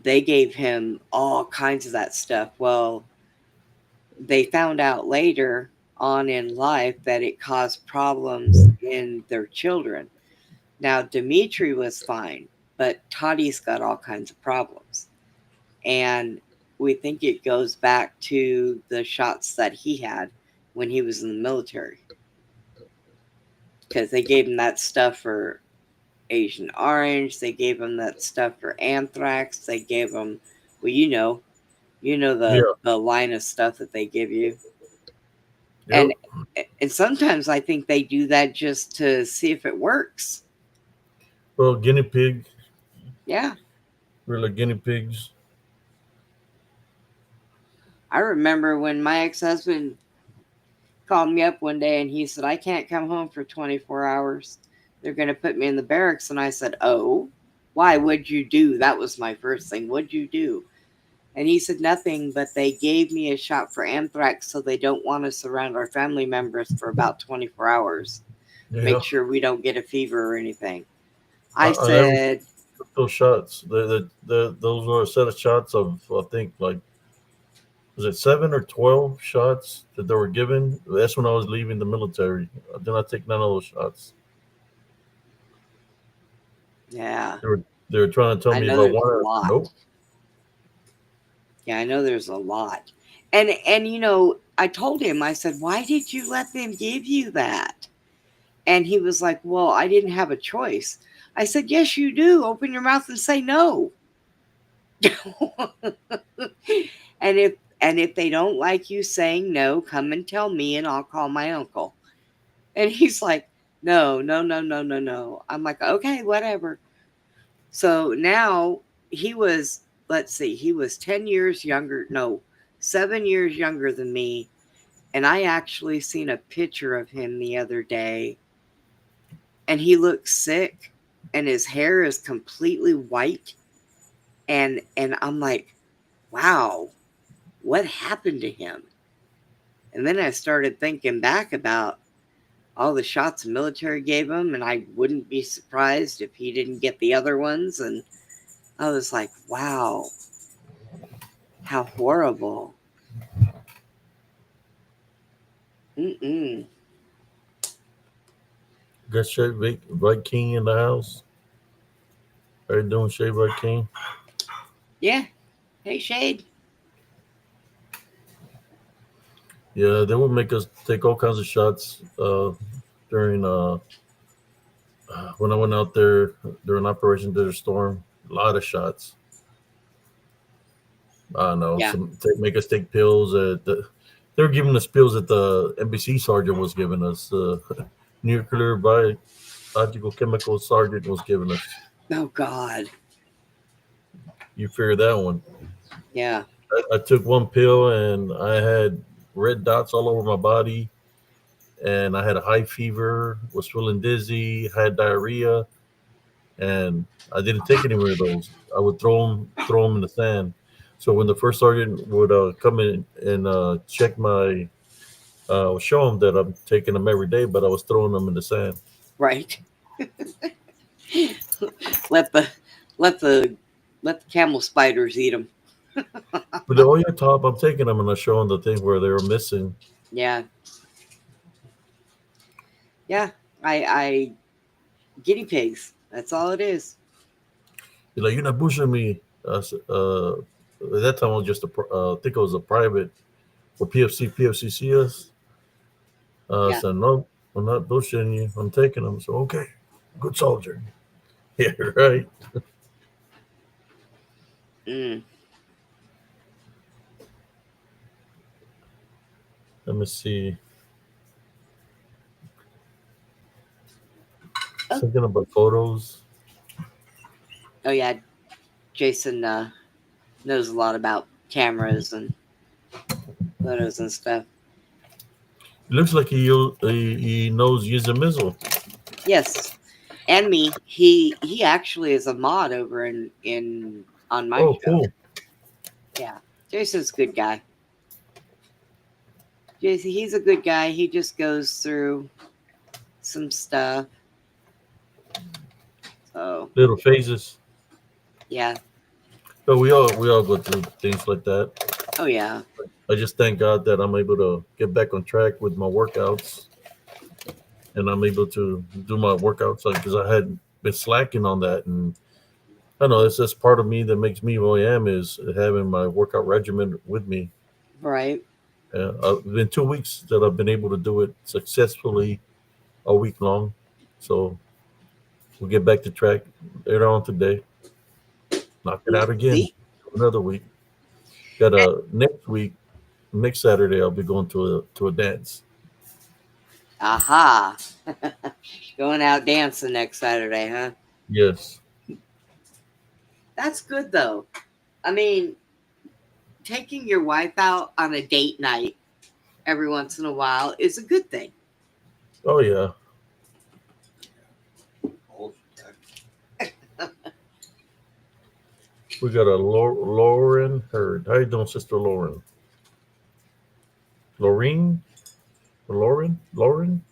they gave him all kinds of that stuff. Well, they found out later on in life that it caused problems in their children. Now, Dimitri was fine, but Tottie's got all kinds of problems. And we think it goes back to the shots that he had when he was in the military. Because they gave him that stuff for Agent Orange. They gave him that stuff for anthrax. They gave him, well, the line of stuff that they give you. Yep. And sometimes I think they do that just to see if it works. Well, guinea pig. Yeah. We're like guinea pigs. I remember when my ex-husband called me up one day and he said, "I can't come home for 24 hours. They're going to put me in the barracks." And I said, "Oh, why? What'd you do?" That was my first thing. "What'd you do?" And he said, "Nothing, but they gave me a shot for anthrax so they don't want to surround our family members for about 24 hours. Yeah. Make sure we don't get a fever or anything." I said, those shots, those were a set of shots of, I think, like, was it 7 or 12 shots that they were given? That's when I was leaving the military. I did not take none of those shots. yeah. They were trying to tell me about one. Nope. Yeah, I know there's a lot. And I told him, I said, "Why did you let them give you that?" And he was like, "Well, I didn't have a choice." I said, "Yes, you do. Open your mouth and say no." And if they don't like you saying no, come and tell me and I'll call my uncle. And he's like, "No, no, no, no, no, no." I'm like, "Okay, whatever." So now he was, let's see, he was 10 years younger. No, 7 years younger than me. And I actually seen a picture of him the other day. And he looks sick. And his hair is completely white. And I'm like, wow, what happened to him? And then I started thinking back about all the shots the military gave him, and I wouldn't be surprised if he didn't get the other ones. And I was like, wow, how horrible. Got Shade Right King in the house. How you doing, Shade Right King? Yeah. Hey, Shade. Yeah, they would make us take all kinds of shots during when I went out there during Operation Desert Storm. A lot of shots. I don't know. Yeah. Make us take pills. They were giving us pills that the NBC sergeant was giving us. Nuclear biological chemical sergeant was giving us. Oh, God. You figure that one. Yeah. I took one pill and I had red dots all over my body, and I had a high fever, was feeling dizzy, had diarrhea, and I didn't take any more of those. I would throw them in the sand. So when the first sergeant would come in and check my, show him that I'm taking them every day, but I was throwing them in the sand. Right. let the camel spiders eat them. But oh yeah, Top, I'm taking them, and I show them the thing where they were missing. Yeah. Yeah. I guinea pigs. That's all it is. You're like, "You're not bushing me." At that time, I was just I think it was a private for PFCCS. I said, "No, I'm not bushing you. I'm taking them." So, okay, good soldier. Yeah, right. Let me see. Huh? Thinking about photos. Oh yeah, Jason knows a lot about cameras and photos and stuff. It looks like he knows use a missile. Yes, and me. He actually is a mod over in on my Oh, show. cool. Yeah, Jason's a good guy. Jason, he's a good guy. He just goes through some stuff. So Little phases. yeah. But we all go through things like that. Oh yeah. I just thank God that I'm able to get back on track with my workouts, and I'm able to do my workouts because I had been slacking on that, and I don't know it's just part of me that makes me who I am is having my workout regimen with me. Right. It's been 2 weeks that I've been able to do it successfully, a week long. So we'll get back to track later on today. Knock it out again. See? Another week. Got a next Saturday. I'll be going to a dance. Aha. Going out dancing next Saturday, huh? Yes. That's good though. I mean, taking your wife out on a date night every once in a while is a good thing. Oh yeah. We got a Lauren Hurd. How you doing, Sister Lauren? Lorraine? Lauren? Lorraine?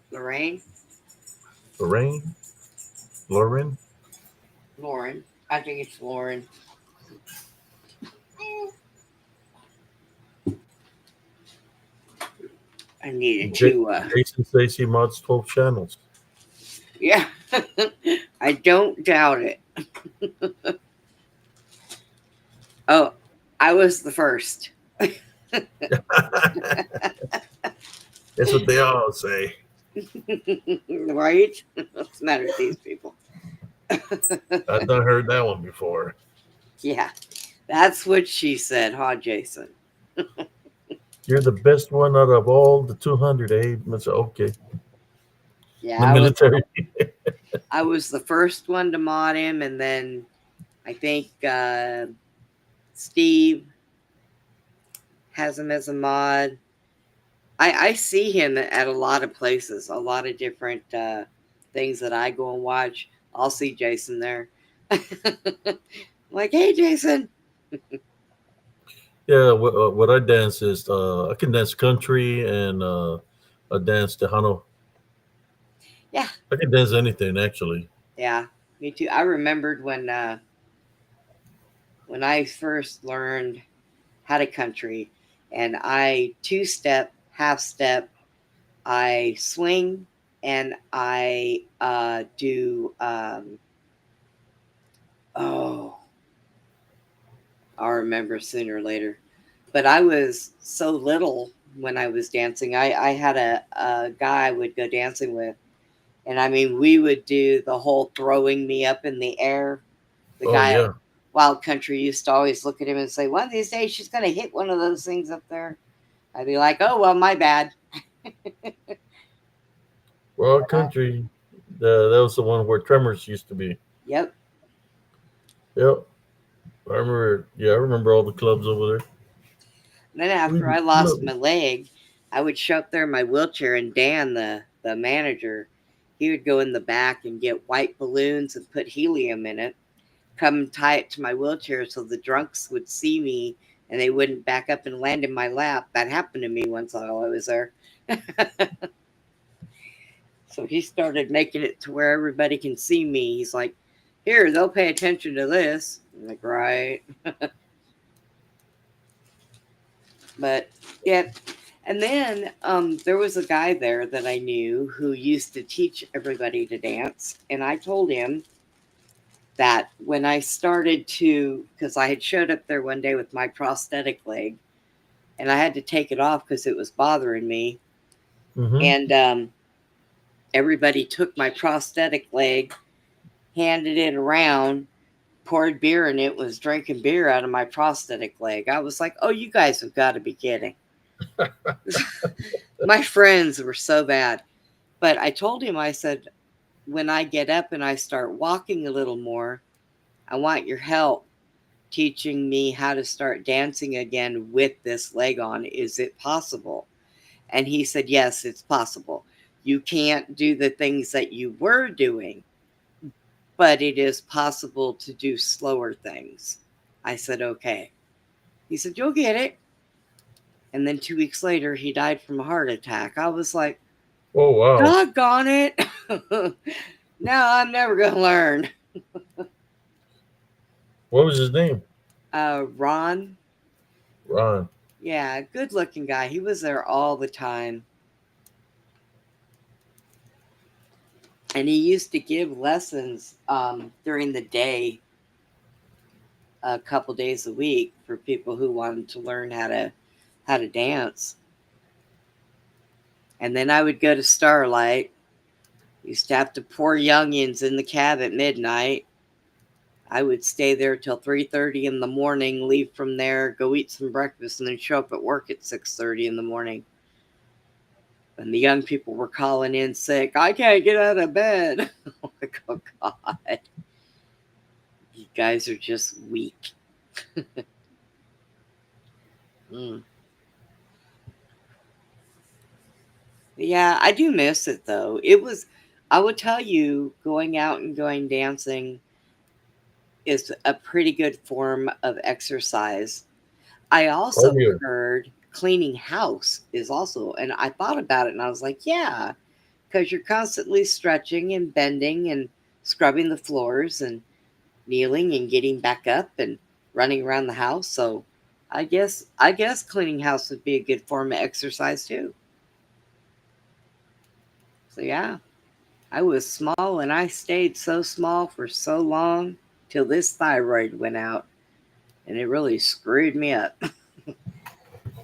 Lorraine? Lauren? Lauren. I think it's Lauren. I needed to Jason says he mods 12 channels. yeah. I don't doubt it. Oh, I was the first. That's what they all say. Right? What's the matter with these people? I've done heard that one before. Yeah. That's what she said, huh, Jason? You're the best one out of all the 200, Abe. I said, okay. Yeah. The military. I was the first one to mod him, and then I think Steve has him as a mod. I see him at a lot of places, a lot of different things that I go and watch. I'll see Jason there. Like, hey, Jason. Yeah, what I dance is I can dance country and I dance Tejano. Yeah. I can dance anything actually. Yeah, me too. I remembered when I first learned how to country, and I two-step, half-step, I swing, and I do I'll remember sooner or later. But I was so little when I was dancing. I had a guy I would go dancing with, and I mean we would do the whole throwing me up in the air. The guy yeah. at Wild Country used to always look at him and say, one of these days she's gonna hit one of those things up there. I'd be like, oh well, my bad. Wild Country. That was the one where Tremors used to be. Yep. Yep. I remember all the clubs over there. And then after I lost my leg, I would show up there in my wheelchair, and Dan, the manager, he would go in the back and get white balloons and put helium in it, come tie it to my wheelchair so the drunks would see me and they wouldn't back up and land in my lap. That happened to me once while I was there. So he started making it to where everybody can see me. He's like, here, they'll pay attention to this. I'm like, right. But yeah. And then there was a guy there that I knew who used to teach everybody to dance. And I told him that when I started to, because I had showed up there one day with my prosthetic leg, and I had to take it off because it was bothering me. Mm-hmm. And everybody took my prosthetic leg, handed it around, poured beer in it, was drinking beer out of my prosthetic leg. I was like, oh, you guys have got to be kidding. My friends were so bad. But I told him, I said, when I get up and I start walking a little more, I want your help teaching me how to start dancing again with this leg on. Is it possible? And he said, yes, it's possible. You can't do the things that you were doing, but it is possible to do slower things. I said, okay. He said, you'll get it. And then 2 weeks later, he died from a heart attack. I was like, Oh wow. doggone it. Now I'm never going to learn. What was his name? Ron. Ron. Yeah, good looking guy. He was there all the time. And he used to give lessons during the day, a couple days a week, for people who wanted to learn how to dance. And then I would go to Starlight. Used to have to pour youngins in the cab at midnight. I would stay there till 3:30 in the morning, leave from there, go eat some breakfast, and then show up at work at 6:30 in the morning. And the young people were calling in sick. I can't get out of bed. I'm like, oh, God. You guys are just weak. Yeah, I do miss it, though. I would tell you, going out and going dancing is a pretty good form of exercise. I also Oh, yeah. heard cleaning house is also, and I thought about it and I was like, yeah, because you're constantly stretching and bending and scrubbing the floors and kneeling and getting back up and running around the house. So I guess cleaning house would be a good form of exercise too. So yeah, I was small and I stayed so small for so long till this thyroid went out, and it really screwed me up.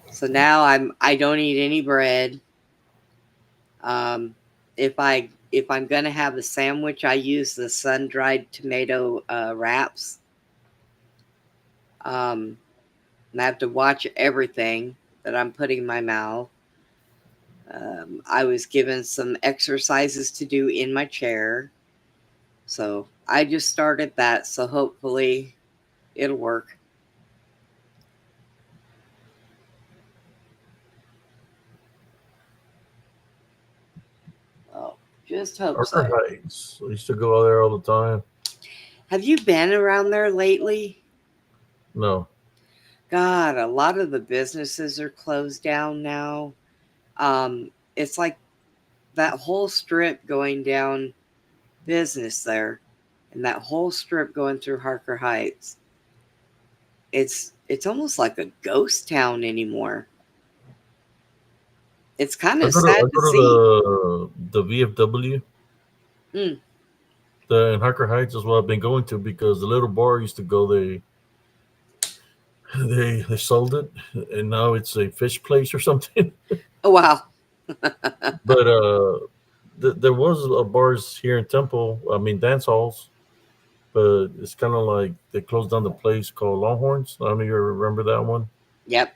So now I don't eat any bread. If I'm gonna have a sandwich, I use the sun-dried tomato wraps. And I have to watch everything that I'm putting in my mouth. I was given some exercises to do in my chair, so I just started that. So hopefully, it'll work. Oh, just hope Parker so. Heights. I used to go there all the time. Have you been around there lately? No. God, a lot of the businesses are closed down now. It's like that whole strip going down business there, and that whole strip going through Harker Heights. It's almost like a ghost town anymore. It's kind I of go to sad I to go see. to the VFW. Mm. The in Harker Heights is what I've been going to because the little bar used to go. They sold it, and now it's a fish place or something. Oh wow. But there was a bars here in Temple. I mean, dance halls, but it's kind of like they closed down the place called Longhorns. I don't know if you remember that one. Yep.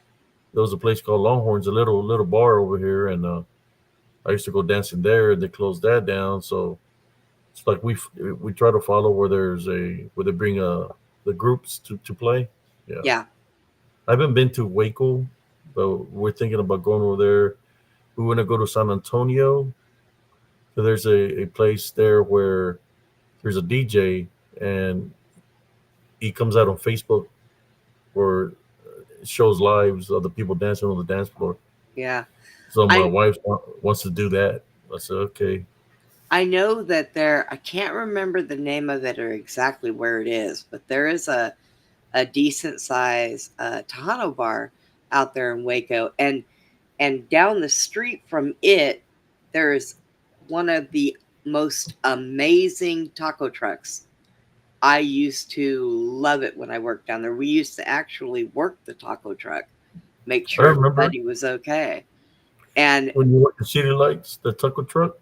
There was a place called Longhorns, a little bar over here, and I used to go dancing there. And they closed that down, so it's like we try to follow where they bring the groups to play. Yeah. Yeah. I haven't been to Waco, but we're thinking about going over there. We want to go to San Antonio. So there's a place there where there's a DJ and he comes out on Facebook or shows lives of the people dancing on the dance floor. Yeah. So my I wife wants to do that. I said, okay. I know that I can't remember the name of it or exactly where it is, but there is a decent size Tejano bar out there in Waco, and down the street from it, there's one of the most amazing taco trucks. I used to love it when I worked down there. We used to actually work the taco truck, make I sure remember everybody was okay. And when you work the City Lights, the taco truck.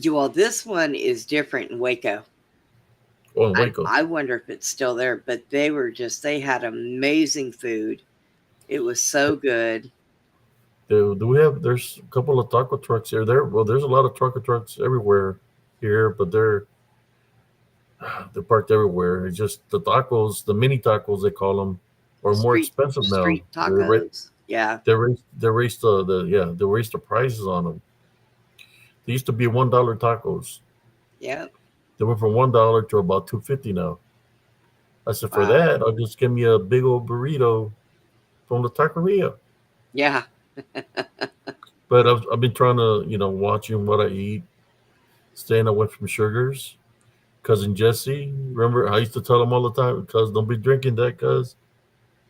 well, this one is different in Waco. Oh, in Waco. I wonder if it's still there, but they had amazing food. It was so good. Do we have? There's a couple of taco trucks here. Well, there's a lot of taco trucks everywhere here, but they're parked everywhere. It's just the tacos, the mini tacos they call them, are more expensive now. Street tacos. Yeah. They raised the prices on them. They used to be $1 tacos. Yeah. They went from $1 to about $2.50 now. I said, for Wow. that, I'll just give me a big old burrito from the taqueria. Yeah. But I've been trying to, watching what I eat, staying away from sugars. Cousin Jesse, remember I used to tell him all the time, cuz don't be drinking that, cuz.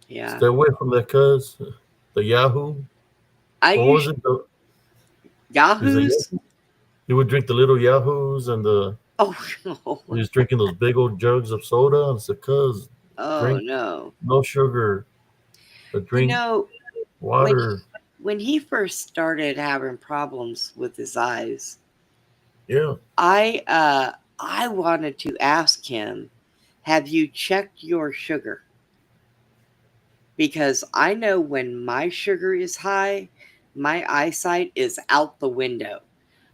Yeah. Stay away from that, cuz. The Yahoo. I What was usually it? Is it Yahoos. Yahoo? He would drink the little Yahoos and Oh he no. was drinking those big old jugs of soda. And I said, cuz, Oh drink no. no sugar. But drink water. When he first started having problems with his eyes, Yeah. I wanted to ask him, have you checked your sugar? Because I know when my sugar is high, my eyesight is out the window.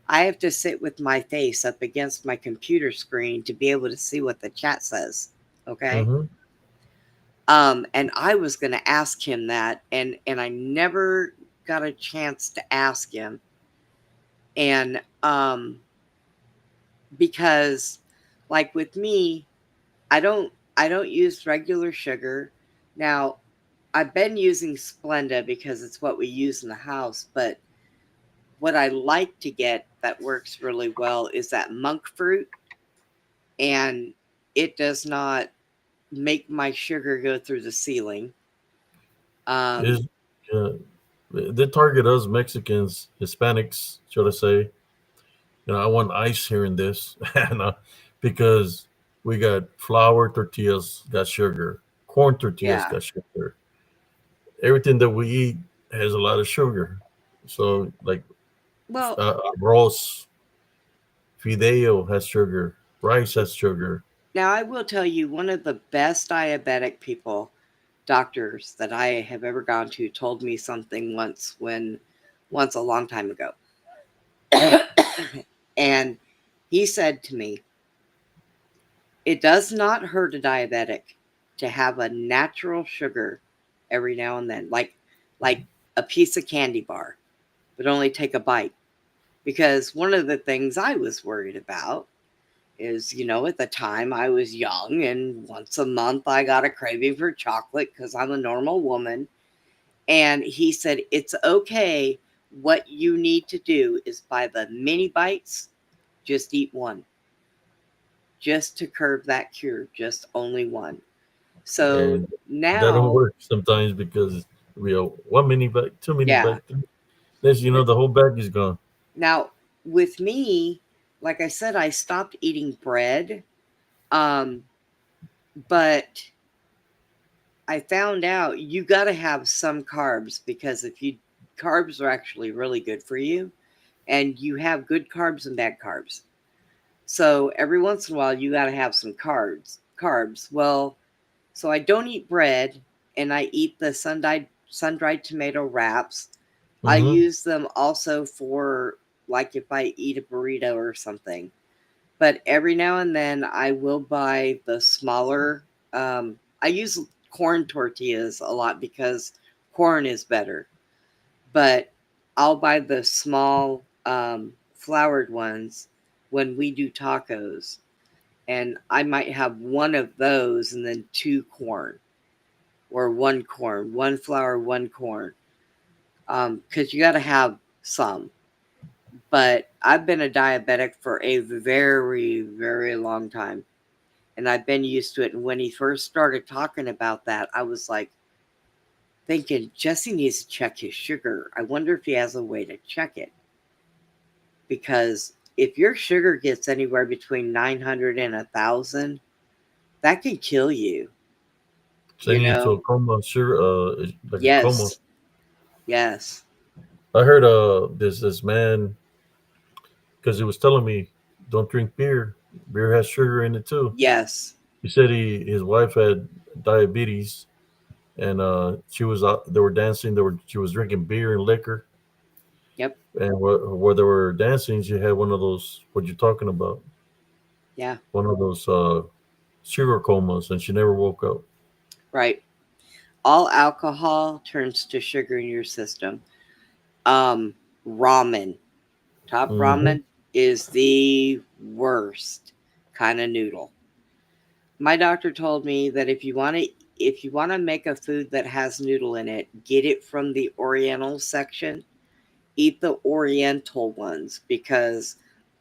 I have to sit with my face up against my computer screen to be able to see what the chat says. Okay. Mm-hmm. And I was going to ask him that, and I never got a chance to ask him. And because like with me, I don't use regular sugar. Now, I've been using Splenda because it's what we use in the house, but what I like to get that works really well is that monk fruit, and it does not make my sugar go through the ceiling. They target us Mexicans, Hispanics, should I say. I want ice here in this. And because we got flour tortillas, got sugar. Corn tortillas got sugar. Everything that we eat has a lot of sugar. So, like, arroz, fideo has sugar. Rice has sugar. Now, I will tell you, one of the best diabetic doctors that I have ever gone to, told me something once a long time ago. And he said to me, it does not hurt a diabetic to have a natural sugar every now and then, like a piece of candy bar, but only take a bite. Because one of the things I was worried about is, at the time I was young, and once a month I got a craving for chocolate because I'm a normal woman. And he said, it's okay. What you need to do is buy the mini bites, just eat one. Just to curb that cure, just only one. So and now that don't work sometimes because we have one mini bag, two mini bags. Next, the whole bag is gone. Now, with me, like I said, I stopped eating bread. But I found out you got to have some carbs, because carbs are actually really good for you, and you have good carbs and bad carbs. So every once in a while, you got to have some carbs. Well, so I don't eat bread, and I eat the sun-dried tomato wraps. Mm-hmm. I use them also for, like, if I eat a burrito or something. But every now and then I will buy the smaller, I use corn tortillas a lot because corn is better. But I'll buy the small floured ones when we do tacos. And I might have one of those and then 2 corn. Or 1 corn, 1 flour, 1 corn. Because you got to have some. But I've been a diabetic for a very, very long time. And I've been used to it. And when he first started talking about that, I was like thinking, Jesse needs to check his sugar. I wonder if he has a way to check it. Because if your sugar gets anywhere between 900 and 1,000, that can kill you. Sending you to a coma, sure. Like yes. A coma. Yes. I heard this man, because he was telling me, don't drink beer. Beer has sugar in it too. Yes. He said his wife had diabetes, and she was out. They were dancing. She was drinking beer and liquor, Yep. And where they were dancing, you had one of those. What you're talking about? Yeah. One of those sugar comas, and she never woke up. Right. All alcohol turns to sugar in your system. Ramen. Top Hmm. ramen is the worst kind of noodle. My doctor told me that if you want to make a food that has noodle in it, get it from the Oriental section. Eat the Oriental ones because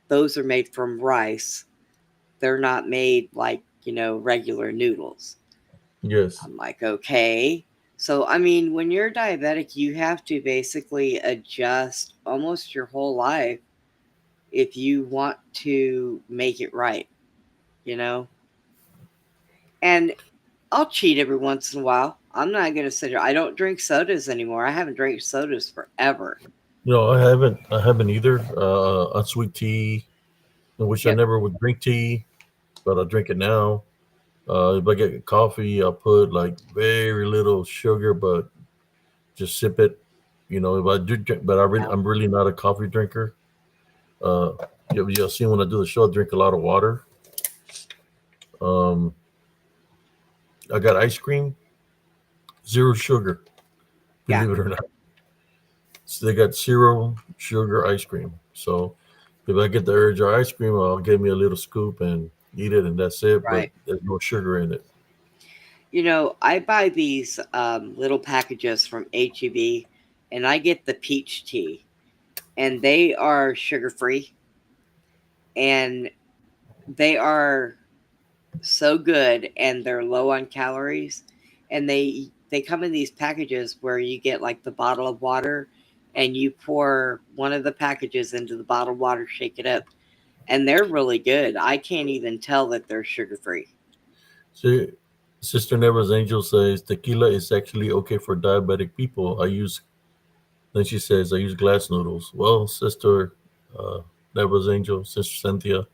those are made from rice. They're not made like, regular noodles. Yes. I'm like, okay. So, I mean, when you're diabetic, you have to basically adjust almost your whole life if you want to make it right, you know? And I'll cheat every once in a while. I'm not going to sit here. I don't drink sodas anymore. I haven't drank sodas forever. No, I haven't. I haven't either. Unsweet tea, in which I Yep. never would drink tea, but I drink it now. If I get coffee, I'll put like very little sugar, but just sip it. If I do drink, but Yeah. I'm really not a coffee drinker. Uh, you'll see when I do the show, I drink a lot of water. Um, I got ice cream, zero sugar, Yeah. believe it or not. So they got zero sugar ice cream. So if I get the urge of ice cream, I'll give me a little scoop and eat it, and that's it. But Right. there's no sugar in it. I buy these little packages from HEB and I get the peach tea, and they are sugar free and they are so good and they're low on calories. And they come in these packages where you get like the bottle of water and you pour one of the packages into the bottle of water, shake it up, and they're really good. I can't even tell that they're sugar free. See, Sister Never's Angel says tequila is actually okay for diabetic people. Then she says, I use glass noodles. Well, Sister Never's Angel, Sister Cynthia,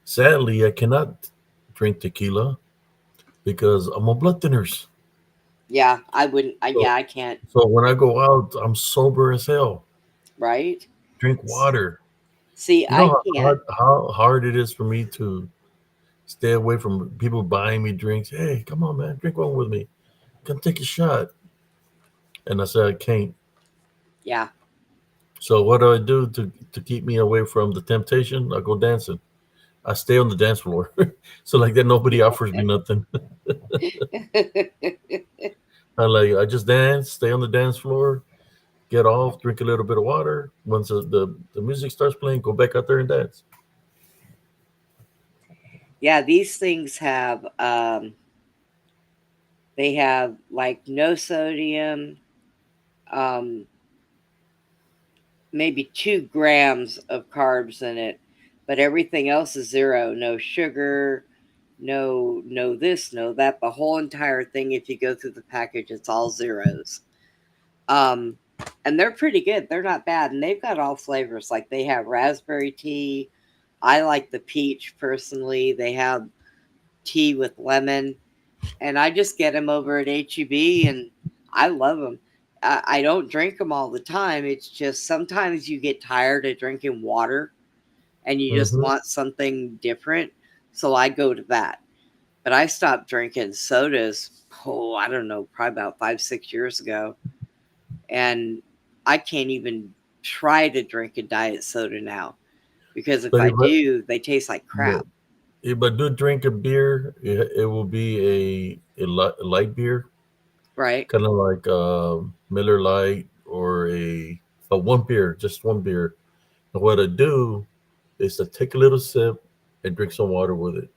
sadly, I cannot drink tequila because I'm on blood thinners. Yeah, I wouldn't. So, I can't. so when I go out, I'm sober as hell. Right? Drink water. See, You know I can't. how hard it is for me to stay away from people buying me drinks. Hey, come on, man, drink one with me. Come take a shot. And I said I can't. Yeah. So what do I do to keep me away from the temptation? I go dancing. I stay on the dance floor. So like that nobody offers me nothing. I just dance, stay on the dance floor, get off, drink a little bit of water. Once the music starts playing, go back out there and dance. Yeah, these things have they have like no sodium, um, maybe 2 grams of carbs in it, but everything else is zero. No sugar, no this, no that. The whole entire thing, if you go through the package, it's all zeros. Um, and they're pretty good. They're not bad, and they've got all flavors. Like they have raspberry tea. I like the peach personally. They have tea with lemon, and I just get them over at HEB, and I love them. I don't drink them all the time. It's just sometimes you get tired of drinking water and you just Hmm. want something different. So I go to that. But I stopped drinking sodas, I don't know, probably about 5, 6 years ago. And I can't even try to drink a diet soda now because if But I if I, do, they taste like crap. if I do drink a beer, it will be a light beer, Right? kind of like Miller Lite or one beer, just one beer. And what I do is to take a little sip and drink some water with it.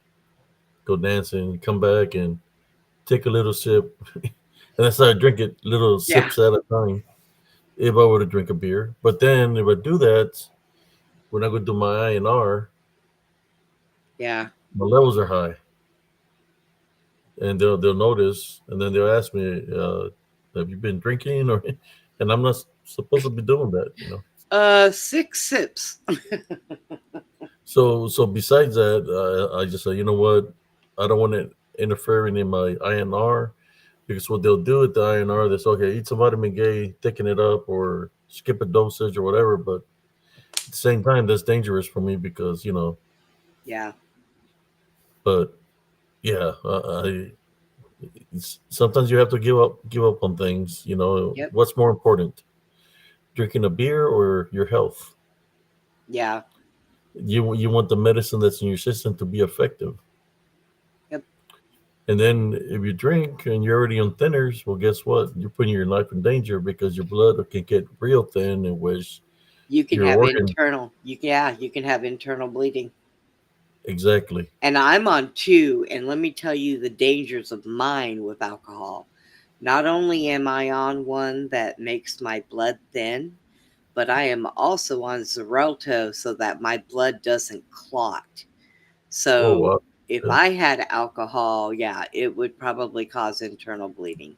Go dancing, come back and take a little sip, and that's how I drink it, little Yeah. sips at a time. If I were to drink a beer, but then if I do that, when I go do my INR, Yeah. my levels are high, and they'll notice, and then they'll ask me, "Have you been drinking?" Or, and I'm not supposed to be doing that. 6 sips. So besides that, I just say, you know what, I don't want it interfering in my INR. Because what they'll do with the INR, they say, okay, eat some vitamin K, thicken it up, or skip a dosage or whatever. But at the same time, that's dangerous for me because, Yeah. but yeah, sometimes you have to give up on things. Yep. What's more important, drinking a beer or your health? Yeah. You want the medicine that's in your system to be effective. Yep. And then if you drink and you're already on thinners, well, guess what? You're putting your life in danger because your blood can get real thin, in which You can your have organ you can have internal bleeding. exactly. And I'm on 2, and let me tell you the dangers of mine with alcohol. Not only am I on one that makes my blood thin, but I am also on Xarelto so that my blood doesn't clot. Oh So wow. if Yeah. I had alcohol, yeah, it would probably cause internal bleeding.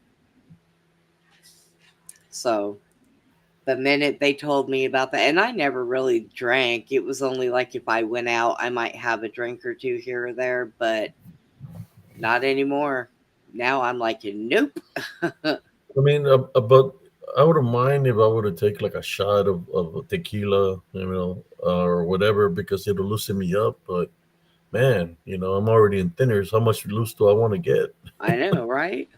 So the minute they told me about that, and I never really drank, it was only like if I went out, I might have a drink or two here or there, but not anymore. Now I'm like, nope. I mean, but I wouldn't mind if I were to take like a shot of tequila, or whatever, because it'll loosen me up. But man, I'm already in thinners. How much loose do I want to get? I know, right?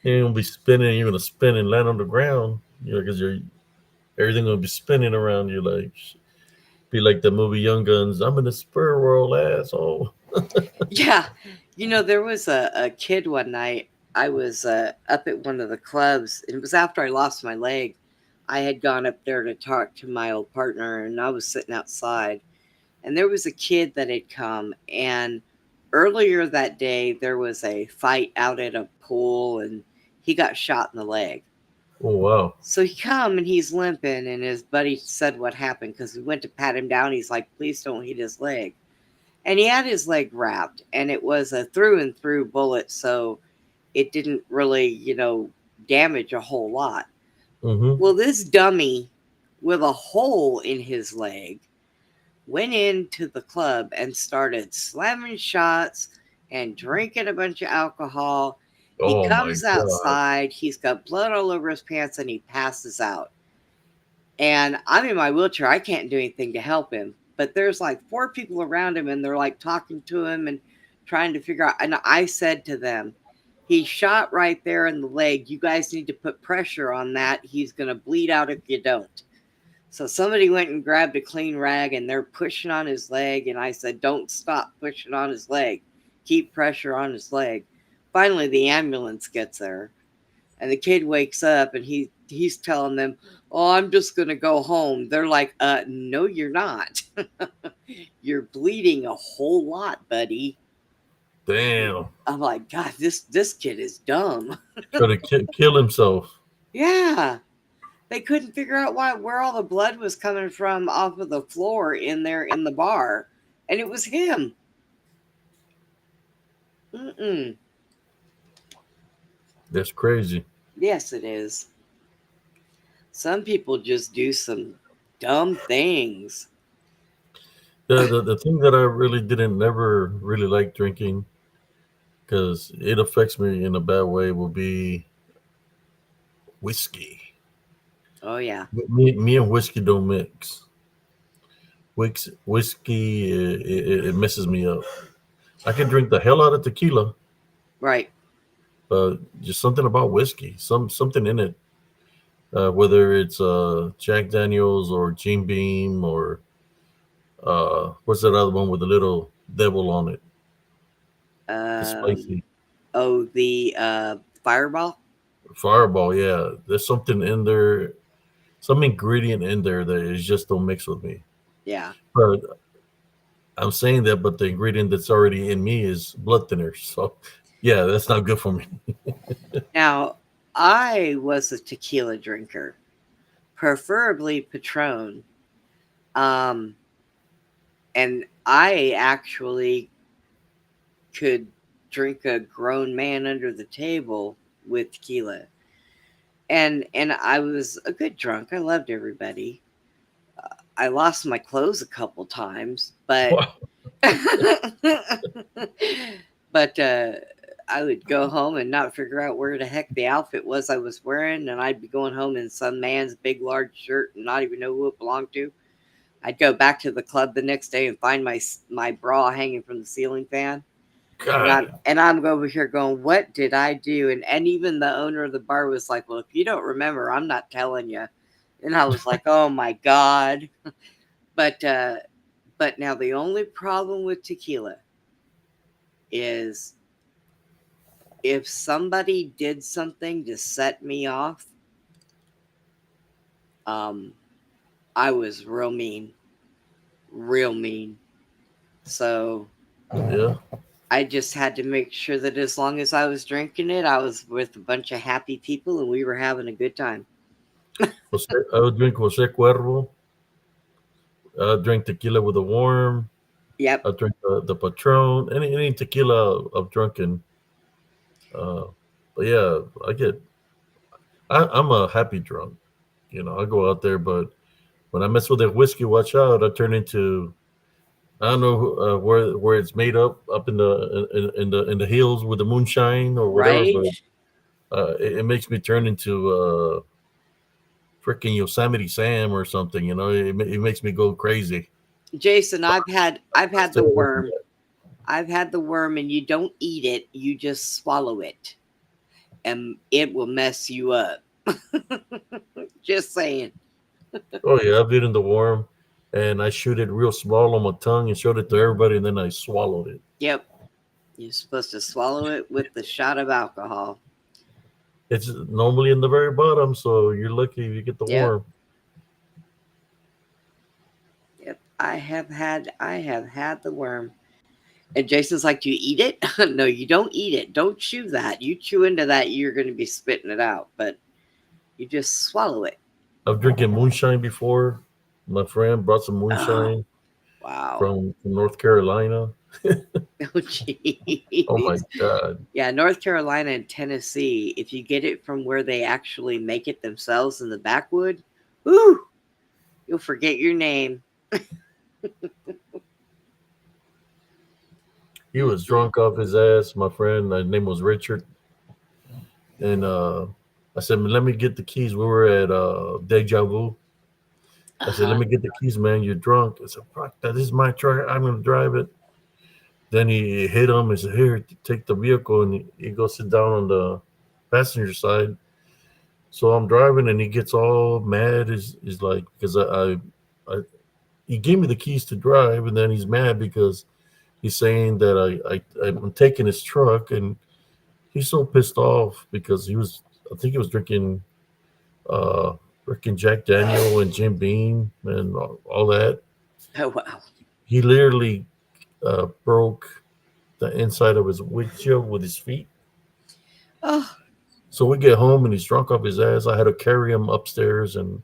You're gonna be spinning. You're gonna spin and land on the ground. Because everything gonna be spinning around you, like be like the movie Young Guns. I'm in the spur world, asshole. Yeah. There was a kid one night. I was up at one of the clubs, and it was after I lost my leg. I had gone up there to talk to my old partner, and I was sitting outside. And there was a kid that had come, and earlier that day there was a fight out at a pool, and he got shot in the leg. Oh wow. So he come and he's limping, and his buddy said what happened because we went to pat him down. He's like, please don't hit his leg. And he had his leg wrapped, and it was a through and through bullet, so it didn't really, damage a whole lot. Mm-hmm. Well, this dummy with a hole in his leg went into the club and started slamming shots and drinking a bunch of alcohol. He Oh my comes god. outside, he's got blood all over his pants, and he passes out. And I'm in my wheelchair. I can't do anything to help him. But there's like 4 people around him, and they're like talking to him and trying to figure out. And I said to them, he's shot right there in the leg. You guys need to put pressure on that. He's going to bleed out if you don't. So somebody went and grabbed a clean rag, and they're pushing on his leg. And I said, don't stop pushing on his leg. Keep pressure on his leg. Finally, the ambulance gets there. And the kid wakes up, and he's telling them, oh, I'm just going to go home. They're like, no, you're not. You're bleeding a whole lot, buddy. Damn. I'm like, God, this kid is dumb. Try to kill himself. Yeah. They couldn't figure out where all the blood was coming from off of the floor in there in the bar. And it was him. Mm-mm. That's crazy. Yes, it is. Some people just do some dumb things. The thing that I really never really like drinking, because it affects me in a bad way, will be whiskey. Oh, yeah. Me and whiskey don't mix. Whiskey, it messes me up. I can drink the hell out of tequila, Right. but just something about whiskey, something in it, whether it's Jack Daniels or Jim Beam or what's that other one with the little devil on it? The spicy The Fireball? Fireball. Yeah, there's something in there, some ingredient in there that is just don't mix with me. Yeah. But I'm saying that, but the ingredient that's already in me is blood thinner. So yeah, that's not good for me. Now, I was a tequila drinker, preferably Patron. And I actually could drink a grown man under the table with tequila. And I was a good drunk. I loved everybody. I lost my clothes a couple times, but Wow. but I would go home and not figure out where the heck the outfit was I was wearing, and I'd be going home in some man's big large shirt and not even know who it belonged to. I'd go back to the club the next day and find my bra hanging from the ceiling fan. God, And I'm over here going, what did I do? And even the owner of the bar was like, well, if you don't remember, I'm not telling you. And I was like, oh my God. But now the only problem with tequila is if somebody did something to set me off, I was real mean. So yeah. I just had to make sure that as long as I was drinking it, I was with a bunch of happy people and we were having a good time. I would drink Jose Cuervo. I drink tequila with a worm. Yep. I drink the Patron. Any tequila I've drunken. But yeah, I'm a happy drunk. You know, I go out there, but when I mess with that whiskey, watch out! I turn into, I don't know where it's made up in the hills with the moonshine or whatever, Right? but it makes me turn into freaking Yosemite Sam or something. You know, it makes me go crazy. Jason, I've had Stay the away from worm. that. I've had the worm and you don't eat it, you just swallow it. And it will mess you up. Just saying. Oh yeah, I've eaten the worm, and I shoot it real small on my tongue and showed it to everybody, and then I swallowed it. Yep. You're supposed to swallow it with the shot of alcohol. It's normally in the very bottom, so you're lucky if you get the Yep. worm. Yep. I have had the worm. And Jason's like, do you eat it? No, you don't eat it. Don't chew that. You chew into that, you're going to be spitting it out. But you just swallow it. I've drinking moonshine before. My friend brought some Oh, moonshine wow. from North Carolina. Oh, geez. Oh my God. Yeah, North Carolina and Tennessee, if you get it from where they actually make it themselves in the backwood, whoo, you'll forget your name. He was drunk off his ass, my friend. His name was Richard. And I said, let me get the keys. We were at Deja Vu. I said, let me get the keys, man. You're drunk. I said, fuck that. This is my truck. I'm going to drive it. Then he hit him and said, here, take the vehicle. And he goes sit down on the passenger side. So I'm driving and he gets all mad. He's like, because he gave me the keys to drive. And then he's mad because he's saying that I'm taking his truck. And he's so pissed off because I think he was drinking Jack Daniel and Jim Beam and all that. Oh, wow. He literally broke the inside of his windshield with his feet. Oh, So we get home and he's drunk off his ass. I had to carry him upstairs and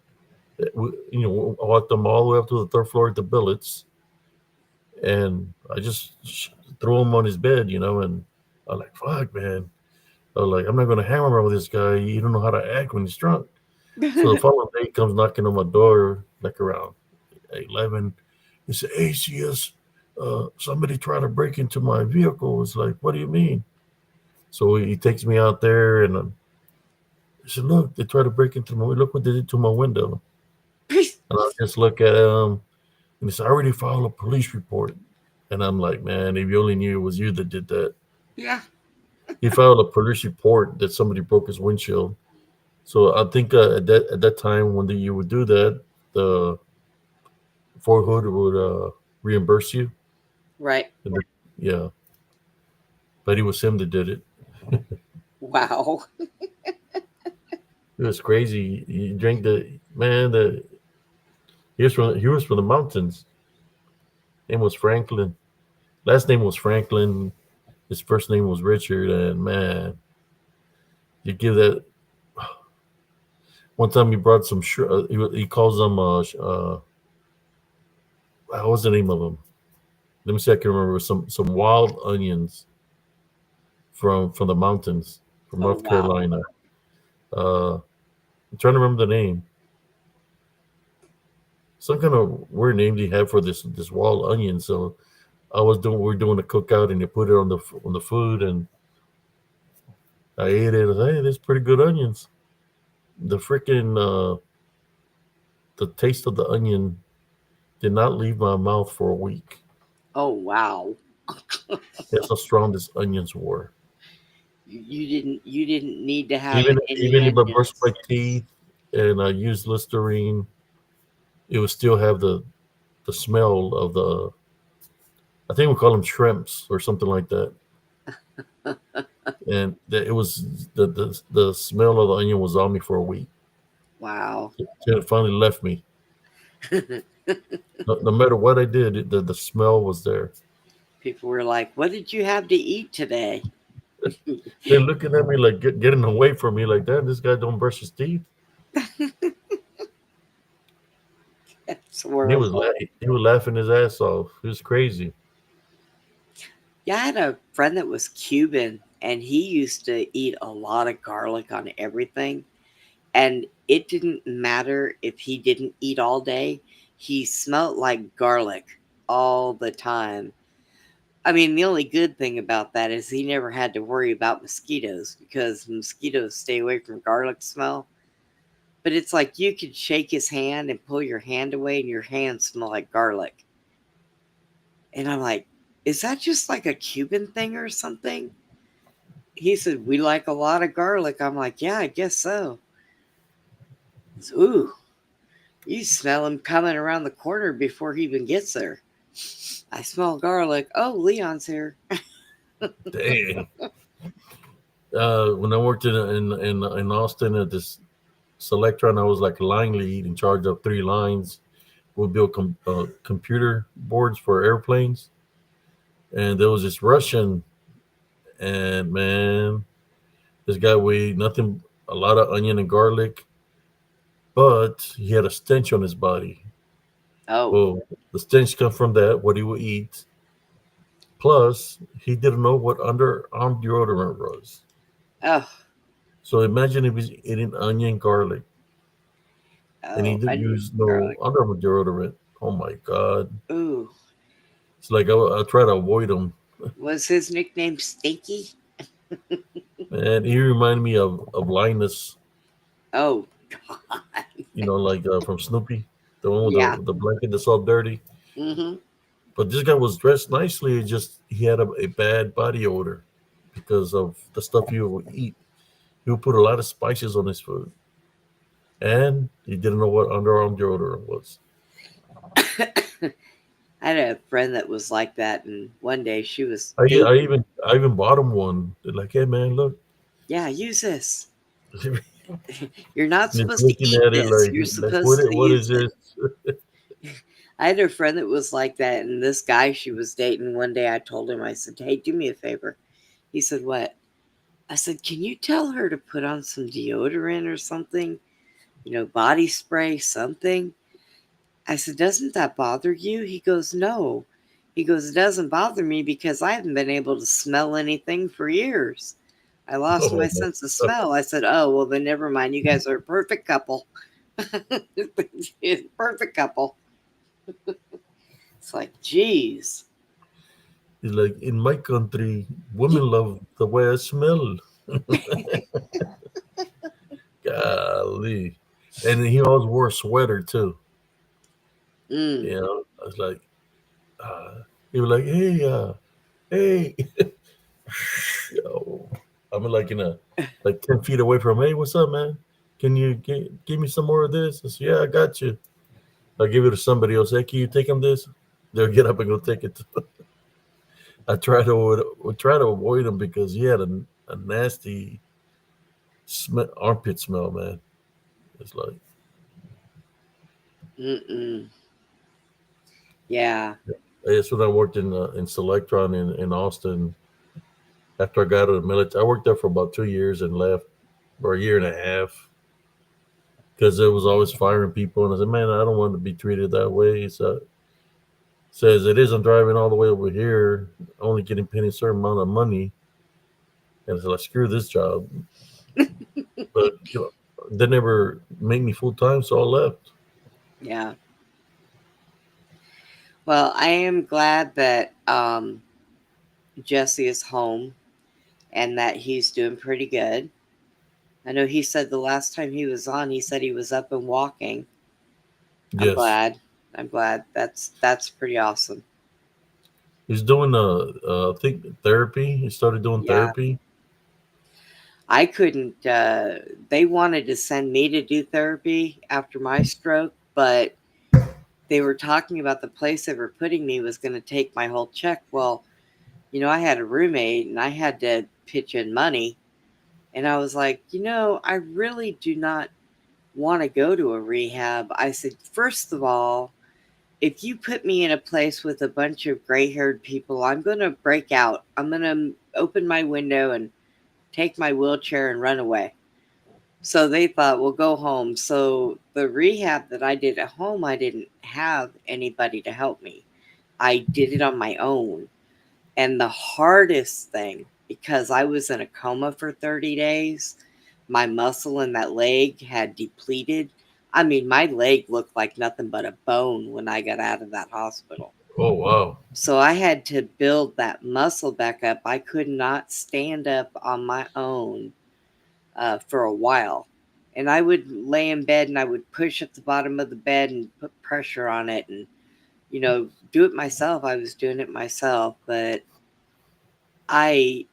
I walked him all the way up to the third floor at the Billets. And I just threw him on his bed, and I'm like, fuck, man. I was like, I'm not going to hang around with this guy. You don't know how to act when he's drunk. So the following day, he comes knocking on my door, like around 11. He said, hey, CS, somebody tried to break into my vehicle. It's like, what do you mean? So he takes me out there, and he said, look, they tried to break into look what they did to my window. And I just look at him, and he said, I already filed a police report. And I'm like, man, if you only knew it was you that did that. yeah. He filed a police report that somebody broke his windshield. So I think at that time when you would do that, the Fort Hood would reimburse you. Right. Yeah. But it was him that did it. Wow. It was crazy. He drank he was from the mountains. Name was Franklin. Last name was Franklin. His first name was Richard. And man, you give that. One time he brought some. He calls them. What was the name of them? Let me see. I can remember some wild onions from the mountains from North Carolina. I'm trying to remember the name. Some kind of weird name he had for this wild onion. So we're doing a cookout and they put it on the food and I ate it. I said, hey, there's pretty good onions. The freaking the taste of the onion did not leave my mouth for a week. Oh wow. That's how strong these onions were. You didn't need to have Even any even if I brushed onions. my teeth and I used Listerine, it would still have the smell of the. I think we call them shrimps or something like that. And it was the smell of the onion was on me for a week. Wow. It finally left me. No matter what I did, the smell was there. People were like, "What did you have to eat today?" They're looking at me like getting away from me like that. This guy don't brush his teeth. It's He was horrible. he was laughing his ass off. It was crazy. Yeah, I had a friend that was Cuban, and he used to eat a lot of garlic on everything. And it didn't matter if he didn't eat all day, he smelled like garlic all the time. I mean, the only good thing about that is he never had to worry about mosquitoes because mosquitoes stay away from garlic smell. But it's like you could shake his hand and pull your hand away, and your hand smell like garlic. And I'm like, is that just like a Cuban thing or something? He said, we like a lot of garlic. I'm like, yeah, I guess so. So, ooh, you smell him coming around the corner before he even gets there. I smell garlic. Oh, Leon's here. Dang. When I worked in Austin at this Selectron, I was like a line lead in charge of 3 lines. We built computer boards for airplanes, and there was this Russian, and man, this guy weighed nothing, a lot of onion and garlic, but he had a stench on his body. Oh, Well, the stench come from that, what he would eat. Plus, he didn't know what underarm deodorant was. oh, So imagine if he's eating onion garlic and he oh, didn't onion use no garlic. underarm deodorant. Oh my God. Ooh, It's like I try to avoid him. was his nickname Stinky? And he reminded me of Linus, Oh, God. like from Snoopy, the one with Yeah. the blanket that's all dirty. Mm-hmm. But this guy was dressed nicely. It just he had a bad body odor because of the stuff he would eat. He would put a lot of spices on his food, and he didn't know what underarm deodorant was. I had a friend that was like that, and one day she was I dating. even bought him one. They're like, hey man, look. Yeah, use this. He's You're not supposed to looking eat at it this. You're like supposed to what use is it. this? I had a friend that was like that, and this guy she was dating, one day I told him, I said, hey, do me a favor. He said, what? I said, can you tell her to put on some deodorant or something? Body spray, something. I said, doesn't that bother you? He goes, no. He goes, it doesn't bother me because I haven't been able to smell anything for years. I lost my Oh my sense of smell. I said, oh, well, then never mind. You guys are a perfect couple. Perfect couple. It's like, geez. He's like, in my country, women love the way I smell. Golly. And he always wore a sweater too. Mm. I was like, he was like, hey. Yo, I'm like like 10 feet away from him. Hey, what's up, man? Can you give me some more of this? I said, yeah, I got you. I'll give it to somebody else. Hey, can you take him this? They'll get up and go take it. I try to avoid him because he had a nasty armpit smell, man. It's like, Mm-mm. Yeah. it's when I worked in Selectron in Austin. After I got out of the military, I worked there for about 2 years and left, or a year and a half, because it was always firing people. And I said, man, I don't want to be treated that way. So says it is. I'm driving all the way over here, only getting paid a certain amount of money, and it's like screw this job. But they never made me full time, so I left. Yeah. Well, I am glad that Jesse is home. and that he's doing pretty good. I know he said the last time he was on, he said he was up and walking. I'm Yes, glad. I'm glad. That's pretty awesome. he's doing I think therapy. He started doing Yeah. therapy. I couldn't. They wanted to send me to do therapy after my stroke, but they were talking about the place they were putting me was going to take my whole check. Well, I had a roommate and I had to pitch in money. And I was like, I really do not want to go to a rehab. I said, first of all, if you put me in a place with a bunch of gray haired people, I'm going to break out. I'm going to open my window and take my wheelchair and run away. So they thought, well, go home. So the rehab that I did at home, I didn't have anybody to help me. I did it on my own. And the hardest thing, because I was in a coma for 30 days, my muscle in that leg had depleted. I mean, my leg looked like nothing but a bone when I got out of that hospital. Oh wow. So I had to build that muscle back up. I could not stand up on my own for a while. And I would lay in bed and I would push at the bottom of the bed and put pressure on it and, do it myself. I was doing it myself, but I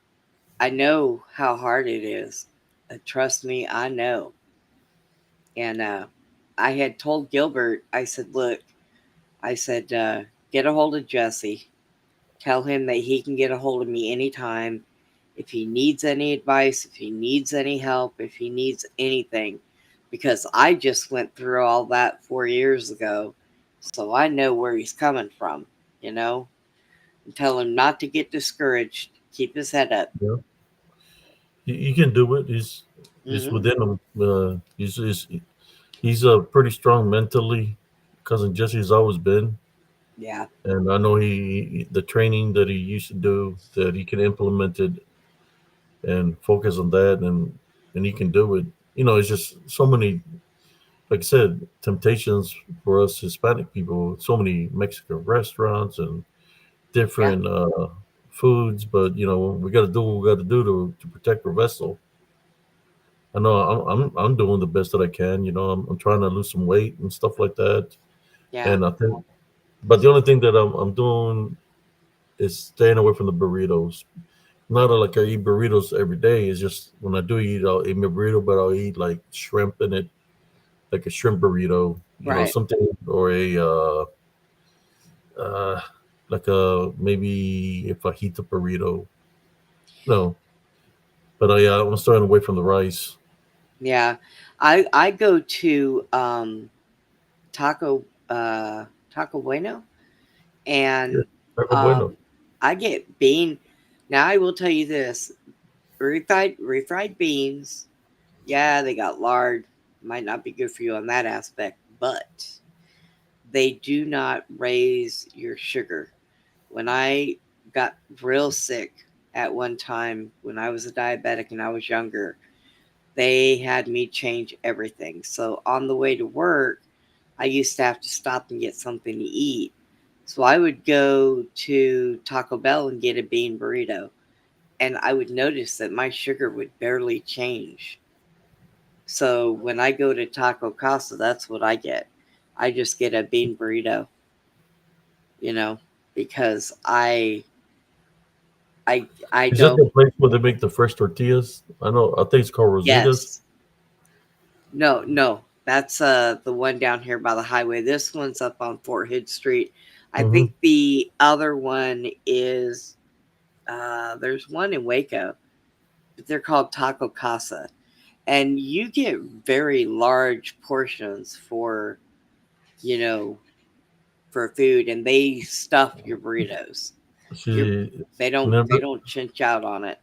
know how hard it is. Trust me, I know. And I had told Gilbert, I said, look, get a hold of Jesse. Tell him that he can get a hold of me anytime. If he needs any advice, if he needs any help, if he needs anything. Because I just went through all that 4 years ago. So I know where he's coming from, And tell him not to get discouraged. Keep his head up. Yeah, he can do it. It's Mhm. within him. He's pretty strong mentally. Cousin Jesse's always been, Yeah. and I know the training that he used to do, that he can implement it and focus on that, and he can do it. It's just so many, like I said, temptations for us Hispanic people. So many Mexican restaurants and different foods, but we got to do what we got to do to protect our vessel. I know I'm doing the best that I can. I'm trying to lose some weight and stuff like that. Yeah. And I think, but the only thing that I'm doing is staying away from the burritos. Not like I eat burritos every day. It's just when I do eat, I'll eat my burrito, but I'll eat like shrimp in it, like a shrimp burrito, Right. something, or uh, like a maybe a fajita burrito. No, but I'm staying away from the rice. Yeah. I go to Taco Bueno, and Taco Bueno. I get bean. Now I will tell you this: refried beans. Yeah, they got lard. Might not be good for you on that aspect, but they do not raise your sugar. When I got real sick at one time when I was a diabetic and I was younger, they had me change everything. So on the way to work, I used to have to stop and get something to eat. So I would go to Taco Bell and get a bean burrito. And I would notice that my sugar would barely change. So when I go to Taco Casa, that's what I get. I just get a bean burrito, because I Is that don't. the place where they make the fresh tortillas? I know. I think it's called Rosita's. Yes. No. That's the one down here by the highway. This one's up on Fort Hood Street. I Mhm. think the other one is there's one in Waco, but they're called Taco Casa. And you get very large portions for, for food, and they stuff your burritos. They don't chinch out on it.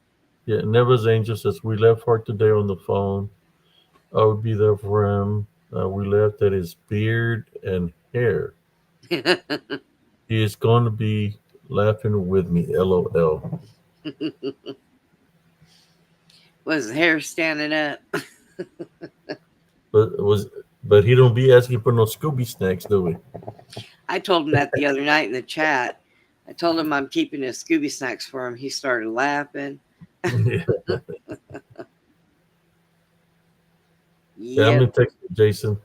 Yeah, Never's Angel says we left her today on the phone. I would be there for him. We left at his beard and hair. He is going to be laughing with me. LOL. Was his hair standing up? But he don't be asking for no Scooby snacks, do we? I told him that the other night in the chat. I told him I'm keeping his Scooby snacks for him. He started laughing. Yeah, I'm Yeah. gonna text you, Jason.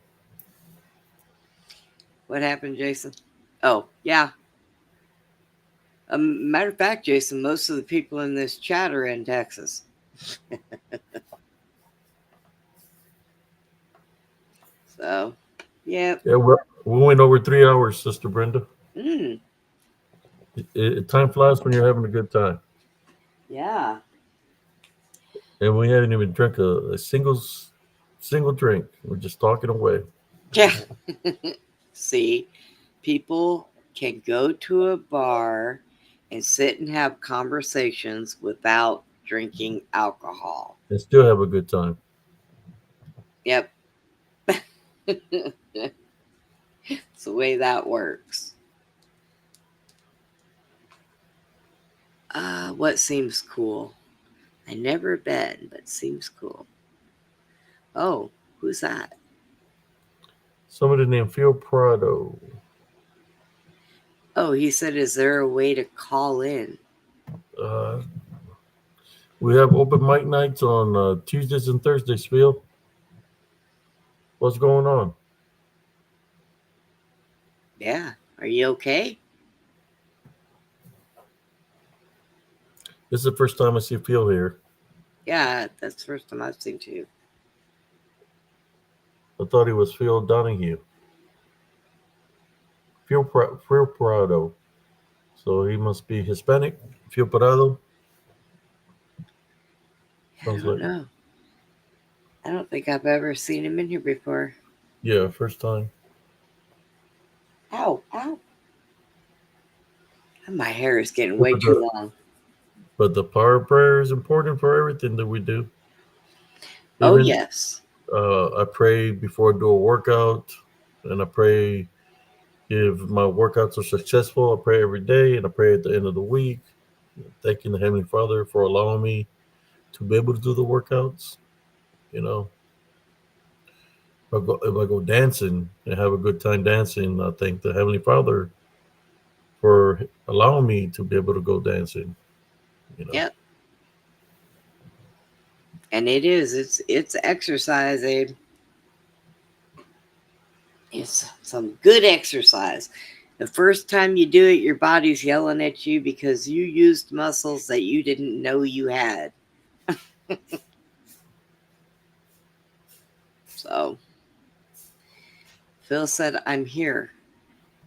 What happened, Jason? Oh, yeah. Matter of fact, Jason, most of the people in this chat are in Texas. So, yeah. Yeah, we went over 3 hours, Sister Brenda. Mm, Time flies when you're having a good time, yeah. and we haven't even drank a single drink. We're just talking away. Yeah. See, people can go to a bar and sit and have conversations without drinking alcohol. And still have a good time. Yep. It's the way that works. What seems cool? I never been, but seems cool. Oh, who's that? Somebody named Phil Prado. Oh, he said, is there a way to call in? Uh, we have open mic nights on Tuesdays and Thursdays, Phil. What's going on? Yeah. Are you okay? This is the first time I see Phil here. Yeah, that's the first time I've seen you. I thought he was Phil Donahue. Phil Prado. So he must be Hispanic. Phil Prado. I Sounds don't like, know. I don't think I've ever seen him in here before. yeah, first time. Ow, ow. My hair is getting way too long. But the power of prayer is important for everything that we do. Oh, Even, yes. I pray before I do a workout, and I pray if my workouts are successful. I pray every day, and I pray at the end of the week, thanking the Heavenly Father for allowing me to be able to do the workouts. You know, if I go dancing and have a good time dancing, I thank the Heavenly Father for allowing me to be able to go dancing. You know. Yep. And it is. It's exercise, Abe. It's some good exercise. The first time you do it, your body's yelling at you because you used muscles that you didn't know you had. So, Phil said, I'm here.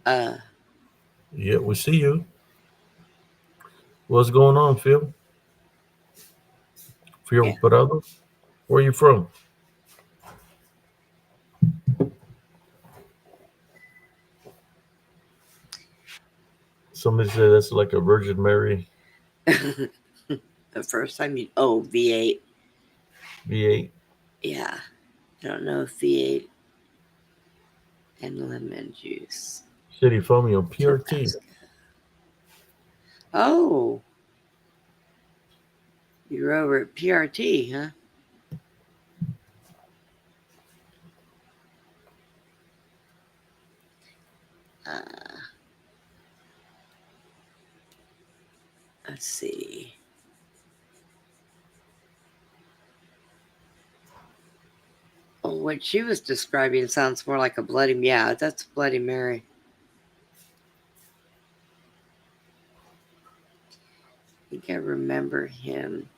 Yeah, we see you. What's going on, Phil? Phil Yeah. Prado? Where are you from? Somebody said that's like a Virgin Mary The first time you, oh, V8. V8. Yeah. I don't know if V8 and lemon juice. Said he found me on PRT. Tabasco. Oh. You're over at PRT, huh? Let's see. Oh, what she was describing sounds more like a Bloody, yeah, that's Bloody Mary. I think I remember him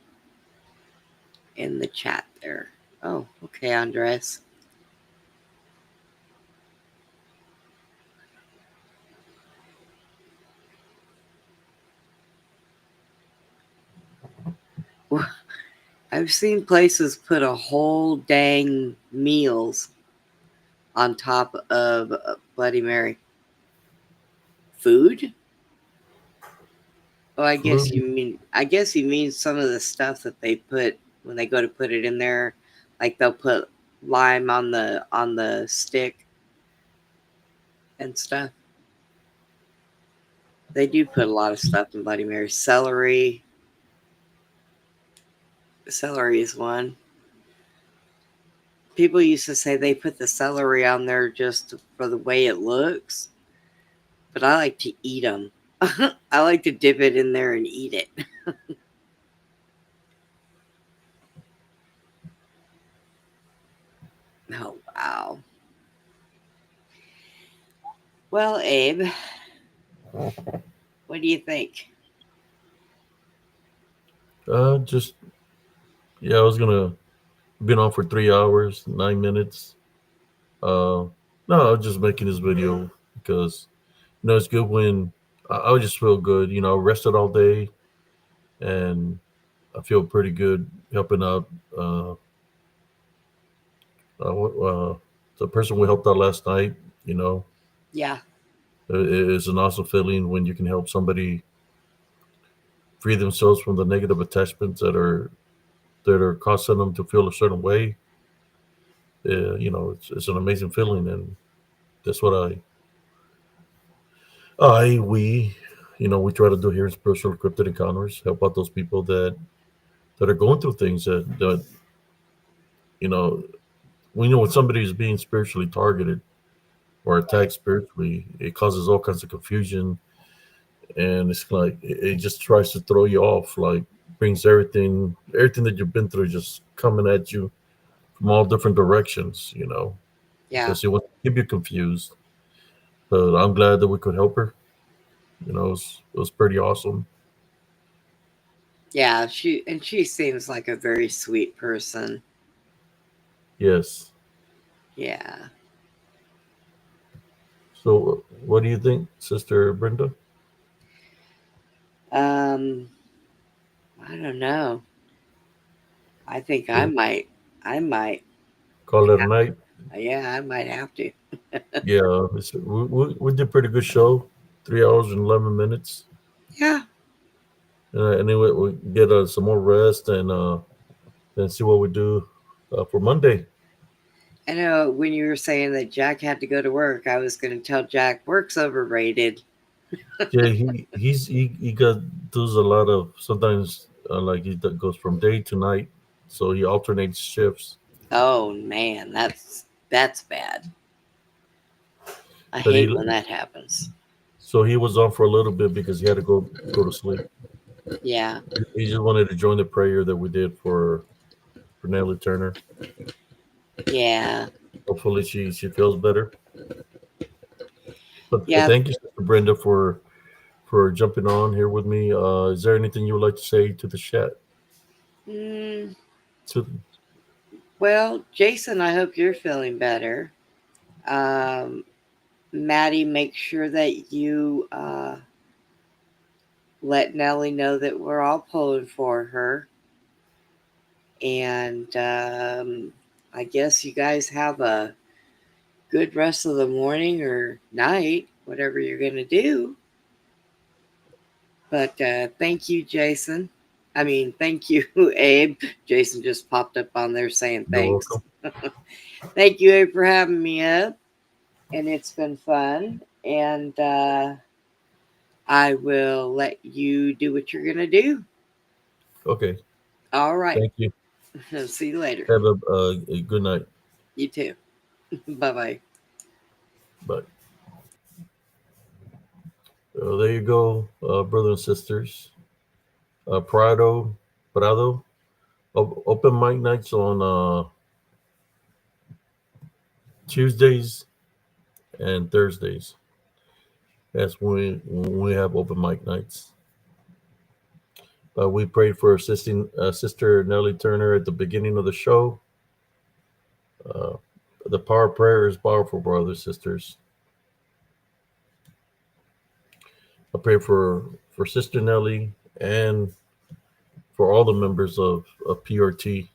in the chat there. Oh, okay, Andres. I've seen places put a whole dang meals on top of Bloody Mary. Food? Oh, I guess you mean some of the stuff that they put when they go to put it in there, like they'll put lime on the stick and stuff. They do put a lot of stuff in Bloody Mary. Celery. Celery is one. People used to say they put the celery on there just for the way it looks, but I like to eat them. I like to dip it in there and eat it. Oh, wow. Well, Abe, what do you think? Just yeah, I was gonna been on for 3 hours, 9 minutes. No, I was just making this video because it's good when I would just feel good. I rested all day and I feel pretty good helping out. The person we helped out last night. You know, Yeah. it's an awesome feeling when you can help somebody free themselves from the negative attachments that are causing them to feel a certain way. It's an amazing feeling, and that's what we try to do here in Spiritual Cryptid Encounters, help out those people that are going through things that you know we know when somebody is being spiritually targeted or attacked spiritually, it causes all kinds of confusion, and it's like it just tries to throw you off, like brings everything that you've been through just coming at you from all different directions, Yeah. because it would keep you confused. But I'm glad that we could help her. It was pretty awesome. Yeah. She seems like a very sweet person. Yes. Yeah. So, what do you think, Sister Brenda? Um, I don't know. I think I Yeah. might, Call it a night. yeah, I might have to. Yeah, we did a pretty good show, 3 hours and 11 minutes. Yeah. Anyway, we get some more rest and see what we do for Monday. I know when you were saying that Jack had to go to work, I was going to tell Jack work's overrated. Yeah, he does a lot of sometimes like goes from day to night, so he alternates shifts. Oh man, that's bad. I But hate when that happens. he was on for a little bit because he had to go to sleep. Yeah. He just wanted to join the prayer that we did for Nellie Turner. Yeah. Hopefully she feels better. But Yeah. thank you, Sister Brenda, for jumping on here with me. Is there anything you would like to say to the chat? Mm, To well, Jason, I hope you're feeling better. Maddie, make sure that you let Nellie know that we're all pulling for her. And I guess you guys have a good rest of the morning or night, whatever you're going to do. But thank you, Jason. I mean, thank you, Abe. Jason just popped up on there saying you're thanks. welcome. Thank you, Abe, for having me up. And it's been fun. And I will let you do what you're going to do. Okay, All right. thank you. See you later. Have a good night. You too. Bye bye. Bye. There you go, brothers and sisters. Prado. Open mic nights on Tuesdays and Thursdays. That's when we have open mic nights. We prayed for assisting Sister Nellie Turner at the beginning of the show. Uh, the power of prayer is powerful, brothers and sisters. I pray for Sister Nellie and for all the members of PRT,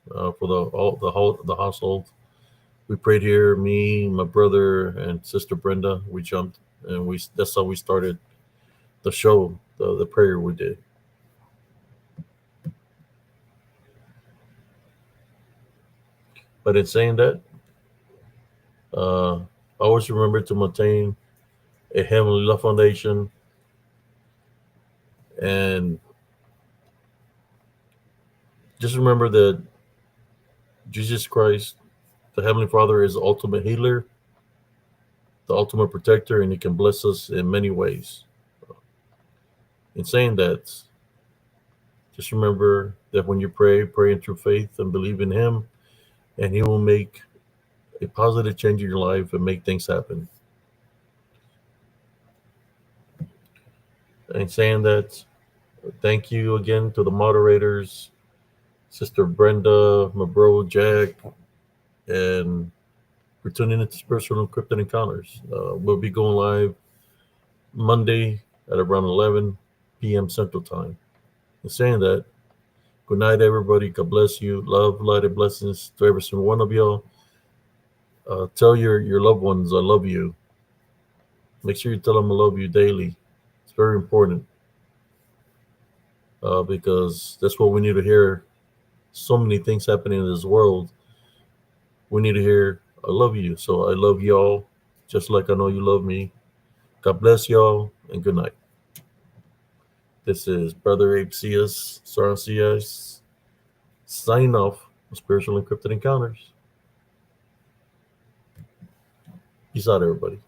for the household. We prayed here, me, my brother, and Sister Brenda. We jumped, and that's how we started the show, the prayer we did. But in saying that, always remember to maintain a heavenly love foundation, and just remember that Jesus Christ, the Heavenly Father, is the ultimate healer, the ultimate protector, and He can bless us in many ways. In saying that, just remember that when you pray in through faith and believe in Him, and He will make a positive change in your life and make things happen. And saying that, thank you again to the moderators, Sister Brenda, my bro Jack, and for tuning into Spiritual Encrypted Encounters. We'll be going live Monday at around 11 p.m. Central Time. And saying that, good night, everybody. God bless you. Love, light, and blessings to every single one of y'all. Tell your loved ones I love you. Make sure you tell them I love you daily. It's very important because that's what we need to hear. So many things happening in this world. We need to hear I love you. So I love y'all just like I know you love me. God bless y'all and good night. This is Brother Abe Cias, Saran Cias, signing off on Spiritual Encrypted Encounters. Peace out, everybody.